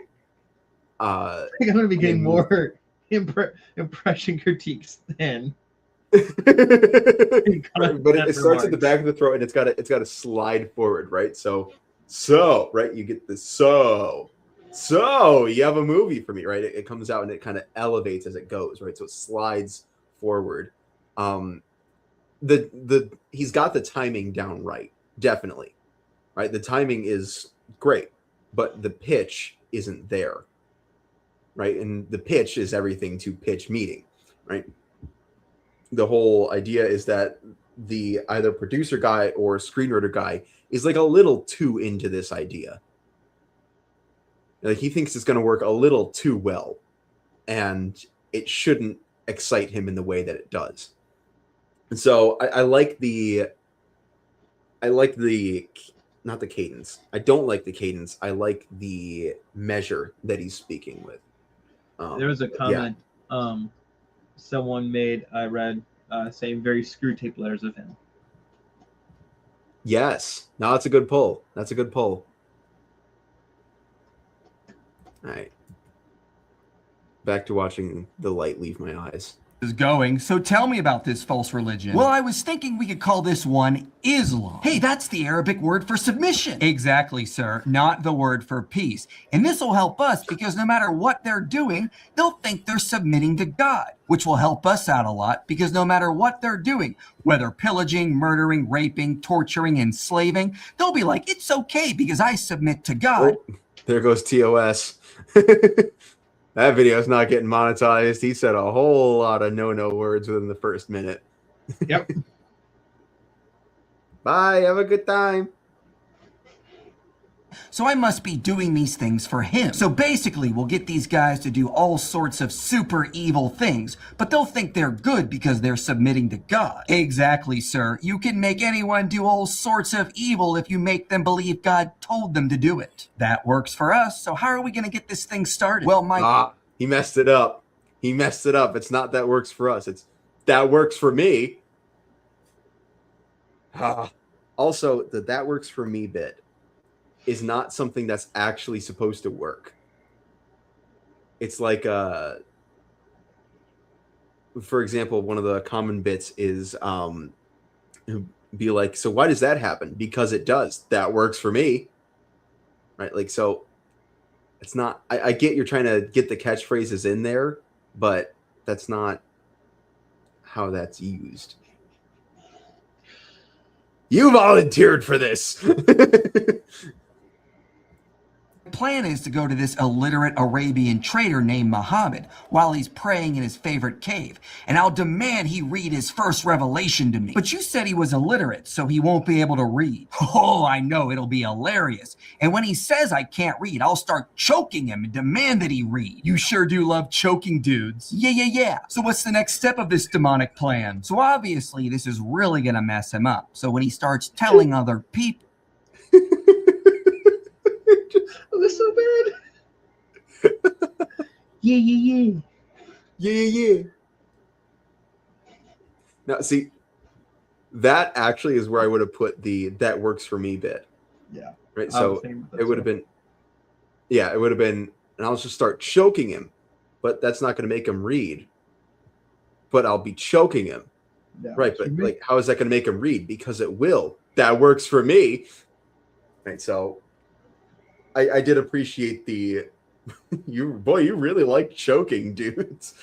I'm gonna be getting more impression critiques then. But it starts at the back of the throat and it's got to slide forward, right? So right, you get the so you have a movie for me, right? It comes out and it kind of elevates as it goes, right? So it slides forward. He's got the timing down right, definitely, right? The timing is great, but the pitch isn't there, right? And the pitch is everything to pitch meeting, right? The whole idea is that the either producer guy or screenwriter guy is like a little too into this idea. Like he thinks it's going to work a little too well, and it shouldn't excite him in the way that it does. And so I like the not the cadence. I don't like the cadence. I like the measure that he's speaking with. There was a comment someone made, I read, saying very screw tape letters of him. Yes. No, that's a good pull. All right. Back to watching the light leave my eyes. Is going. So tell me about this false religion. Well, I was thinking we could call this one Islam. Hey, that's the Arabic word for submission. Exactly, sir. Not the word for peace. And this will help us because no matter what they're doing, they'll think they're submitting to God, which will help us out a lot because no matter what they're doing, whether pillaging, murdering, raping, torturing, enslaving, they'll be like, it's okay because I submit to God. Oh, there goes TOS. That video is not getting monetized. He said a whole lot of no words within the first minute. Yep. Bye. Have a good time. So I must be doing these things for him. So basically, we'll get these guys to do all sorts of super evil things, but they'll think they're good because they're submitting to God. Exactly, sir. You can make anyone do all sorts of evil if you make them believe God told them to do it. That works for us, so how are we going to get this thing started? Well, he messed it up. It's not that works for us. It's that works for me. Also, that works for me bit is not something that's actually supposed to work. It's like, for example, one of the common bits is be like, so why does that happen? Because it does. That works for me. Right? Like, so it's not, I get you're trying to get the catchphrases in there, but that's not how that's used. You volunteered for this. plan is to go to this illiterate Arabian trader named Muhammad while he's praying in his favorite cave, and I'll demand he read his first revelation to me. But you said he was illiterate, so he won't be able to read. Oh, I know, it'll be hilarious. And when he says I can't read, I'll start choking him and demand that he read. You sure do love choking dudes. Yeah. So what's the next step of this demonic plan? So obviously this is really gonna mess him up. So when he starts telling other people, oh, that's so bad. Yeah. Now, see, that actually is where I would have put the "that works for me" bit. Yeah. Right. So it would have been, and I'll just start choking him, but that's not going to make him read. But I'll be choking him. Yeah, right. But like, how is that going to make him read? Because it will. That works for me. Right. So I did appreciate the you really like choking dudes.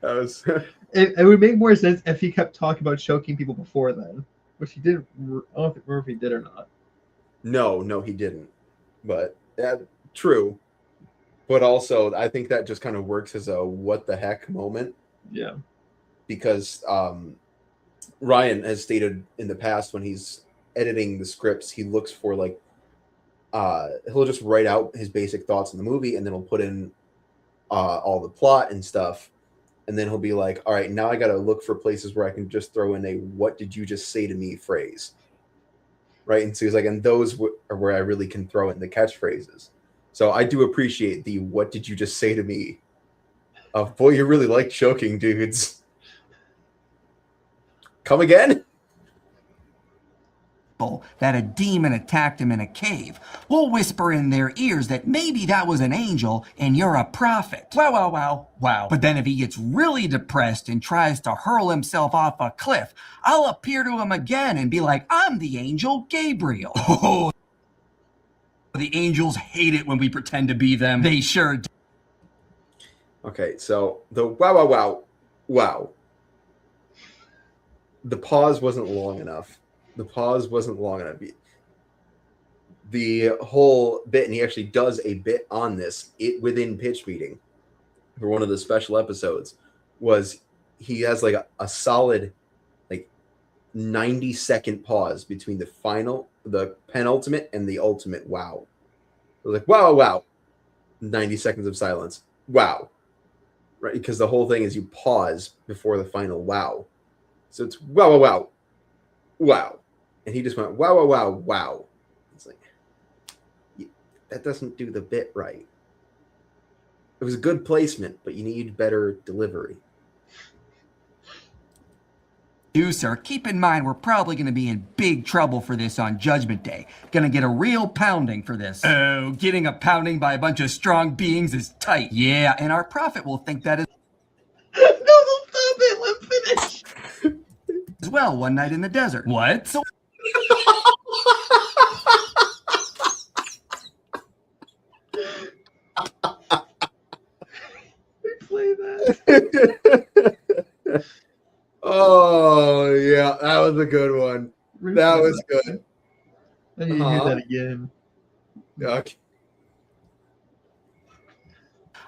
It would make more sense if he kept talking about choking people before then, which he didn't. I don't remember if he did or not. No, he didn't. But true. But also, I think that just kind of works as a what the heck moment. Yeah. Because Ryan has stated in the past when he's editing the scripts, he looks for like he'll just write out his basic thoughts in the movie, and then he'll put in all the plot and stuff, and then he'll be like, all right, now I got to look for places where I can just throw in a "what did you just say to me" phrase, right? And so he's like, and those are where I really can throw in the catchphrases. So I do appreciate the "what did you just say to me?" of "boy, you really like choking dudes." Come again? That a demon attacked him in a cave. We'll whisper in their ears that maybe that was an angel and you're a prophet. Wow. But then if he gets really depressed and tries to hurl himself off a cliff, I'll appear to him again and be like, I'm the angel Gabriel. Oh, the angels hate it when we pretend to be them. They sure do. Okay, so the wow. The pause wasn't long enough. The whole bit, and he actually does a bit on this within pitch meeting for one of the special episodes, was he has like a solid like 90-second pause between the penultimate and the ultimate wow. It was like wow. 90 seconds of silence. Wow. Right? Because the whole thing is you pause before the final wow. So it's wow. And he just went, wow. It's like, that doesn't do the bit right. It was a good placement, but you need better delivery. Sir, keep in mind we're probably going to be in big trouble for this on Judgment Day. Gonna get a real pounding for this. Oh, getting a pounding by a bunch of strong beings is tight. Yeah, and our prophet will think that is... No, don't stop it. Let me finish. ...as well one night in the desert. What? So... Play that. Oh, yeah, that was a good one. That was good. I need to hear that again. Okay.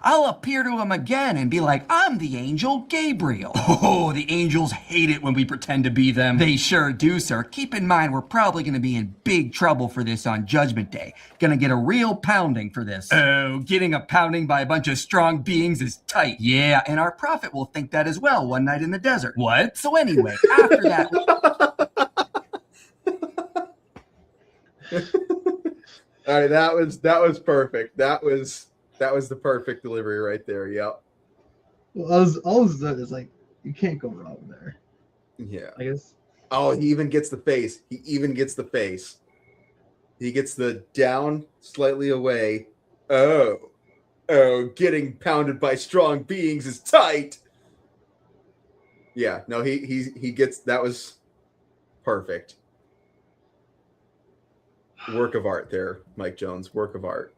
I'll appear to him again and be like, I'm the angel Gabriel. Oh, the angels hate it when we pretend to be them. They sure do, sir. Keep in mind we're probably going to be in big trouble for this on Judgment Day. Gonna get a real pounding for this. Oh, getting a pounding by a bunch of strong beings is tight. Yeah, and our prophet will think that as well one night in the desert. What? So anyway, after that... All right, that was perfect. That was the perfect delivery right there. Yep. Well, all of that is like, you can't go wrong there. Yeah. I guess. Oh, he even gets the face. He gets the down slightly away. Oh, getting pounded by strong beings is tight. Yeah, no, he gets, that was perfect. Work of art there, Mike Jones. Work of art.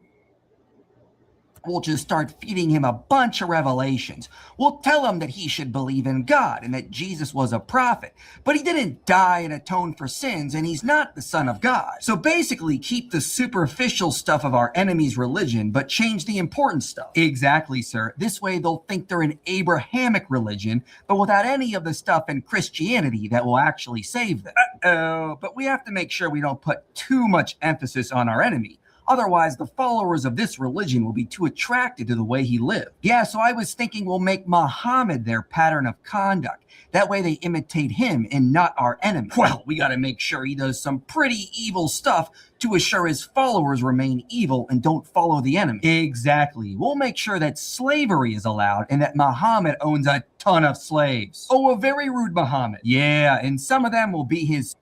We'll just start feeding him a bunch of revelations. We'll tell him that he should believe in God and that Jesus was a prophet, but he didn't die and atone for sins, and he's not the Son of God. So basically, keep the superficial stuff of our enemy's religion, but change the important stuff. Exactly, sir. This way they'll think they're an Abrahamic religion, but without any of the stuff in Christianity that will actually save them. But we have to make sure we don't put too much emphasis on our enemy. Otherwise, the followers of this religion will be too attracted to the way he lived. Yeah, so I was thinking we'll make Muhammad their pattern of conduct. That way they imitate him and not our enemy. Well, we gotta make sure he does some pretty evil stuff to assure his followers remain evil and don't follow the enemy. Exactly. We'll make sure that slavery is allowed and that Muhammad owns a ton of slaves. Oh, a very rude Muhammad. Yeah, and some of them will be his...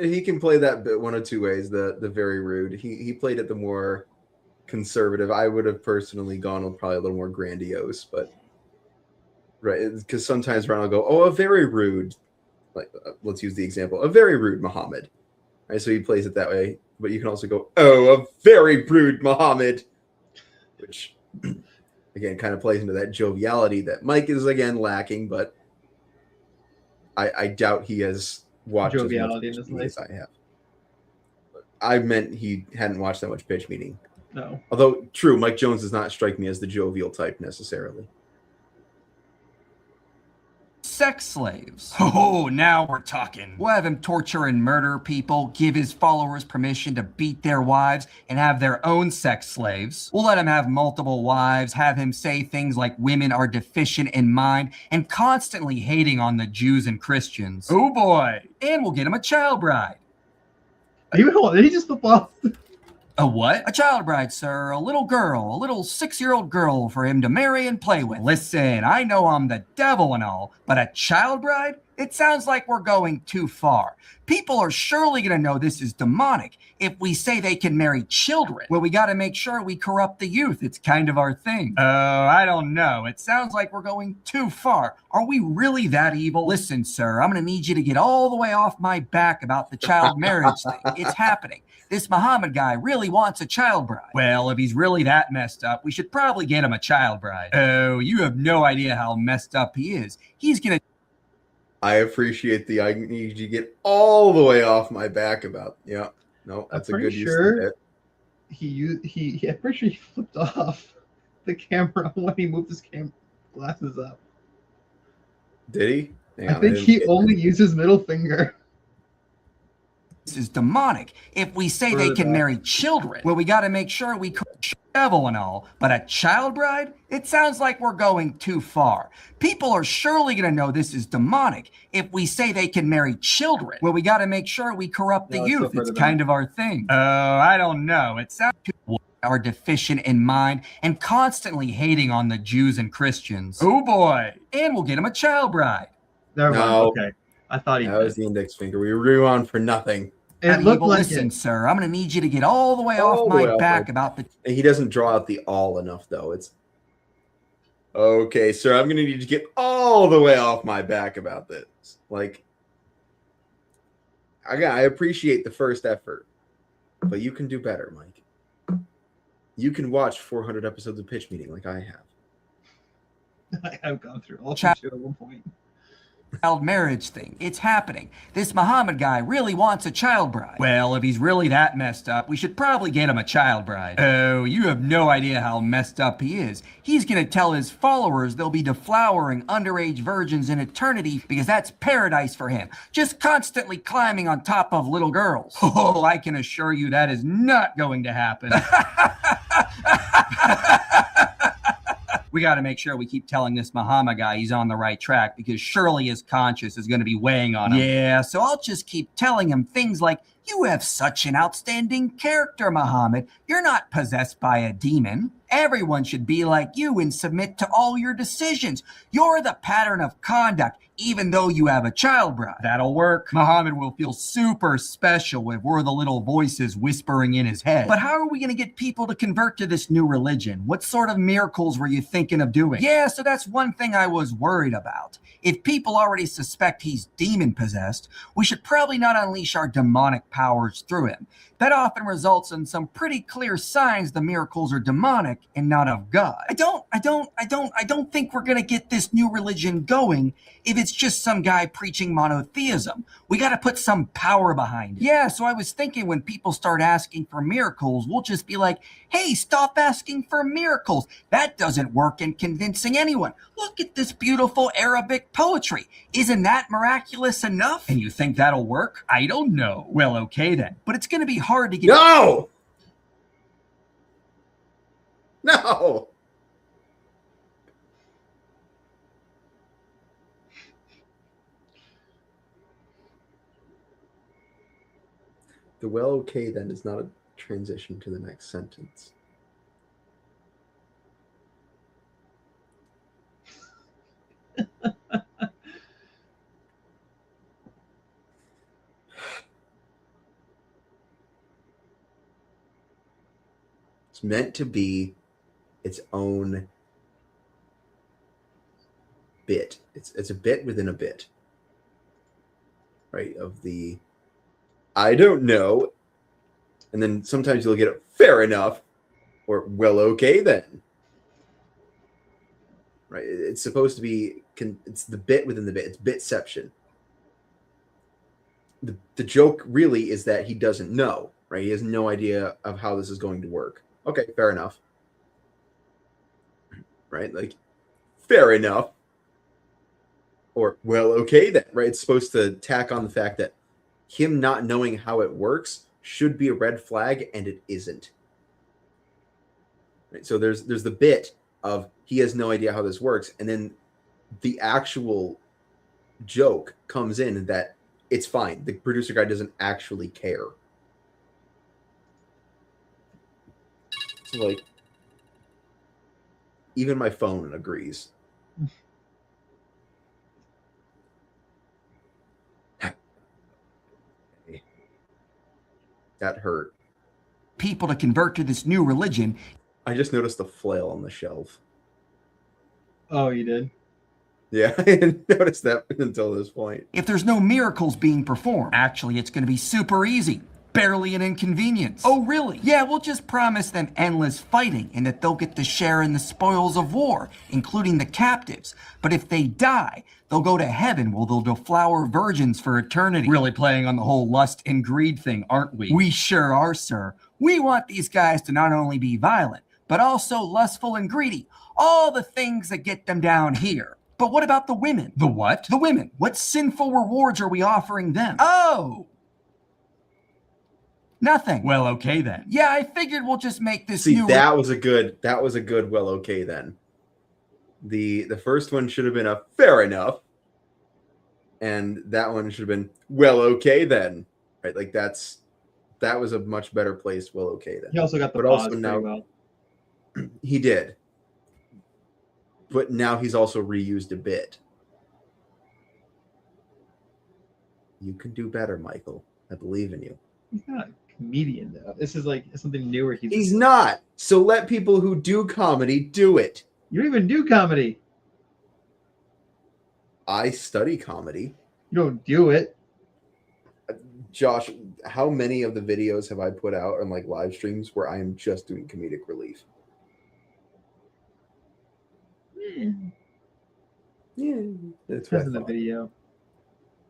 He can play that bit one of two ways. The very rude. He played it the more conservative. I would have personally gone with probably a little more grandiose, but right, because sometimes Ron will go, "Oh, a very rude." Like, let's use the example, a very rude Muhammad. Right, so he plays it that way. But you can also go, "Oh, a very rude Muhammad," which again kind of plays into that joviality that Mike is again lacking. But I doubt he has watched joviality as much in his life. as I have. I meant he hadn't watched that much pitch meeting. No. Although true, Mike Jones does not strike me as the jovial type necessarily. sex slaves. Oh, now we're talking. We'll have him torture and murder people, give his followers permission to beat their wives, and have their own sex slaves. We'll let him have multiple wives, have him say things like women are deficient in mind, and constantly hating on the Jews and Christians. Oh boy. And we'll get him a child bride. Did he just flip off? A what? A child bride, sir. A little girl. A little 6-year-old girl for him to marry and play with. Listen, I know I'm the devil and all, but a child bride? It sounds like we're going too far. People are surely going to know this is demonic if we say they can marry children. Well, we got to make sure we corrupt the youth. It's kind of our thing. I don't know. It sounds like we're going too far. Are we really that evil? Listen, sir, I'm going to need you to get all the way off my back about the child marriage thing. It's happening. This Muhammad guy really wants a child bride. Well, if he's really that messed up, we should probably get him a child bride. Oh, you have no idea how messed up he is. He's going to... I appreciate the I need you to get all the way off my back about. Yeah, no, that's a good use of it. I'm pretty sure he flipped off the camera when he moved his glasses up. Did he? I think he only used his middle finger. This is demonic if we say they can marry children. Well, we got to make sure we devil and all, but a child bride? It sounds like we're going too far. People are surely going to know this is demonic if we say they can marry children. Well, we got to make sure we corrupt the youth. It's kind of our thing. I don't know. It sounds too... are deficient in mind and constantly hating on the Jews and Christians. Oh boy. And we'll get him a child bride. Never mind. Okay. I thought that was the index finger. We were on for nothing. It looked like listen, sir, I'm going to need you to get all the way off my back about the... He doesn't draw out the all enough, though. It's... Okay, sir, I'm going to need you to get all the way off my back about this. Like, I appreciate the first effort, but you can do better, Mike. You can watch 400 episodes of Pitch Meeting like I have. I have gone through all that shit at one point. Child marriage thing. It's happening. This Muhammad guy really wants a child bride. Well, if he's really that messed up, we should probably get him a child bride. Oh, you have no idea how messed up he is. He's going to tell his followers they'll be deflowering underage virgins in eternity because that's paradise for him. Just constantly climbing on top of little girls. Oh, I can assure you that is not going to happen. We got to make sure we keep telling this Muhammad guy he's on the right track because surely his conscience is going to be weighing on him. Yeah, so I'll just keep telling him things like, you have such an outstanding character, Muhammad. You're not possessed by a demon. Everyone should be like you and submit to all your decisions. You're the pattern of conduct, even though you have a child bride. That'll work. Muhammad will feel super special if we're the little voices whispering in his head. But how are we going to get people to convert to this new religion? What sort of miracles were you thinking of doing? Yeah, so that's one thing I was worried about. If people already suspect he's demon-possessed, we should probably not unleash our demonic powers through him. That often results in some pretty clear signs the miracles are demonic and not of God. I don't think we're gonna get this new religion going if it's just some guy preaching monotheism. We gotta put some power behind it. Yeah, so I was thinking when people start asking for miracles, we'll just be like, hey, stop asking for miracles. That doesn't work in convincing anyone. Look at this beautiful Arabic poetry. Isn't that miraculous enough? And you think that'll work? I don't know. Well, okay then. But it's gonna be hard to get... No! No! The well, okay then is not a transition to the next sentence. It's meant to be its own bit. It's a bit within a bit, right? Of the I don't know, and then sometimes you'll get it fair enough, or well, okay then. Right? It's supposed to be. It's the bit within the bit. It's bitception. The joke really is that he doesn't know, right? He has no idea of how this is going to work. Okay, fair enough. Right? Like, fair enough. Or, well, okay then, right? It's supposed to tack on the fact that him not knowing how it works should be a red flag, and it isn't. Right? So there's the bit of he has no idea how this works, and then the actual joke comes in that it's fine. The producer guy doesn't actually care. So, like, even my phone agrees. That hurt. People to convert to this new religion. I just noticed the flail on the shelf. Oh, you did? Yeah, I didn't notice that until this point. If there's no miracles being performed, actually, it's going to be super easy. Barely an inconvenience. Oh, really? Yeah, we'll just promise them endless fighting and that they'll get to share in the spoils of war, including the captives. But if they die, they'll go to heaven where they'll deflower virgins for eternity. Really playing on the whole lust and greed thing, aren't we? We sure are, sir. We want these guys to not only be violent, but also lustful and greedy. All the things that get them down here. But what about the women? The what? The women. What sinful rewards are we offering them? Oh! Nothing. Well, okay then. Yeah, I figured we'll just make this See, new... that was a good, well, okay then. The first one should have been a fair enough. And that one should have been, well, okay then. Right? Like that was a much better place, well, okay then. He also got the but pause also now, pretty well. He did. But now he's also reused a bit. You can do better, Michael. I believe in you. He's not a comedian, though. This is like something newer. He's not. So let people who do comedy do it. You don't even do comedy. I study comedy. You don't do it. Josh, how many of the videos have I put out on like live streams where I am just doing comedic relief? Yeah, that's Depends on the video.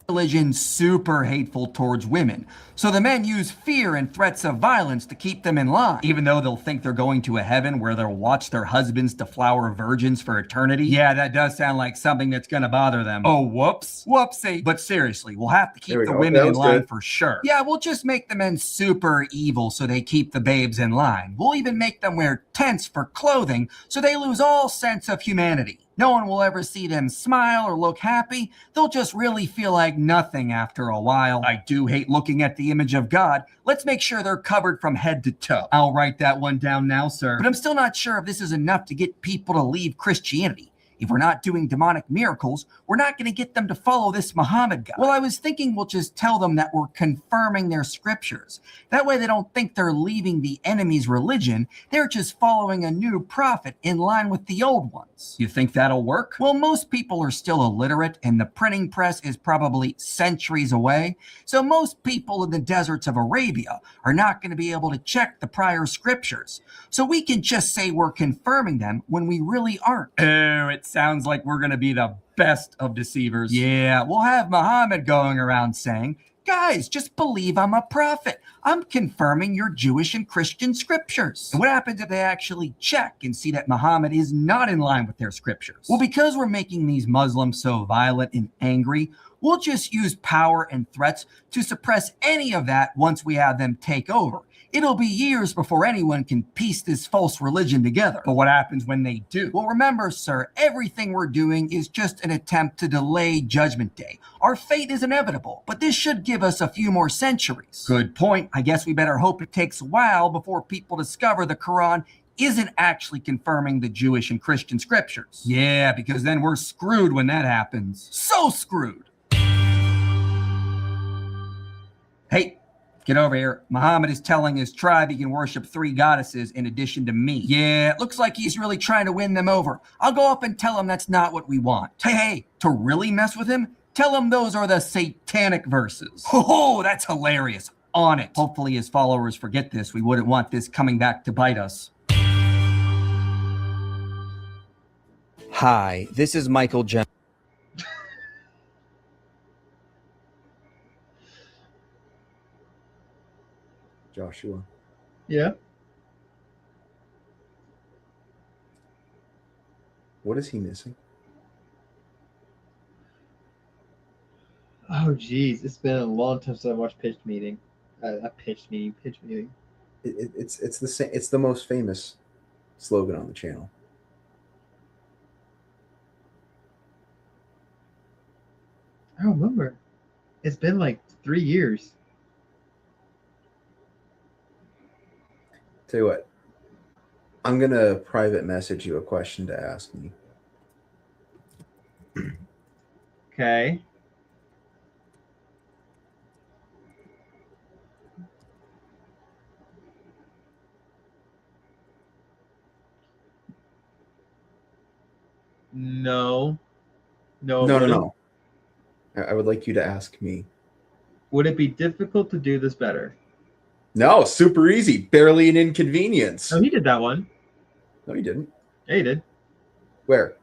Religion super hateful towards women. So the men use fear and threats of violence to keep them in line, even though they'll think they're going to a heaven where they'll watch their husbands deflower virgins for eternity. Yeah, that does sound like something that's gonna bother them. Oh, whoops. Whoopsie. But seriously, we'll have to keep the women in line for sure. Yeah, we'll just make the men super evil so they keep the babes in line. We'll even make them wear tents for clothing so they lose all sense of humanity. No one will ever see them smile or look happy. They'll just really feel like nothing after a while. I do hate looking at the image of God. Let's make sure they're covered from head to toe. I'll write that one down now, sir. But I'm still not sure if this is enough to get people to leave Christianity. If we're not doing demonic miracles, we're not going to get them to follow this Muhammad guy. Well, I was thinking we'll just tell them that we're confirming their scriptures. That way they don't think they're leaving the enemy's religion. They're just following a new prophet in line with the old ones. You think that'll work? Well, most people are still illiterate, and the printing press is probably centuries away. So most people in the deserts of Arabia are not going to be able to check the prior scriptures. So we can just say we're confirming them when we really aren't. Oh, it sounds like we're going to be the best of deceivers. Yeah, we'll have Muhammad going around saying, guys, just believe I'm a prophet. I'm confirming your Jewish and Christian scriptures. And what happens if they actually check and see that Muhammad is not in line with their scriptures? Well, because we're making these Muslims so violent and angry, we'll just use power and threats to suppress any of that once we have them take over. It'll be years before anyone can piece this false religion together. But what happens when they do? Well, remember, sir, everything we're doing is just an attempt to delay Judgment Day. Our fate is inevitable, but this should give us a few more centuries. Good point. I guess we better hope it takes a while before people discover the Quran isn't actually confirming the Jewish and Christian scriptures. Yeah, because then we're screwed when that happens. So screwed. Hey, get over here. Muhammad is telling his tribe he can worship 3 goddesses in addition to me. Yeah, it looks like he's really trying to win them over. I'll go up and tell him that's not what we want. Hey, to really mess with him, tell him those are the satanic verses. Oh, that's hilarious. On it. Hopefully his followers forget this. We wouldn't want this coming back to bite us. Hi, this is Michael Jones. Joshua. Yeah. What is he missing? Oh, geez, it's been a long time since I watched Pitch Meeting. Pitch Meeting. It's the same. It's the most famous slogan on the channel. I don't remember. It's been like 3 years. Tell you what, I'm gonna private message you a question to ask me. Okay. No. No. I would like you to ask me. Would it be difficult to do this better? No, super easy. Barely an inconvenience. Oh, he did that one. No, he didn't. Yeah, he did. Where?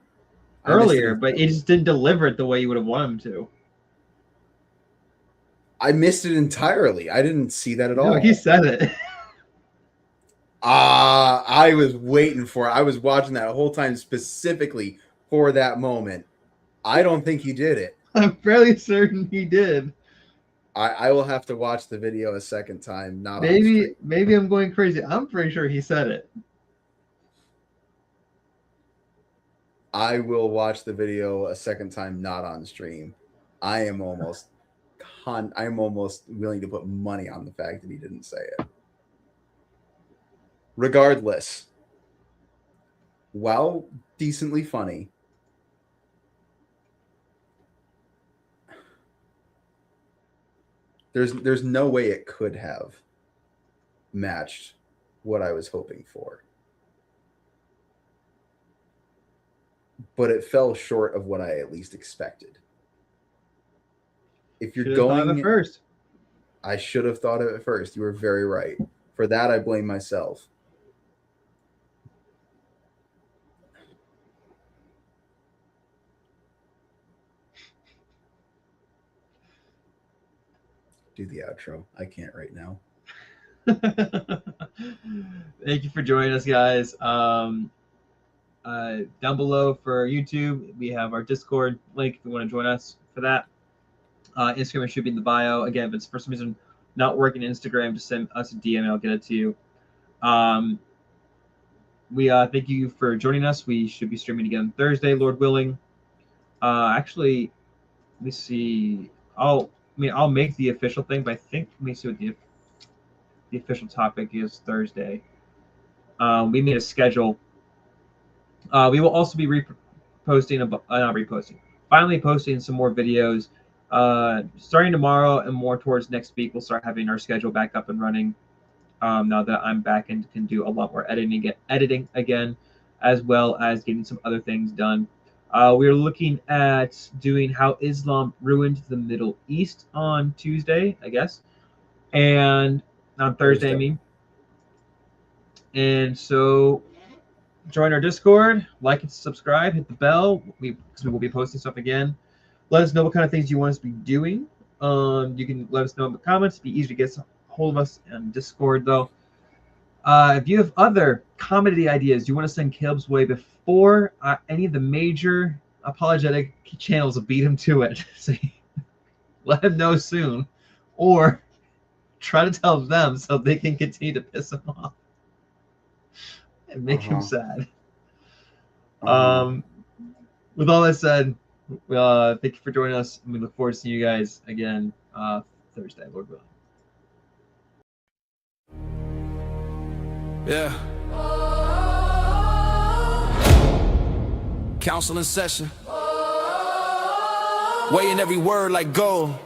Earlier, but he just didn't deliver it the way you would have wanted him to. I missed it entirely. I didn't see that at all. No, he said it. I was waiting for it. I was watching that whole time specifically for that moment. I don't think he did it. I'm fairly certain he did. I will have to watch the video a second time. Not maybe I'm going crazy. I'm pretty sure he said it. I will watch the video a second time, not on stream. I am almost willing to put money on the fact that he didn't say it. Regardless, while decently funny, there's no way it could have matched what I was hoping for. But it fell short of what I at least expected. If you're going at first, I should have thought of it first. You were very right. For that, I blame myself. Do the outro. I can't right now. Thank you for joining us, guys. Down below for YouTube, we have our Discord link if you want to join us for that. Instagram should be in the bio. Again, if it's for some reason not working Instagram, just send us a DM and I'll get it to you. We thank you for joining us. We should be streaming again Thursday, Lord willing. Actually, let me see. I'll make the official thing, but I think let me see what the official topic is Thursday. We made a schedule. We will also be finally posting some more videos. Starting tomorrow and more towards next week, we'll start having our schedule back up and running. Now that I'm back and can do a lot more editing again, as well as getting some other things done. We're looking at doing how Islam ruined the Middle East on Tuesday, I guess, and on Thursday, I mean. And so join our Discord, like and subscribe, hit the bell. We will be posting stuff again. Let us know what kind of things you want us to be doing. You can let us know in the comments. It'd be easy to get a hold of us on Discord, though. If you have other comedy ideas you want to send Caleb's way before any of the major apologetic channels will beat him to it, so let him know soon, or try to tell them so they can continue to piss him off and make him sad. With all that said, thank you for joining us, and we look forward to seeing you guys again Thursday, Lord willing. Yeah. Counseling session. Weighing every word like gold.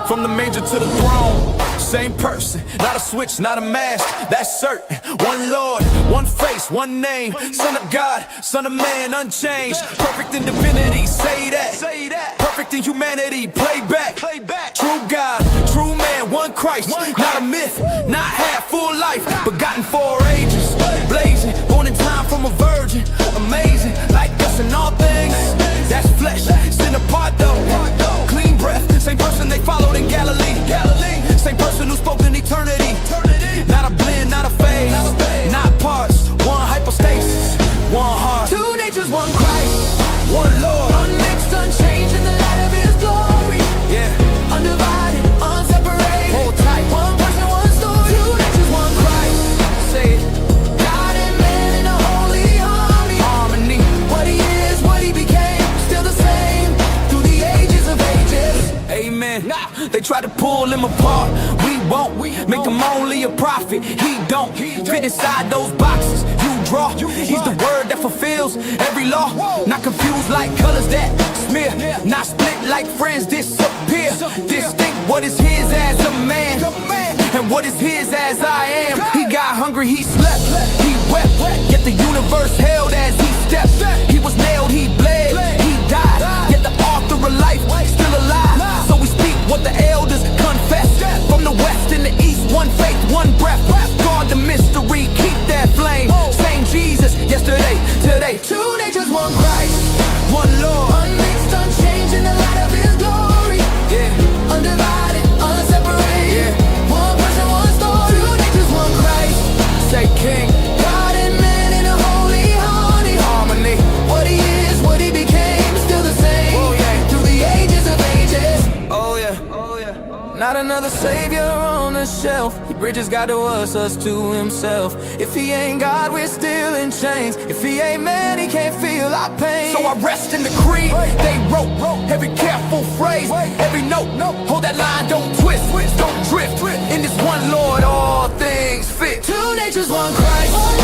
From the manger to the throne, same person, not a switch, not a mask, that's certain. One Lord, one face, one name, Son of God, Son of Man, unchanged. Perfect in divinity, say that. Perfect in humanity, play back. True God, true man, one Christ, not a myth, not half, full life, begotten for ages. Blazing, born in time from a virgin, amazing, like us in all things. That's flesh, sin apart though. Clean breath, same person they followed in Galilee. Same person who spoke in eternity. Not a blend, not a phase, not parts. One hypostasis, one heart. Two natures, one Christ, one Lord. Unmixed, unchanged in the light of him apart. We won't make him only a prophet. He don't fit inside those boxes you draw. He's the word that fulfills every law. Not confused like colors that smear, not split like friends disappear. Distinct what is his as a man, and what is his as I am. He got hungry, he slept, he wept, yet the universe held as he stepped. He was nailed, he bled, he died, yet the author of life still alive. So we speak what the elders confess. From the west and the east, one faith, one breath. Guard the mystery, keep that flame. Same Jesus, yesterday, today. Two natures, one Christ, one Lord. Unmixed, unchanged in the light of his glory. Yeah, undivided, unseparated. Yeah, one person, one story. Two natures, one Christ. Say King, God and man in a holy harmony. What he is, what he became, still the same. Oh yeah, through the ages of ages. Oh yeah, oh yeah. Not another savior on the shelf. He bridges God to us to himself. If he ain't God, we're still in chains. If he ain't man, he can't feel our pain. So I rest in the creed they wrote, every careful phrase, every note. Hold that line, don't twist, don't drift. In this one Lord, all things fit. Two natures, one Christ.